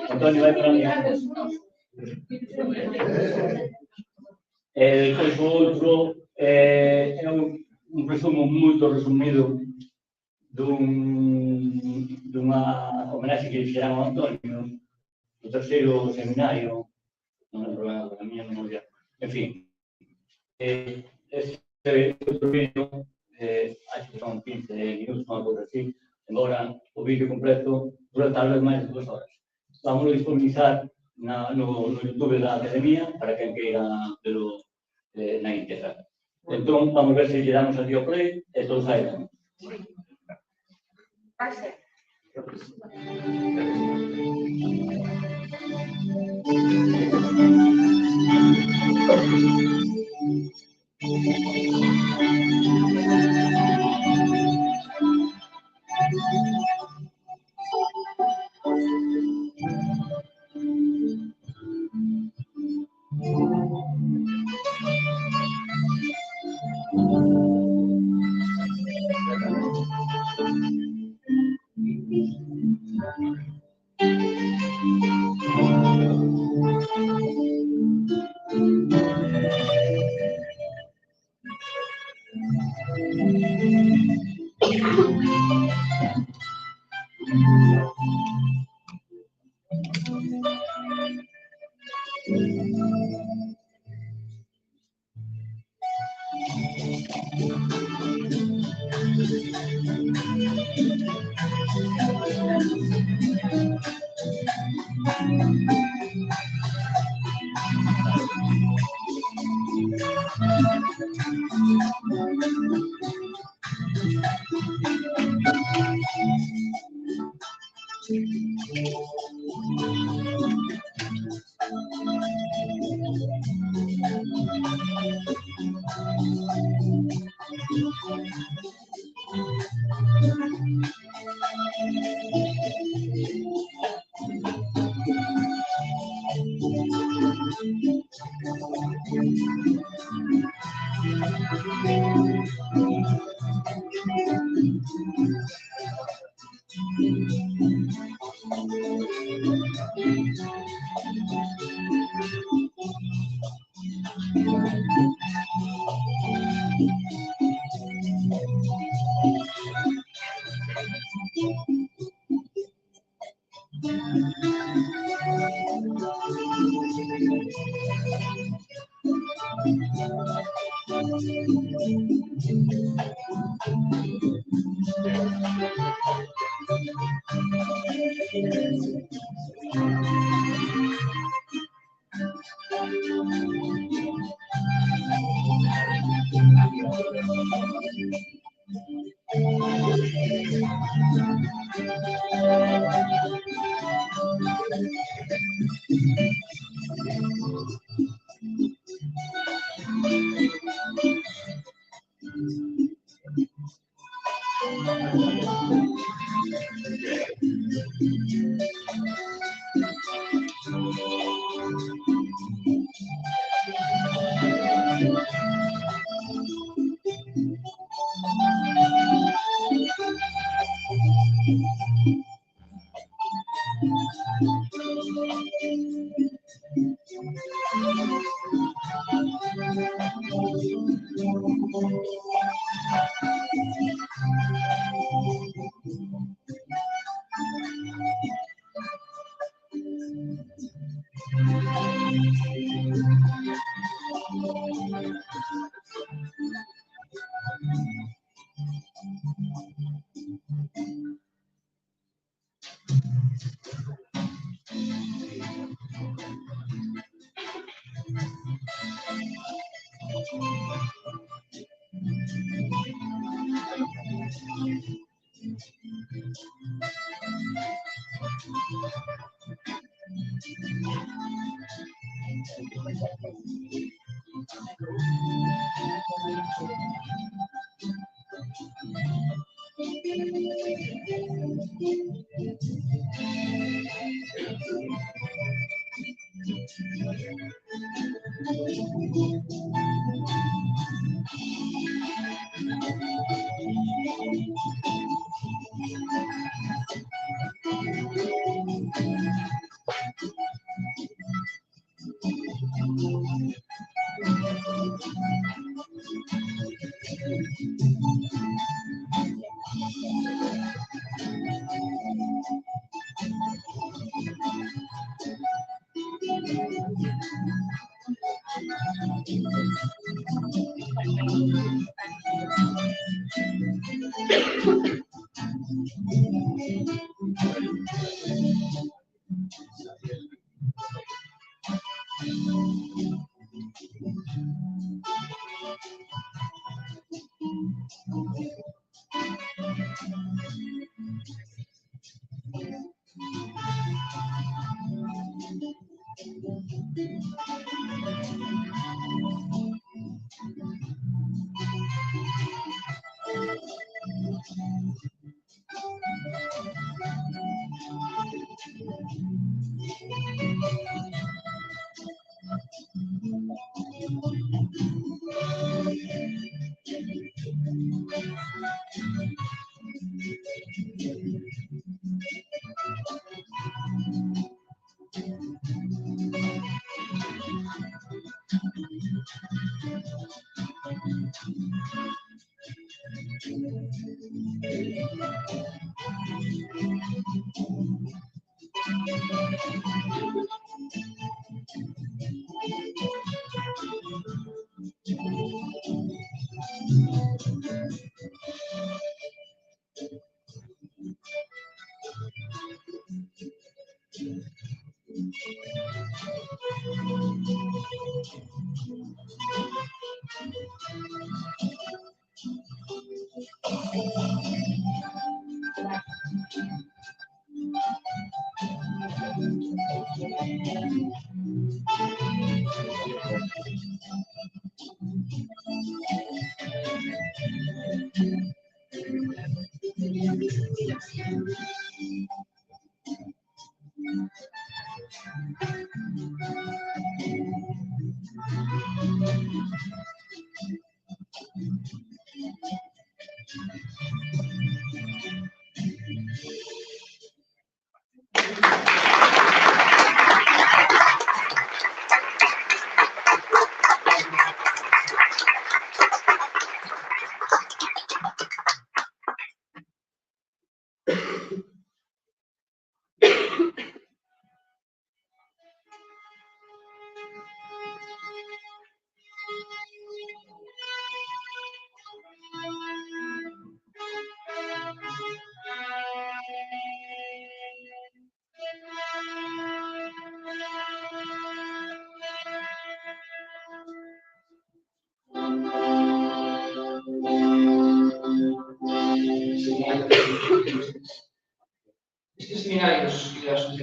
S3: Antonio vai para mí. Depois o outro é un resumo moito resumido dunha homenaxe que fixeran ao Antonio no terceiro seminario, non é problema da miña memoria, en fin. Este outro vídeo, acho que son 15 minutos, unha coisa así, embora o vídeo completo dura tal vez máis de 2 horas. Vamos a disponibilizar no YouTube da Academia para quen queira verlo na íntegra. Entón, vamos ver se lle damos aquí ao play e todo sai ben.
S1: Vai ser.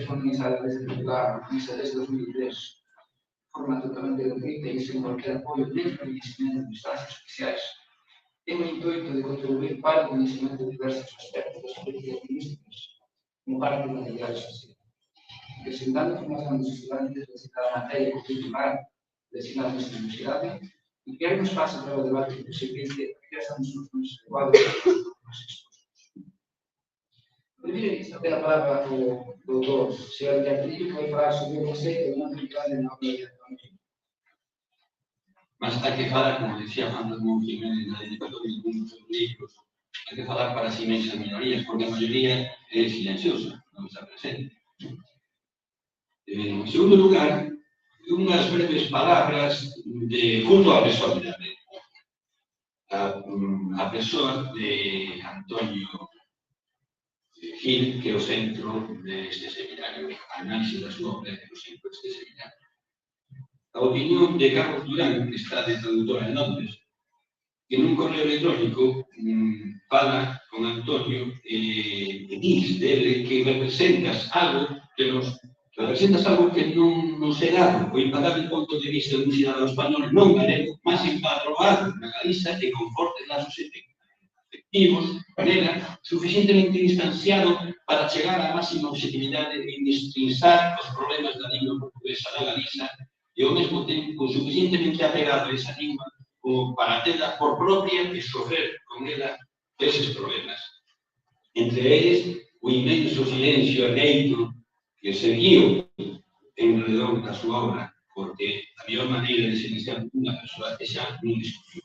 S18: comenzar desde desde 2003 de forma totalmente gratuita y sin cualquier apoyo dentro del conocimiento de instancias oficiales. Tengo el intuito de contribuir para el conocimiento de diversos aspectos de las políticas lingüísticas como parte de la realidad social, presentando formación a los estudiantes de cada materia curricular destinada a nuestra universidad y crear un espacio para el debate que se piense que ya estamos nosotros adecuados a los expuestos. Primeiro, esta tem a palabra ao doutor Sr. Teatrillo, que vai falar sobre o conceito de mobilidade na obra de Antonio.
S19: Mas hay que falar, como decía Juan Ramón Jiménez, na dedicatoria de muchos libros, hay que falar para as inmensas minorías, porque a maioría é silenciosa, non está presente. En segundo lugar, unhas breves palabras de culto á persoa de a persoa de Antonio Gil, que é o centro deste seminario, a análisis da súa obra é o centro deste seminario. A opinión de Carlos Durán, que está de traductor en Londres, que nun correo electrónico fala con Antonio e diz dele que representas algo que non nos é dado o impagable ponto de vista dun cidadano español non galego, máis empadroado na Galiza e con fortes lazos efectivos, nela, suficientemente distanciado para chegar á máxima objetividade e destrinzar os problemas da lingua portuguesa da Galiza e ao mesmo tempo suficientemente apegado a esa lingua como para tela por propia e sofrer con ela eses problemas. Entre eles, o inmenso silencio aneito que seguiu en redor da súa obra, porque a mellor maneira de silenciar unha persoa é xa un discurso.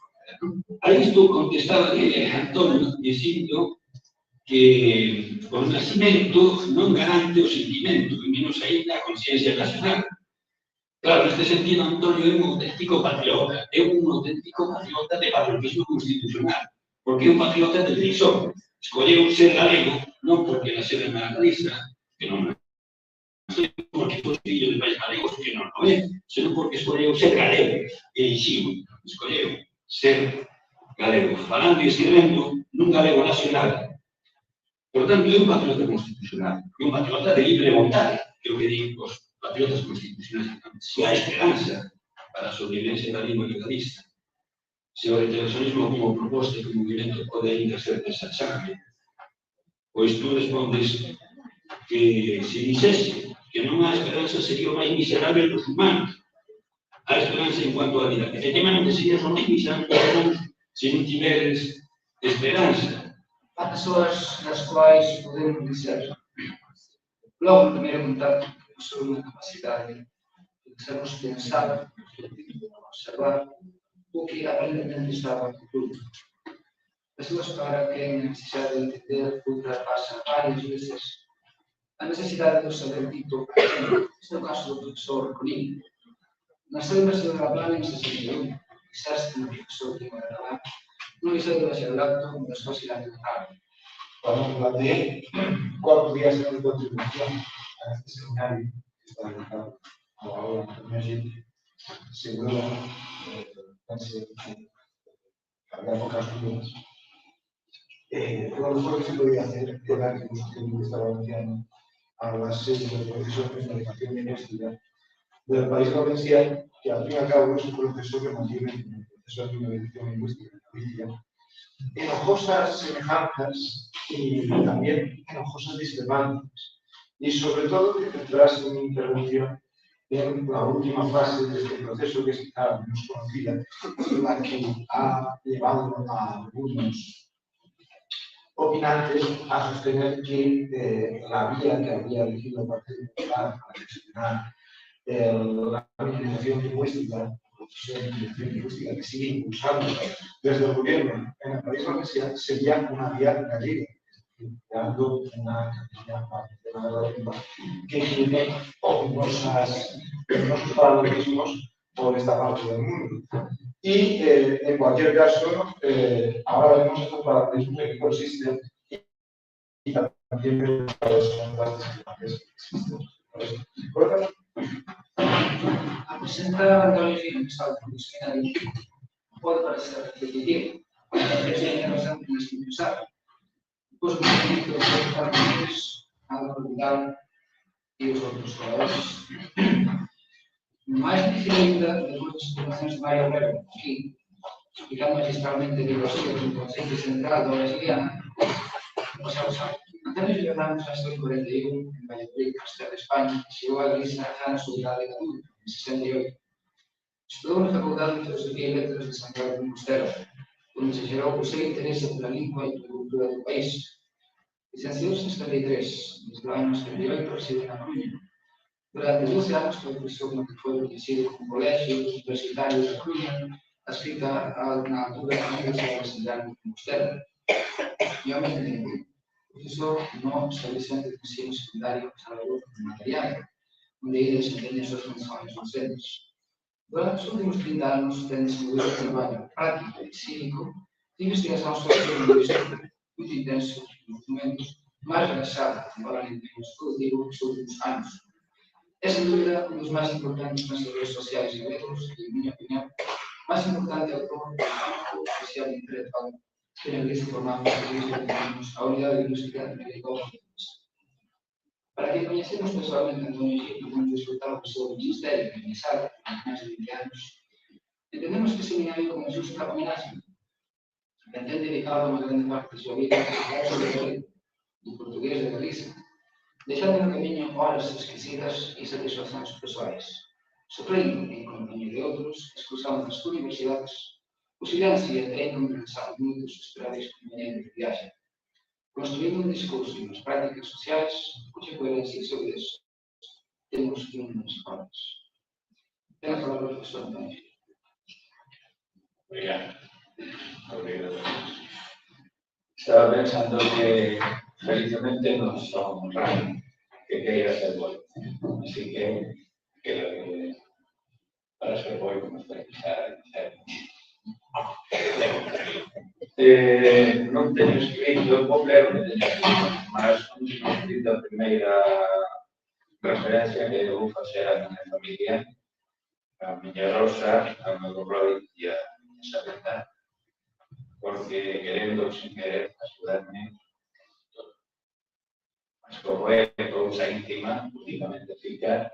S19: A isto contestaba Antonio dicindo que o nacimento non garante o sentimento, e menos ainda a conciencia nacional. Claro, neste sentido, Antonio é un auténtico patriota, é un auténtico patriota de patriotismo constitucional, porque é un patriota de elección. Escolleu ser galego non porque nascera na Galiza, que non porque foi fillo de pais galegos, que non é, senón porque escolleu ser galego, e elixiu, escolleu ser galego, falando e escribendo nun galego nacional. Por tanto, é un patriota constitucional, é un patriota de libre vontade, que é o que din os patriotas constitucionais. Se há esperanza para a sobrevivencia da lingua legalista, se o integracionismo como proposta e como movimento pode ainda ser desachable, pois tú respondes que se dixese que non há esperanza sería o máis miserável dos humanos. Há esperanza en cuanto a vida. Efectivamente, serías o máis miserável dos humanos se non tiveres esperanza.
S18: Há persoas das quais podemos dizer, logo no primeiro contacto, que posúen unha capacidade de sermos pensar, de observar, o que aparentemente estaba oculto. Persoas para quen a necesidade de entender ultrapasa varias veces a necesidade do saber dito. Este é o caso do profesor Colín. Nasceu na Universidade da Plana en 61, exerce como profesor de Guadalajara, no Liceo de Bacharelato da súa cidade natal.
S14: Cuando planteé cuál podría ser mi contribución a este seminario que está dedicado a la obra de Antonio Gil, seguro pensé que había pocas dudas. Lo mejor que se podía hacer era que usted estaba anunciando a las sedes del proceso de normalización lingüística del País Valenciano, que al fin y al cabo es un proceso que mantiene el proceso de normalización lingüística en Galicia, enojosas semejanzas y también enojosas discrepancias. Y sobre todo que centrarse en mi intervención en la última fase de este proceso, que es quizá menos conocida, la que ha llevado a algunos opinantes a sostener que la vía que había elegido el Partido Popular para gestionar la minimización lingüística, que sigue impulsando desde el gobierno en el País Valenciano, sería una vía gallega, dando una capacidad para la lengua que tiene unos paralelismos por esta parte del mundo. Y en cualquier caso, ahora vemos estos paralelismos que consisten y también las discrepancias que existen. Por ejemplo,
S18: a presentar a Antonio Gil, que está en el seminario, pode parecer repetitivo, pero tiene razón en las que pensar. Después, como he dicho, algo regular e os outros colegas. Mais difícil ainda, das outras explicações de Mario Weber, que, explicando magistralmente a biologia do conceito central da Wesleyana, xa o sabe. Antonio Giordano nasceu en 41, en Valladolid, Castela de España, e chegou a Galicia já na súa idade adulta, en 68. Estudou na Facultade de Filosofía e Letras de Santiago de Compostela, onde se gerou o seu interese pola lingua e pola cultura do país. Licenciouse en 73, desde o ano 78 reside na Coruña. Durante 12 anos foi profesor no que foi conhecido como Colegio Universitario da Coruña, adscrito na altura da Universidade de Santiago de Compostela. E ao mesmo tempo, profesor no establecimento de ensino secundario Salvador de Material, onde ele desempeña as suas funções docentes. Durante os últimos 30 anos, tem desenvolvido um trabalho prático e cívico de investigação sociolingüística muito intenso nos momentos mais relaxado, embora nem menos produtivo, nos últimos anos. É, sem dúvida, um dos mais importantes pensadores sociais galegos e, em minha opinião, mais importante autor do campo social e intelectual que na Galicia formamos a unidade linguística de Gregório. Para quem conhecemos pessoalmente António Gil, e temos desfrutado do seu ministério organizado por mais de 20 anos, entendemos que esse seminario comenzou su homenaje. Pretende dedicado a uma grande parte de sua vida ao uso do português de Galicia, deixando no caminho horas esquecidas e satisfações pessoais, sofrendo, em companhia de outros, exclusão das universidades, o silêncio e a incompreensão de muitos esperados companheiros de viagem, construindo um discurso e umas práticas sociais cuja coerência e solidez temos de umas formas. Tem a palavra o professor António.
S20: Obrigado. Obrigado. Estaba pensando que felizmente non son que queira ser boi. Así que para ser boi comezar a dizer. Non teño escrito, vou ler o que teño escrito, mas non teño escrito a primeira referencia que vou facer a miña familia, a miña Rosa, a meu Roy e a miña Isabela, porque querendo ou sin querer axudarme todo. Mas como é cousa íntima, únicamente fica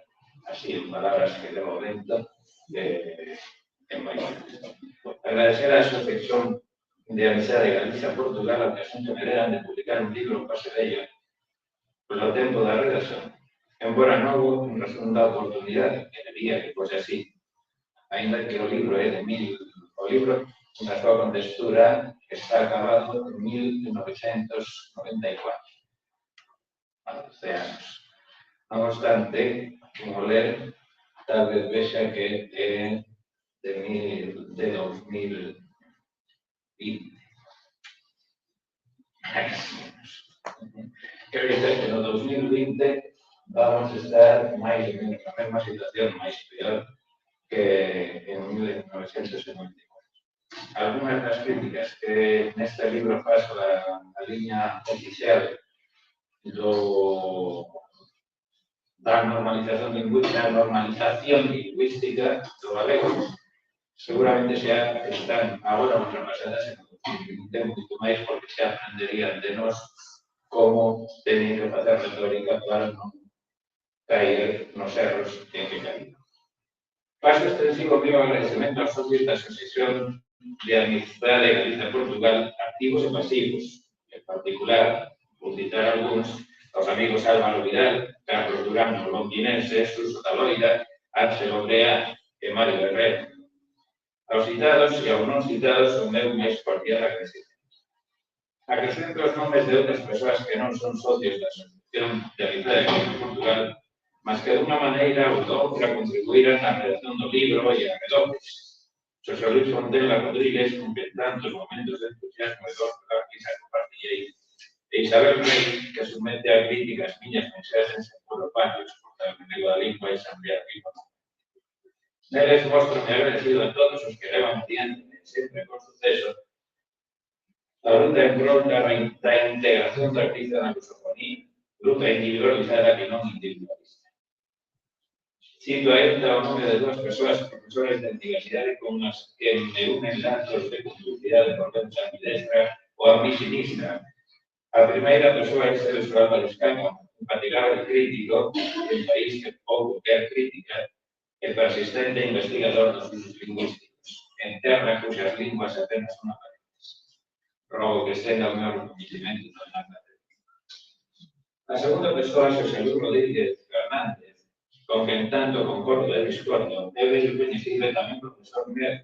S20: así en palabras que de momento é moi bonito. Agradecer a Asociación de Amizade Galicia-Portugal a ocasión que me deran de publicar un libro en Pase Bello polo tempo da redacción. Embora non houve unha segunda oportunidade, que debía que fose así, ainda que o libro é de o libro na súa contextura está acabado en 1994. A 12 anos. Non obstante, como ler, tal vez vexa que é de 2020. Quero dizer que no 2020 vamos a estar máis ou menos na mesma situación, máis peor que en 1994. Algunas das críticas que neste libro faço a liña oficial da normalización lingüística do galego seguramente xa están agora ultrapasadas en un tempo moito máis porque xa aprenderían de nós como teñen que facer retórica para non caer nos erros en que caído. Paso extensivo o meu agradecemento aos socios da Asociación de Amizade Galicia-Portugal activos e pasivos, en particular, por citar algúns, aos amigos Álvaro Vidal, Carlos Durán, Londinense, Suso da Loira, Ángel Obrea e Mario Herrera. Aos citados e aos non citados o meu máis cordial agradecemento. Acrescento os nomes de outras persoas que non son socios da Asociación de Amizade Galicia-Portugal, mas que de unha maneira ou de outra contribuíran na redacción do libro e a redobres. Xosé Luis Fontela Rodríguez, con que tantos momentos de entusiasmo e dor da risa compartillei, e Isabel Rey, que somete a crítica as miñas mensaxes en Pueblo Patios, por el Nego da Lingua e Asamblea Viva. Neles mostro-me agradecido a todos os que levan adiante, sempre con suceso, a luta en prol da integración da artista na lusofonía, luta individualizada que non individualista. Cito a esta o nome de dúas persoas profesores de universidade con as que me unen lazos de complicidade por dentro ambidestra ou ambisinistra. A primeira persoa é Celso Álvarez Cano, infatigable crítico de un país que pouco quer crítica e persistente investigador dos usos lingüísticos, en terra cuxas linguas apenas son aparentes. Rogo que estenda o meu reconhecimento na materia. A segunda persoa, Xosé Luis Rodríguez Fernández, con quen tanto concordo e discordo, é bello coñecido tamén profesor meu,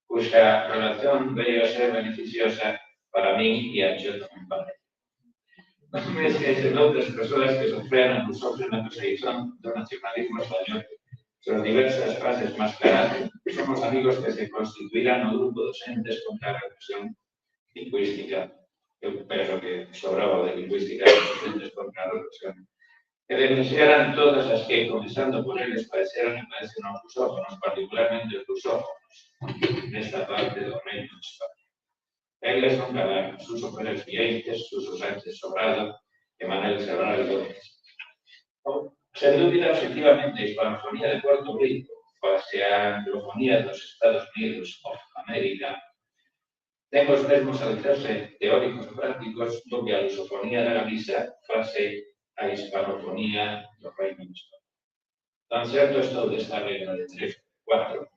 S20: cuxa relación veio a ser beneficiosa para min e a xo tamén para ele. Non me esquece doutras persoas que sofreran o sofre na perseguición do nacionalismo español sobre diversas frases mascaradas. Somos amigos que se constituirán no grupo docentes contra a represión lingüística. Eu penso que sobraba de lingüística docentes contra a represión. Que denunciaran todas as que, comenzando por eles, padeceron e padecen os lusófonos, particularmente os lusófonos, nesta parte do Reino de España. Eles non calaron, Suso Pérez Fieites, Suso Sánchez Sobrado e Manuel Serrano Gómez. Sen dúbida, objetivamente, a hispanofonía de Puerto Rico, face a anglofonía dos Estados Unidos of América, ten os mesmos alicerces teóricos e prácticos do que a lusofonía da Galiza face a hispanofonía do Reino de España. Tan certo estou desta regla de 3, 4,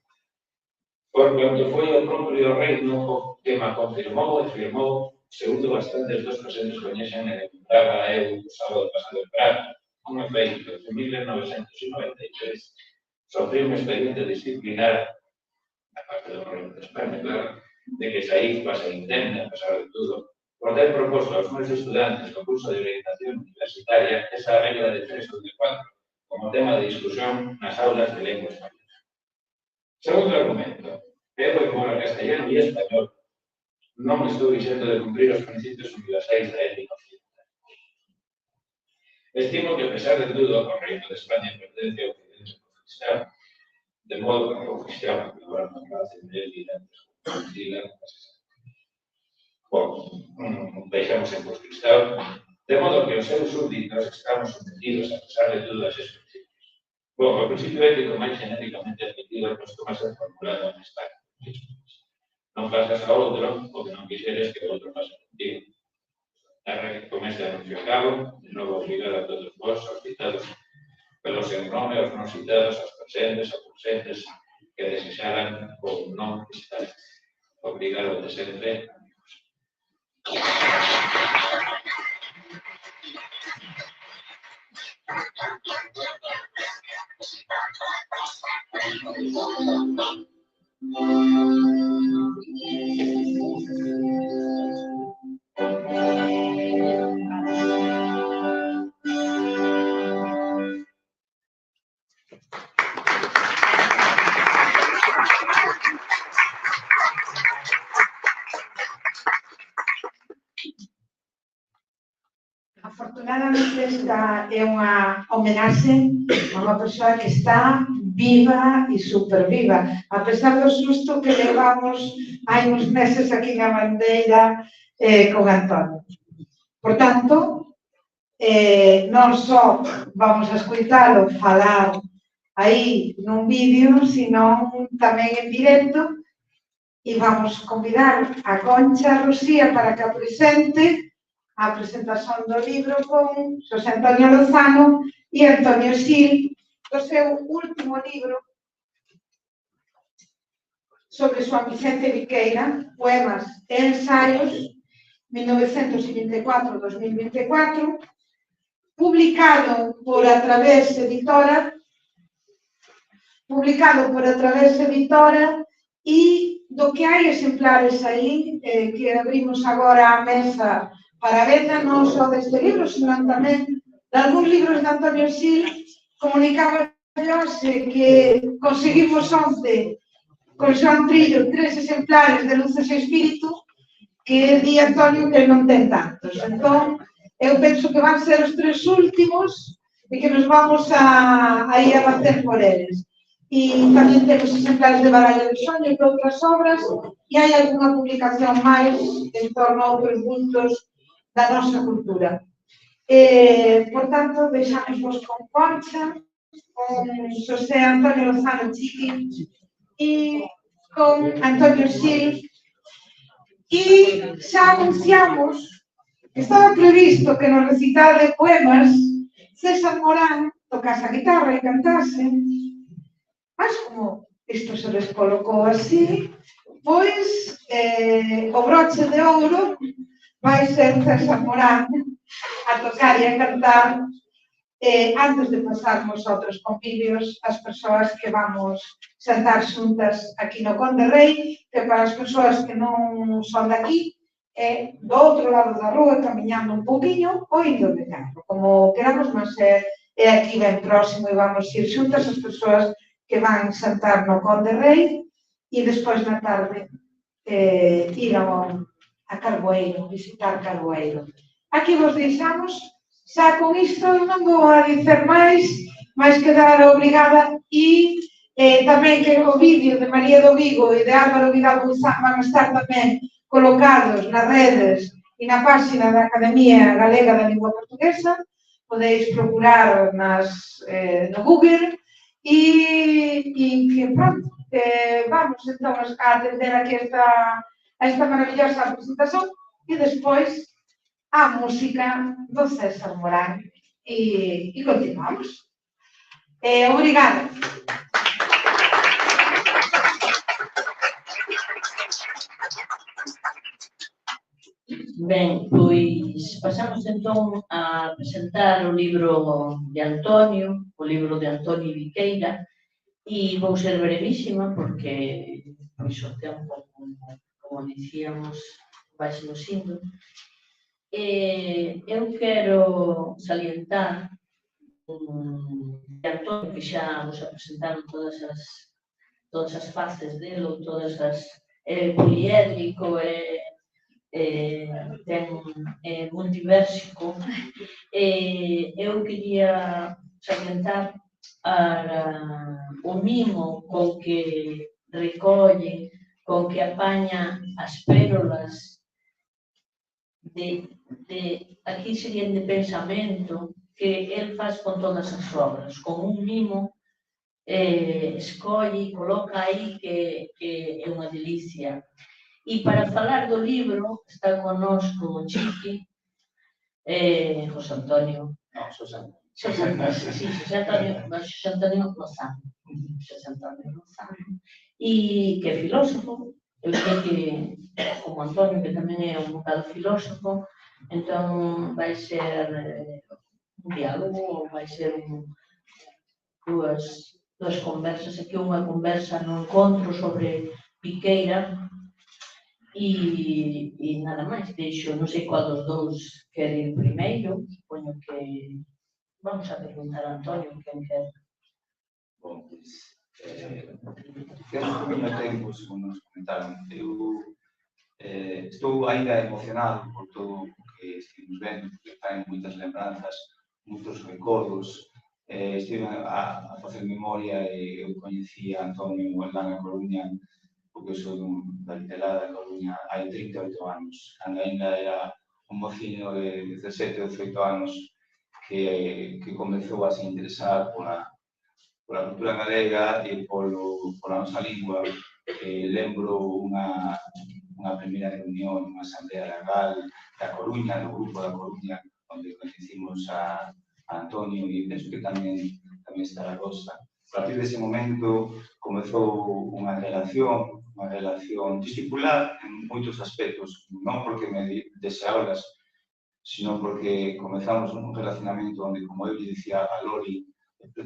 S20: por cuanto foi o propio reino que me confirmou e firmou, segundo bastantes dos presentes coñecen e declaraba eu o sábado pasado en Praga, un efeito de 1993, sofrí un expediente disciplinar, a parte do Reino de España, claro, de que saí quase indemne, a pesar de todo, por ter proposto aos meus estudantes no curso de orientación universitaria esa regla de 3 ou de 4 como tema de discusión nas aulas de lengua española. Segundo argumento, eu, como castellano e español, non estou dixendo de cumprir os principios universais da ética occidental. Estimo que, a pesar de todo, o Reino de España pertence ao occidente cristiano, de modo que o cristiano, que agora non va a atender antes con deixamos en post-cristão, de modo que os seus súbditos estamos sometidos, a pesar de todas esas principios. Bom, o principio ético máis genéticamente admitido costuma ser formulado en España. Non pasas a outro o que non quixeres que outro pase contigo. Con este anuncio a cabo, de novo obrigado a todos vos, aos citados pelos en nome, aos non citados, aos presentes, aos ausentes, que desexaran ou non visitar. Obrigado de sempre, amigos.
S8: Afortunadamente esta é unha homenaxe a unha persoa que está viva e superviva, a pesar do susto que levamos hai uns meses aquí na bandeira con Antonio. Por tanto, non só vamos a escoitalo falar aí nun vídeo, senón tamén en directo, e vamos convidar a Concha Rosía para que presente a presentación do libro con Xosé Antonio Lozano e Antonio Xil, do seu último libro sobre Xoán Vicente Viqueira, Poemas e Ensaios, 1924-2024, publicado por Através Editora, e do que hai exemplares aí, que abrimos agora a mesa para a venda, non só deste libro, senón tamén de algúns libros de Antonio Xil. Comunicaba que conseguimos onte con Joan Trillo 3 exemplares de Luces e Espírito, que di Antonio que non ten tantos. Entón, eu penso que van ser os 3 últimos e que nos vamos a ir a bater por eles. E tamén temos exemplares de Baralla de Soño e de outras obras, e hai algunha publicación máis en torno a outros puntos da nosa cultura. Por tanto, deixamos con Concha, con Xosé Antonio Lozano Chiqui e con Antonio Xil. E xa anunciamos que estaba previsto que no recital de poemas César Morán tocase a guitarra e cantase, mas como isto se les colocou así, pois o broche de ouro vai ser César Morán a tocar e a cantar antes de pasarmos a outros convivios as persoas que vamos sentar xuntas aquí no Conde Rei, que para as persoas que non son daqui é do outro lado da rúa, camiñando un pouquiño ou indo de carro, como queramos, mas é aquí ben próximo e vamos ir xuntas as persoas que van sentar no Conde Rei e despois na tarde ir a Carboeiro, visitar Carboeiro. Aquí vos deixamos, xa con isto non vou a dicer máis quedar obrigada e tamén que o vídeo de María do Vigo e de Álvaro Vidal Buizán van estar tamén colocados nas redes e na página da Academia Galega da Lingua Portuguesa, podeis procurar no Google e que pronto, vamos entón a atender aquí a esta maravillosa presentación e despois a música do César Morán e continuamos. Obrigada.
S12: Ben, pois pasamos entón a presentar o libro de Antonio, o libro de Antonio Viqueira, e vou ser brevísima porque pois o tempo, como dicíamos, vai se nos indo. Eu quero salientar de Antonio, que xa vos apresentaron todas as faces dele, todas as poliédrico multiversico. Eu quería salientar o mimo con que recolle, con que apaña as pérolas aquí serían de pensamento que el faz con todas as obras, con un mimo escolle, coloca aí que é unha delicia. E para falar do libro está connosco o Chiqui, José Antonio.
S20: No, José Antonio.
S12: Sí, José Antonio Lozano. José Antonio Lozano. E que é filósofo. Eu sei que, como Antonio, que tamén é un bocado filósofo, entón vai ser un diálogo, vai ser dúas conversas. Aquí unha conversa no encontro sobre Viqueira e nada máis. Deixo, non sei qual dos dous quere ir primeiro, supoño que vamos a preguntar a Antonio quen quer.
S21: Bom, pois, temos un poquinho tempo, segundo nos comentaron. Eu estou ainda emocionado por todo o que estivemos vendo, porque traen moitas lembranzas, moitos recordos. Estive a facer memoria e eu coñecí a Antonio lá na Coruña, porque eu sou da Litelada da Coruña, hai 38 anos, cando ainda era un mociño de 17 ou 18 anos que comezou a se interesar pola cultura galega e pola nosa lingua. Lembro unha primeira reunión, unha asamblea legal da Coruña, do grupo da Coruña, onde coñecimos a Antonio e penso que tamén estará Rosa. A partir dese momento comezou unha relación discipular en moitos aspectos, non porque me desearas, sino porque comezamos un relacionamento onde, como eu dicía a Lori,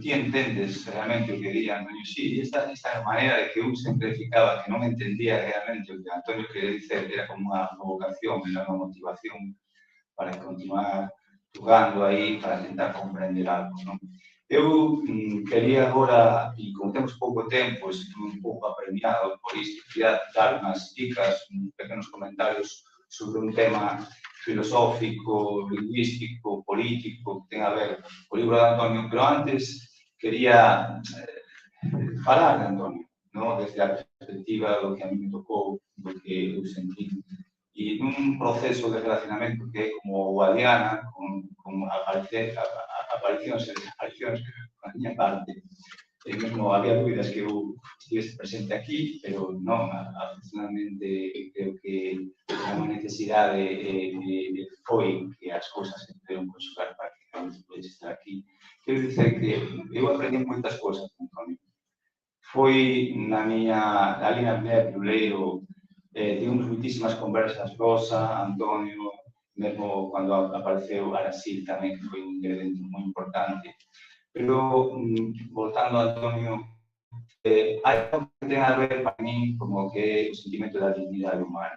S21: ti entendes realmente o que diría Antonio. Sí, esta maneira de que eu sempre ficaba que non entendía realmente o que Antonio quería dicer, era como unha provocación, era unha motivación para continuar jugando aí, para tentar comprender algo, non? Eu quería agora, e como temos pouco tempo, estou un pouco apremiado por isto, quería dar unhas dicas, pequenos comentarios sobre un tema filosófico, lingüístico, político, que ten a ver co libro de Antonio, pero antes quería falar de Antonio, desde a perspectiva do que a mí me tocou, do que eu sentí, e nun proceso de relacionamento que é como o Guadiana, con aparicións a miña parte. Mesmo había dúbidas que eu estivese presente aquí, pero non, afortunadamente creo que unha necesidade foi que as cousas se puderon conxugar para que cando puedes estar aquí. Quero dizer que eu aprendi moitas cousas con Antonio. Foi na liña de Piuleiro, tivemos muitísimas conversas, Rosa, Antonio, mesmo cando apareceu Arasil tamén, que foi un ingrediente moi importante. Pero, voltando a Antonio, hai algo que ten a ver para mí como que é o sentimento da dignidade humana.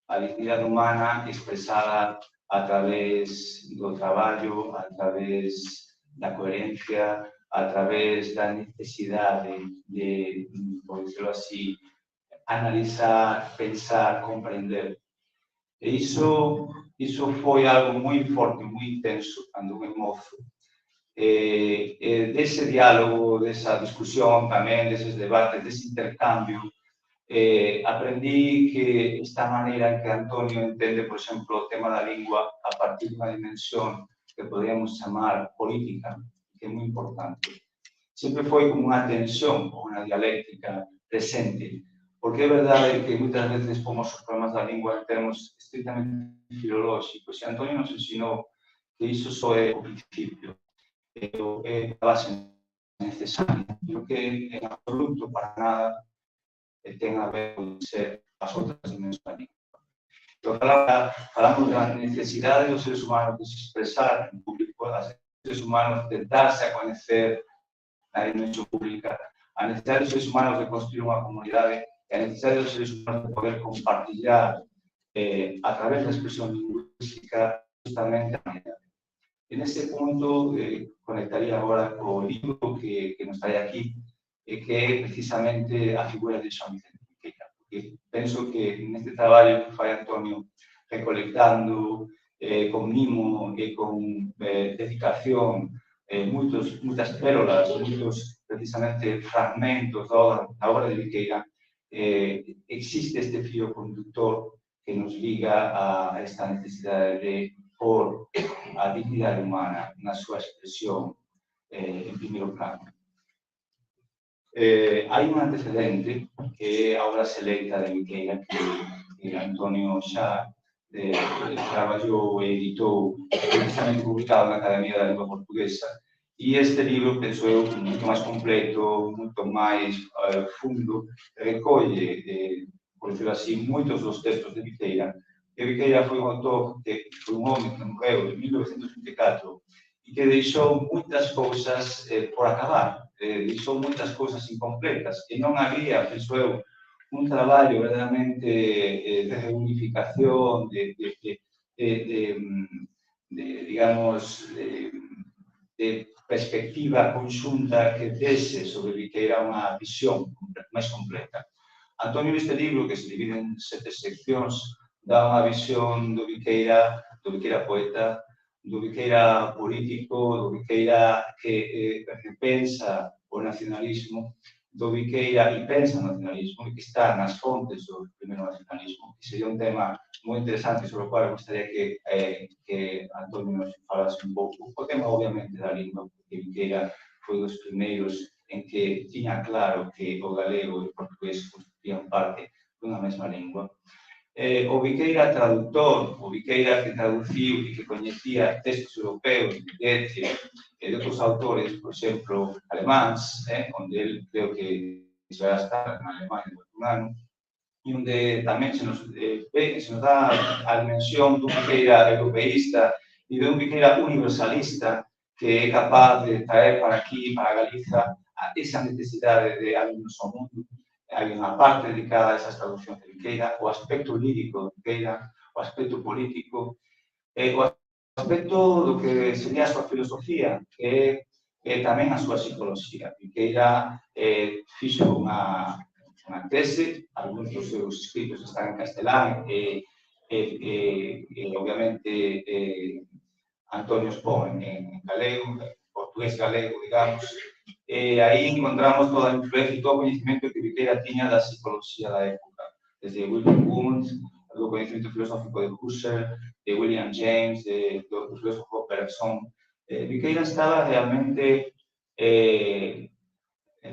S21: A dignidade humana expresada a través do traballo, a través da coherencia, a través da necesidade de, por decirlo así, analizar, pensar, comprender. E iso foi algo moi forte, moi intenso cando me mozo. Dese diálogo, desa discusión tamén, deses debates, dese intercambio, aprendí que esta maneira en que Antonio entende, por exemplo, o tema da lingua a partir dunha dimensión que podríamos chamar política, que é moi importante. Sempre foi como unha tensión ou unha dialéctica presente, porque é verdade que moitas veces pomos os problemas da lingua en termos estritamente filolóxicos, e Antonio nos ensinou que iso só é o principio, é a base necesaria, pero que en absoluto para nada ten a ver con ser as outras dimensões da lingua. Pero falamos da necesidade dos seres humanos de se expresar en público, dos seres humanos de darse a conocer na dimensión pública, a necesidade dos seres humanos de construir unha comunidade e a necesidade dos seres humanos de poder compartillar a través da expresión lingüística justamente a humanidade. En ese punto conectaría agora co libro que nos trae aquí, que é precisamente a figura de Xoán Vicente Piqueira, porque penso que neste traballo que fai Antonio recolectando con mimo e con dedicación moitas pérolas, moitos precisamente fragmentos da obra de Viqueira, existe este fío conductor que nos liga a esta necesidade de pôr a dignidade humana na súa expresión en primeiro plano. Hai un antecedente que é a obra selecta de Viqueira que Antonio xa traballou e editou, precisamente publicado na Academia da Lingua Portuguesa, e este libro, penso eu, moito máis completo, moito máis fundo, recolle, por decirlo así, moitos dos textos de Viqueira. Que Viqueira foi un autor, que foi un home que morreu en 1924 e que deixou moitas cousas por acabar, deixou moitas cousas incompletas, e non había, penso eu, un traballo verdadeiramente de reunificación, digamos, de perspectiva conxunta que dese sobre Viqueira unha visión máis completa. Antonio, neste libro, que se divide en 7 seccións, dá unha visión do Viqueira poeta, do Viqueira político, do Viqueira que pensa o nacionalismo, do Viqueira e pensa o nacionalismo e que está nas fontes do primeiro nacionalismo, que sería un tema moi interesante sobre o qual gostaría que Antonio nos falase un pouco. O tema, obviamente, da lingua, porque Viqueira foi dos primeiros en que tiña claro que o galego e o portugués constituían parte dunha mesma lingua. O Viqueira traductor, o Viqueira que traduciu e que coñecía textos europeos de Goethe e de outros autores, por exemplo, alemáns, onde ele creo que se vai estar na Alemanha de un ano, e onde tamén se nos dá a dimensión dun Viqueira europeísta e dun Viqueira universalista que é capaz de traer para aquí, para Galiza, esa necesidade de abrirnos ao mundo. Hai unha parte dedicada a esas traduccións de Viqueira, o aspecto lírico de Viqueira, o aspecto político, o aspecto do que sería a súa filosofía, que é tamén a súa psicoloxía. Viqueira fixo unha tese, algúns dos seus escritos están en castelán e obviamente Antonio expón en galego, portugués galego, digamos, e aí encontramos toda a influencia e todo o coñecemento que Viqueira tiña da psicoloxía da época, desde William Wundt, do coñecemento filosófico de Husserl, de William James, do filósofo Bergson. Viqueira estaba realmente,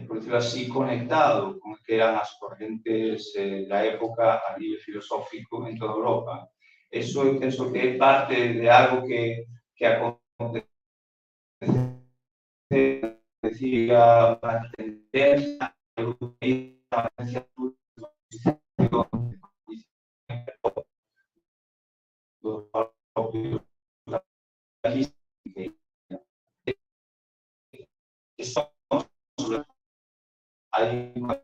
S21: por decirlo así, conectado con que eran as correntes da época a nivel filosófico en toda Europa. Eso eu penso que é parte de algo que decía la tendencia europea hay una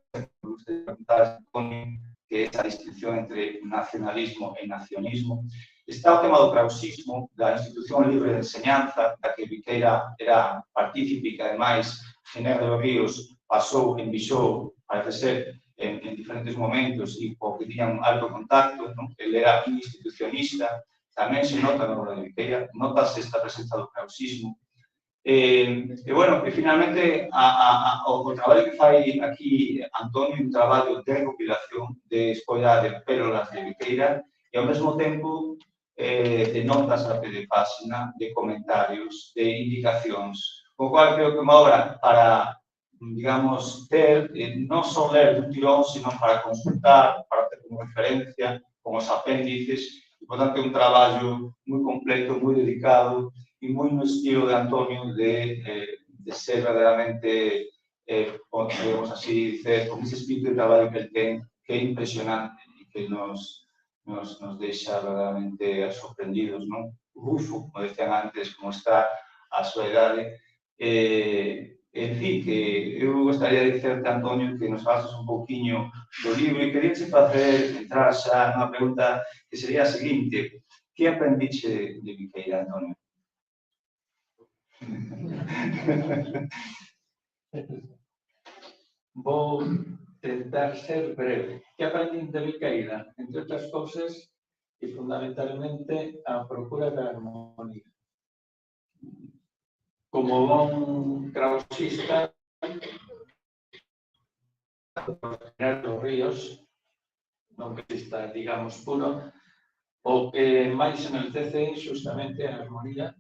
S21: que é a distinción entre nacionalismo e nacionismo. Está o tema do krausismo, da institución libre de enseñanza, da que Viqueira era partícipe, que ademais Ginebra dos Ríos pasou, envixou, parece ser, en diferentes momentos e co que tiñan un alto contacto, non? Ele era un institucionista, tamén se nota na obra de Viqueira, notase esta presenza do krausismo. Bueno, finalmente o traballo que fai aquí Antonio é un traballo de recopilación, de escolla de pérolas de Viqueira e ao mesmo tempo de notas a pé de página, de comentarios, de indicacións, o cual creo que é unha obra para, digamos, ter, non só ler dun tirón, sino para consultar, para ter como referencia, con os apéndices, e, por tanto, é un traballo moi completo, moi dedicado, e moi no estilo de Antonio de ser verdadeiramente, podemos así dizer, con ese espírito de traballo que el ten, que é impresionante e que nos deixa verdadeiramente sorprendidos, non? Rufo, como decían antes, como está a súa idade. En fin, que eu gostaría de dicerte, Antonio, que nos fases un pouquiño do libro e queríache facer entrar xa nunha pregunta que sería a seguinte: que aprendiche de Viqueira, Antonio?
S4: Vou tentar ser breve. Que aprendín de Viqueira? Entre outras cousas, e fundamentalmente a procura da armonía. Como bon krausista, dos ríos, non que está, digamos, puro, o que máis enaltece justamente a armonía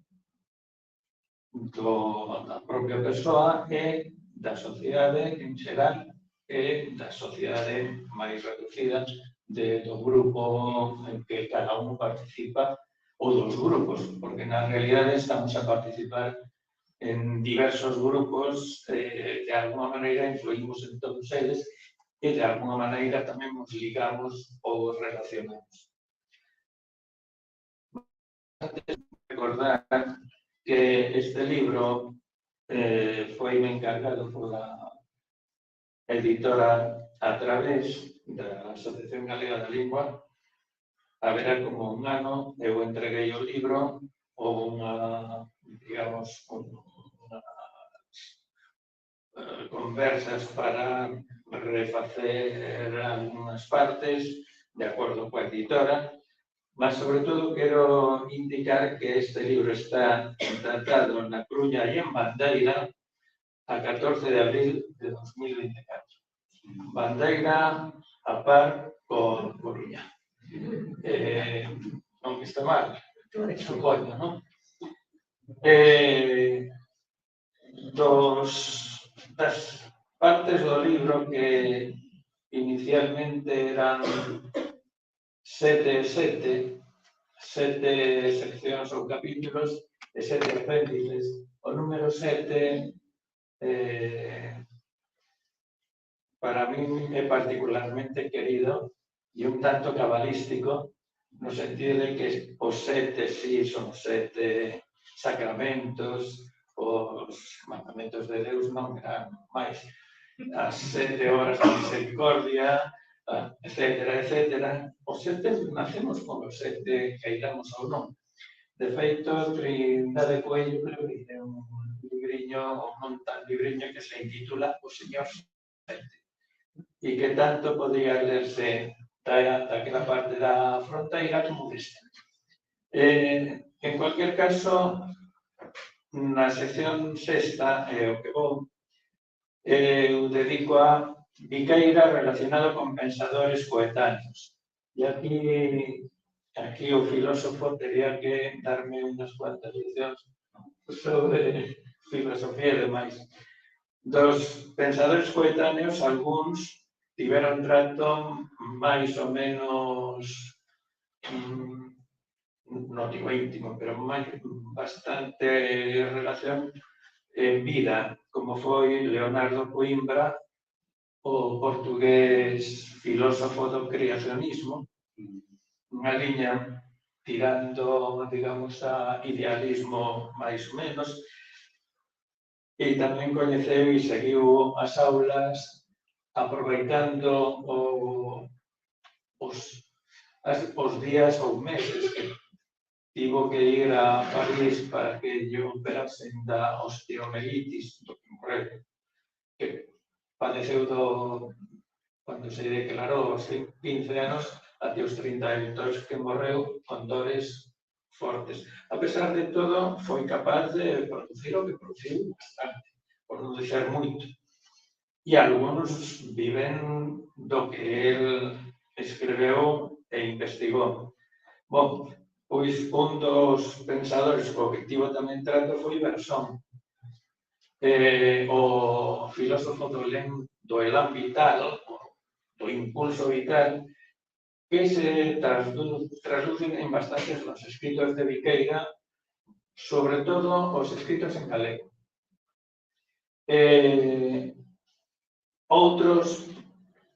S4: da propia persoa e da sociedade en xeral e da sociedade máis reducida do grupo en que cada un participa ou dos grupos, porque na realidade estamos a participar en diversos grupos, de alguma maneira influímos en todos eles e de alguma maneira tamén nos ligamos ou relacionamos. Antes de recordar que este libro foi encargado pola editora a través da Asociación Galega da Lingua. Haberá como un ano eu entreguei o libro, houve unha, digamos, conversas para refacer algunhas partes de acordo coa editora, mas sobre todo quero indicar que este libro está tratado na Coruña e en Bandeira a 14 de abril de 2024. Bandeira a par con Coruña. Non que está mal, supoño, non? Das partes do libro que inicialmente eran 7 seccións ou capítulos e 7 apéndices. O número 7 para min é particularmente querido e un tanto cabalístico, no sentido de que os 7 sí son 7 sacramentos, os mandamentos de Deus non eran máis as 7 horas de misericordia, etcétera, etcétera. Os 7 nacemos con os 7 cairamos ou non. De feito, Trindade Coello creo que é un libriño, ou non tan libriño, que se intitula O Señor 7 e que tanto podría lerse daquela parte da fronteira como deste. En cualquier caso, na sección sexta, o que vou, eu dedico a Viqueira relacionado con pensadores coetáneos. E aquí o filósofo tería que darme unhas cuantas leccións sobre filosofía e demais. Dos pensadores coetáneos, algúns tiveron trato máis ou menos non digo íntimo, pero bastante relación en vida, como foi Leonardo Coimbra, o portugués filósofo do creacionismo, unha liña tirando, digamos, a idealismo máis ou menos, e tamén coñeceu e seguiu as aulas aproveitando os días ou meses que tivo que ir a París para que lle operasen da osteomelitis, do que morreu, que padeceu cando se declarou aos 15 anos até os 32 que morreu con dores fortes. A pesar de todo, foi capaz de producir o que produciu bastante, por non dizer moito. E algúns viven do que el escreveu e investigou. Bom, pois un dos pensadores co que tivo tamén trato foi Bergson, o filósofo do elan vital, do impulso vital, que se traducen en bastantes dos escritos de Viqueira, sobre todo os escritos en galego. Outros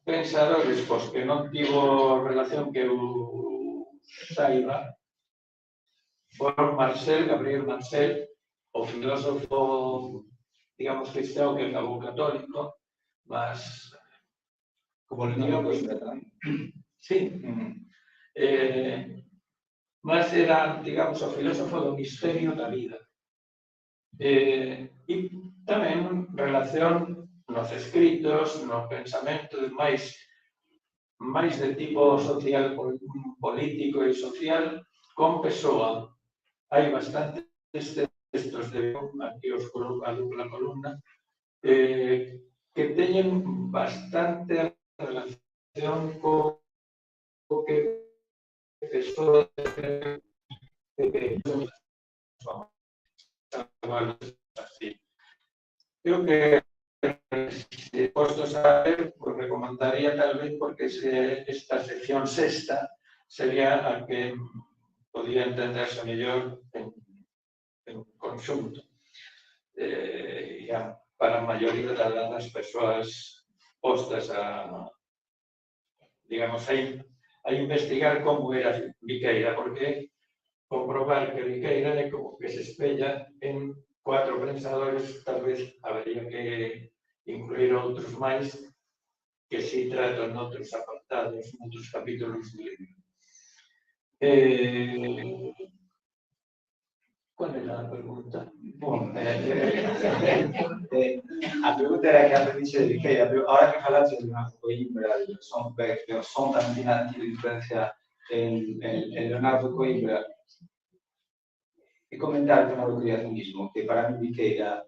S4: pensadores cos que non tivo relación que eu saiba foron Gabriel Marcel, o filósofo, digamos, cristiano que acabou católico, mas como Leonardo Coimbra tamén. Sí. Mas era, digamos, o filósofo do misterio da vida. E tamén relación nos escritos, no pensamento máis de tipo social, político e social, con Pessoa. Hai bastantes textos de aquí os coloco a dupla columna que teñen bastante relación co que Pessoa creo que se postos a ver, pues recomendaría tal vez porque esta sección sexta sería a que podía entenderse mellor en conxunto. Para a maioría das persoas postas a, digamos, a investigar como era Viqueira, porque comprobar que Viqueira é como que se espella en 4 pensadores, tal vez habería que incluir outros máis que si tratan noutros apartados, noutros capítulos do libro. ¿Cuál era a pregunta?
S21: Bom, a pregunta era que aprendiste de Viqueira, pero ahora que falaste de Leonardo Coimbra, de Bergson tamén tiene influencia en Leonardo Coimbra, e comentar o tema do creacionismo, que para mí Viqueira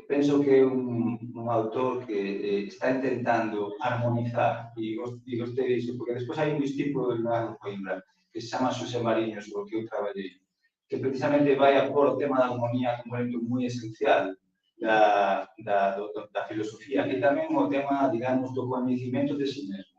S21: penso que é un autor que está intentando armonizar, e gostei disso, porque despois hai un discípulo de Leonardo Coimbra que se chama Xosé Mariños, o que eu traballei, que precisamente vai a por o tema da armonía como un elemento moi esencial da filosofía e tamén o tema, digamos, do coñecimento de si mesmo.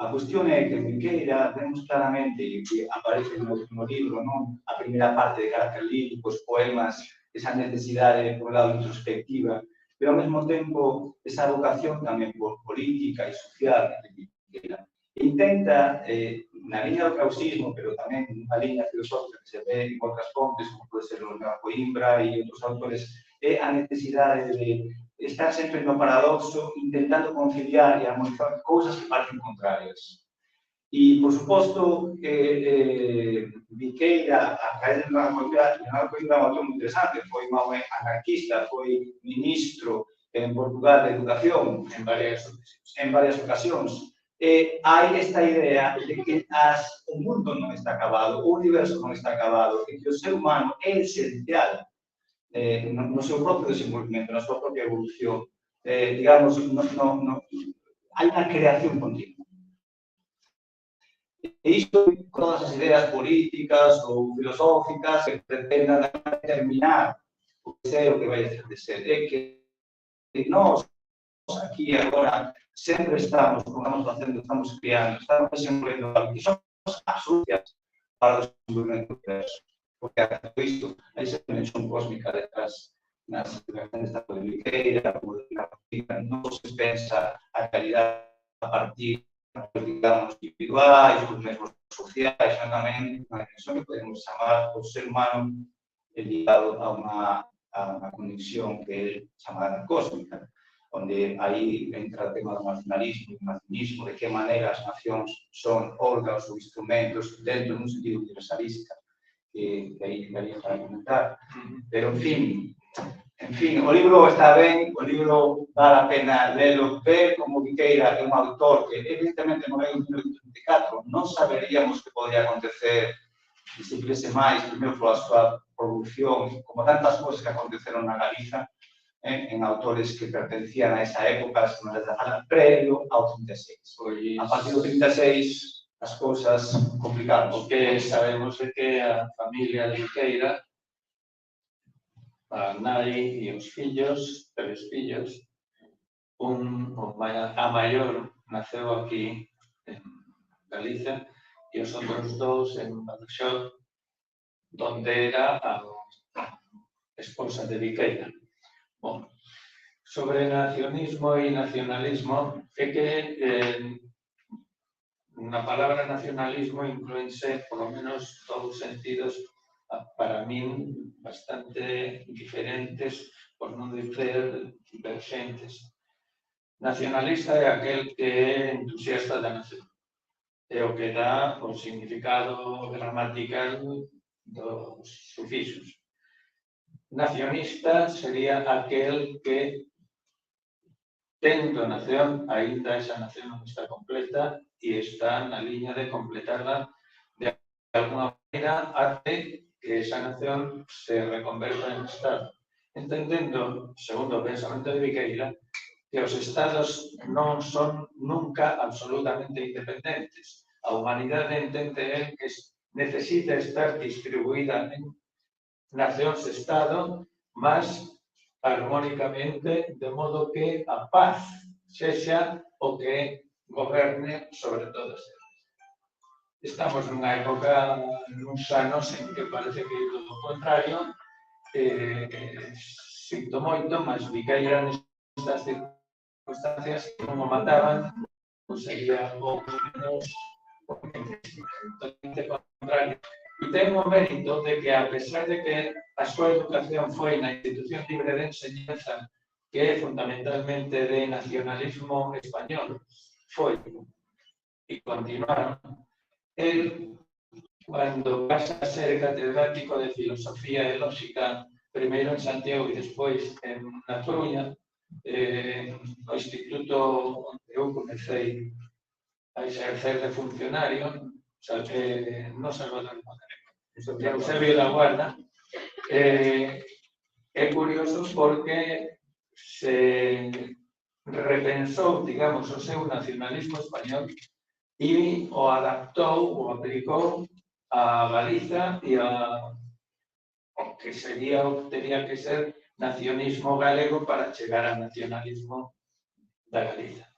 S21: A cuestión é que en Viqueira vemos claramente, e que aparece no libro, non? A primeira parte de carácter lírico, os poemas, esa necesidade, por un lado, introspectiva, pero ao mesmo tempo esa vocación tamén por política e social de Viqueira. Intenta, na liña do krausismo, pero tamén unha liña filosófica que se ve en outras fontes, como pode ser o Leonardo Coimbra e outros autores, é a necesidade de estar sempre no paradoxo, intentando conciliar e armonizar cousas que parecen contrarias. E, por suposto, Viqueira, a través de Leonardo Coimbra é un autor moi interesante, foi un anarquista, foi ministro en Portugal de Educación en varias ocasións. Hai esta idea de que o mundo non está acabado, o universo non está acabado, e que o ser humano é esencial no seu propio desenvolvimento, na súa propia evolución. Digamos, hai unha creación continua. E isto, con todas as ideas políticas ou filosóficas que pretendan determinar o que é o que vai ser de ser, é que nós, aquí agora, sempre estamos, como estamos facendo, estamos criando, estamos desenvolvendo algo que son absolutas. para o desenvolvemento do universo. Porque a todo isto, hai esa dimensión cósmica detrás nas investigaciones tanto de Viqueira como de Carolina, non se pensa a calidad a partir, digamos, individuais, os mesmos sociais, sino tamén unha dimensión que podemos chamar o ser humano ligado a unha conexión que é chamada cósmica, onde aí entra o tema do nacionalismo e do nacionalismo, de que maneira as nacións son órganos ou instrumentos dentro dun sentido universalista, que aí daría para comentar. Pero, en fin, o libro está ben, o libro vale a pena lelo, ver como Viqueira é un autor que, evidentemente, non é un 1934, non saberíamos que podría acontecer se se tivese máis, primeiro pola súa produción, como tantas cousas que aconteceron na Galiza, en autores que pertencían a esa época, previo ao 36. A partir do 36, as cousas complicadas.
S4: O que sabemos é que a familia de Viqueira, a nai e os fillos, 3 fillos, a maior naceu aquí en Galicia e os outros 2 en Badaxoz, donde era a esposa de Viqueira. Bom, sobre nacionismo e nacionalismo, é que na palabra nacionalismo incluense, por lo menos, 2 sentidos para min bastante diferentes, por non dizer divergentes. Nacionalista é aquel que é entusiasta da nación. É o que dá o significado gramatical dos sufixos. Nacionista sería aquel que, tendo nación, aínda esa nación non está completa e está na liña de completarla de alguna maneira até que esa nación se reconverta en Estado. Entendendo, segundo o pensamento de Viqueira, que os Estados non son nunca absolutamente independentes. A humanidade entende que necesita estar distribuída en nacións-Estado, mas armónicamente, de modo que a paz sexa o que goberne sobre todas elas. Estamos nunha época, nuns anos, en que parece que é todo o contrario, sinto moito, mas Viqueira nestas circunstancias que non o mataban, non sería o menos totalmente contrario. E ten o mérito de que, a pesar de que a súa educación foi na institución libre de enseñanza, que é fundamentalmente de nacionalismo español, foi e continuaron, el, cando pasa a ser catedrático de filosofía e lógica, primeiro en Santiago e despois na Coruña, no instituto onde eu comecei a exercer de funcionario, no Salvador de Montenegro, Eusebio da Guarda, é curioso porque se repensou, digamos, o seu nacionalismo español e o adaptou, o aplicou a Galiza e ao que sería o que teria que ser nacionalismo galego para chegar ao nacionalismo da Galiza.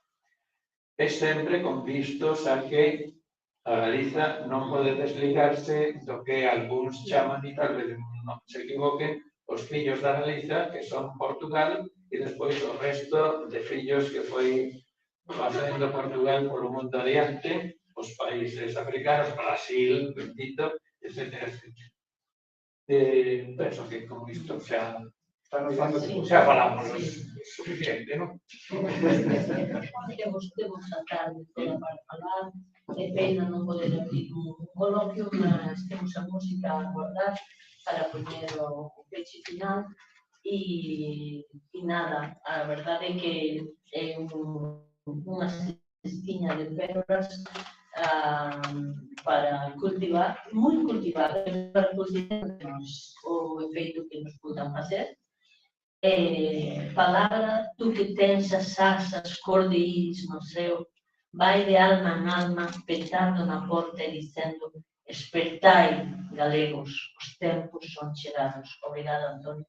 S4: É sempre con vistos a que a Galiza non pode desligarse do que algúns chaman, e tal vez non se equivoquen, os fillos da Galiza, que son Portugal, e despois o resto de fillos que foi facendo Portugal polo mundo adiante, os países africanos, Brasil, bendito, etc. Penso que con isto xa falamos suficiente, non?
S12: Temos a tarde toda para falar, é pena non poder abrir un coloquio, mas temos a música a guardar para poñer o peche final e nada, a verdade é que é unha cestiña de pérolas para cultivar, moi cultivada, para cultivar o efeito que nos podan facer. Palabra, tú que tens as asas cor de iris no ceo, vai de alma en alma, petando na porta e dicendo: espertai, galegos, os tempos son chegados. Obrigada, Antonio,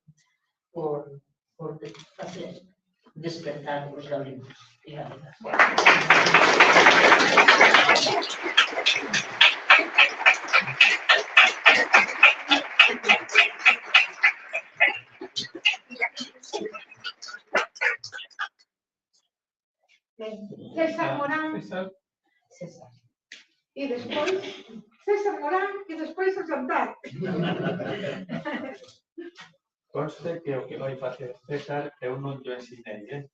S12: por facer despertar os galegos e galegas.
S1: César Morán e despois César Morán e despois o jantar.
S7: Conste que o que vai facer César eu non lo ensinei,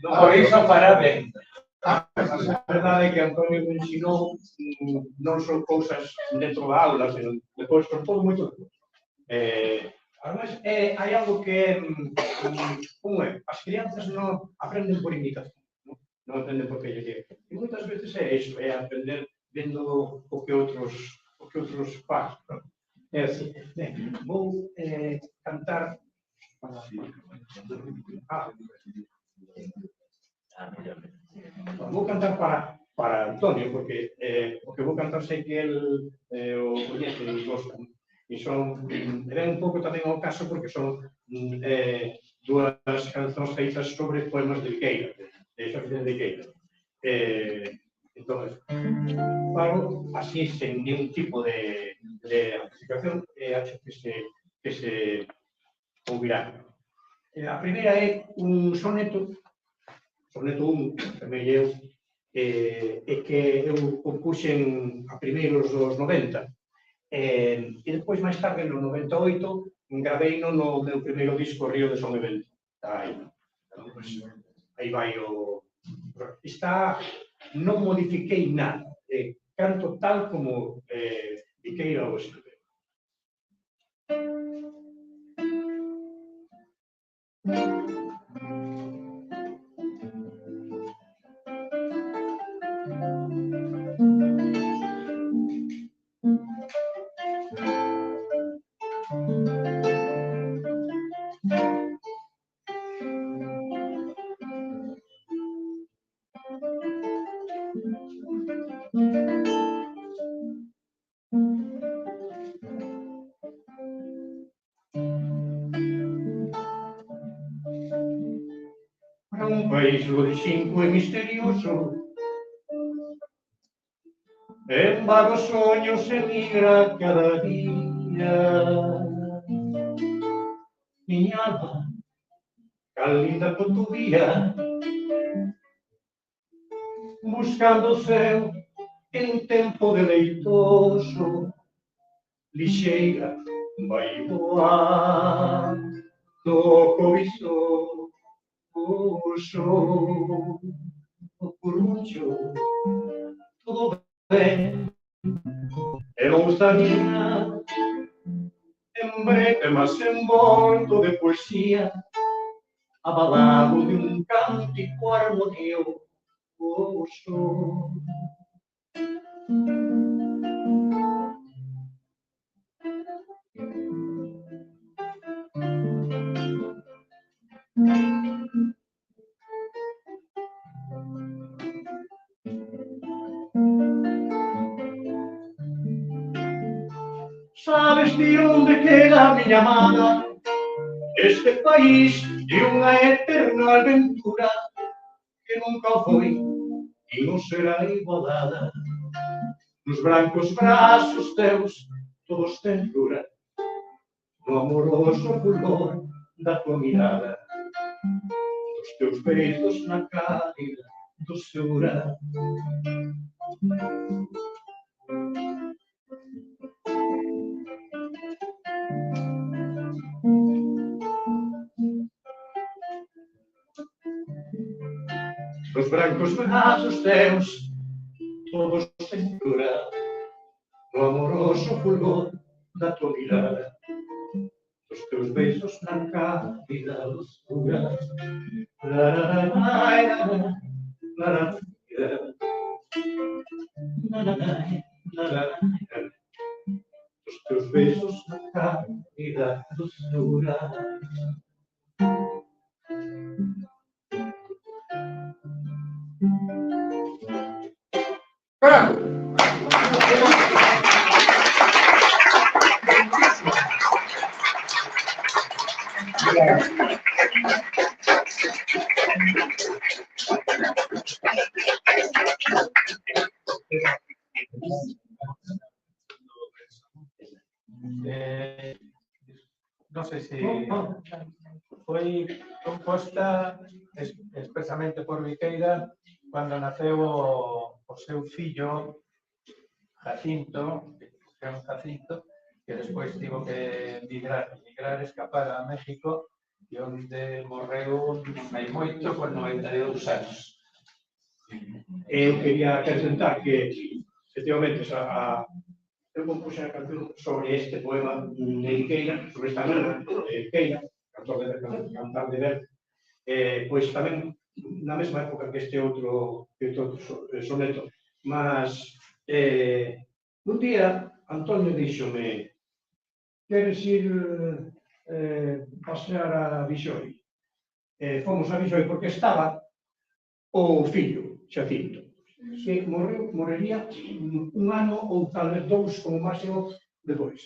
S21: Por iso parabéns.
S7: A verdade é que Antonio me ensinou non só cousas dentro da aula, sino depois por todo moito depois. Además, hai algo que como é? As crianzas non aprenden por imitación, non aprenden por que lle queren. E moitas veces é iso, é aprender vendo o que outros fan. É así, vou cantar vou cantar para Antonio, porque o que vou cantar sei que el o coñece e gosta. E ven un pouco tamén ao caso porque son dúas cancións feitas sobre poemas de Viqueira, de Xavier de Viqueira. Entón, falo así, sen ningún tipo de amplificación, acho que se ouvirá. A primeira é un soneto 1, tamén eu, e que eu compuxen a primeiros dos 90. E despois, máis tarde, no 98, graveino no meu primeiro disco, Río de Son e Vento. Aí vai o... Non modifiquei nada, canto tal como Viqueira o escreveu. Para un país longínquo e misterioso, en vagos soños emigra cada día. Miña alma, cal linda cotovía, buscando o céu en tempo deleitoso, lixeira vai voar do cobiço o show, o curuncho, tudo bem, e non gustaría en breve, mas envolto de poesía, abalado de un cántico armonioso. Sabes de onde queda a miña amada? Este país de unha eterna aventura que nunca foi e non será igualada. Nos brancos brazos teus todos ternura, no amoroso fulgor da tua mirada, dos teus beijos na cálida doçura. Nos brancos brazos teus todos ternura, no amoroso fulgor da tua mirada, dos teus beijos na cálida doçura. Dos teus beijos na cálida doçura. Non sei se foi posta expresamente por Viqueira cando naceu o seu fillo Jacinto, que despois tivo que migrar, escapar a México, e onde morreu non hai moito, con 92 anos.
S5: Eu quería acrescentar que, efectivamente, eu compuse a canción sobre este poema de Viqueira, sobre esta novela de Viqueira, Cantar de Ver, pois tamén na mesma época que este outro soneto, mas un día Antonio díxome: queres ir pasear a Vixoi? Fomos a Vixoi porque estaba o fillo, Xacinto, que morrería un ano ou tal vez dous como máximo depois.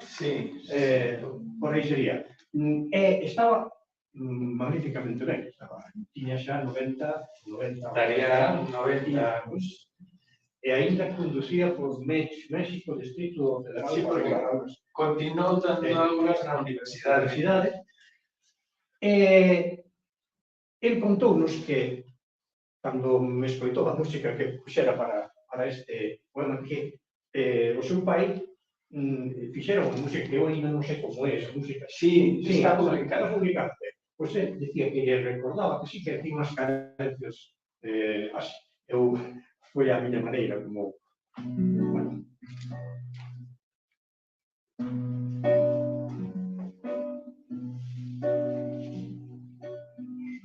S7: Sí.
S5: Por aí sería. Estaba magníficamente ben, tiña xa 90
S7: Estaría 90
S5: anos, e ainda conducía por México, Distrito Federal.
S7: Continuou dando aulas na universidade.
S5: El contounos que, cando me escoitou a música que puxera para este poema, que o seu pai fixera unha música que eu ainda non sei como é esa música.
S7: Sí, está publicada.
S5: Pois decía que lle recordaba que sí que tiña unhas carencias así. Eu foi a miña maneira como...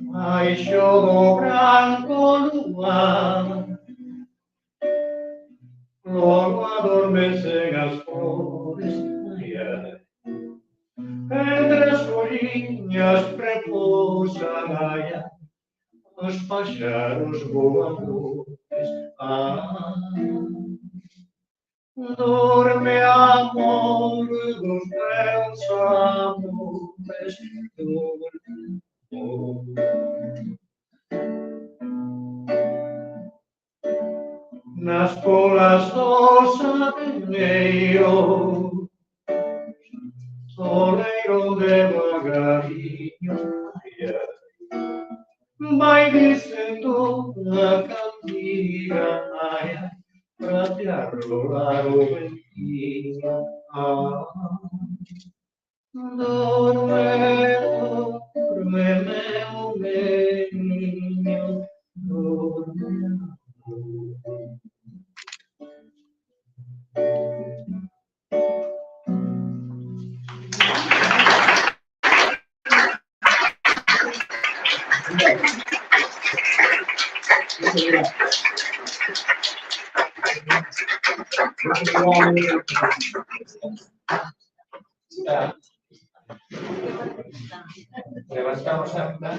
S5: Baixo do branco luar, logo adormecen as flores do dia, entre as folliñas repousan allá os paxaros voadores. Dorme, amor dos meus amores, dorme. Nas colas dos abeneiros, soleiro devagarinho vai dizendo a cantiga para te arrolar o ventinho. Dorme, dorme, meu menino, dorme.
S7: Levantamos acta.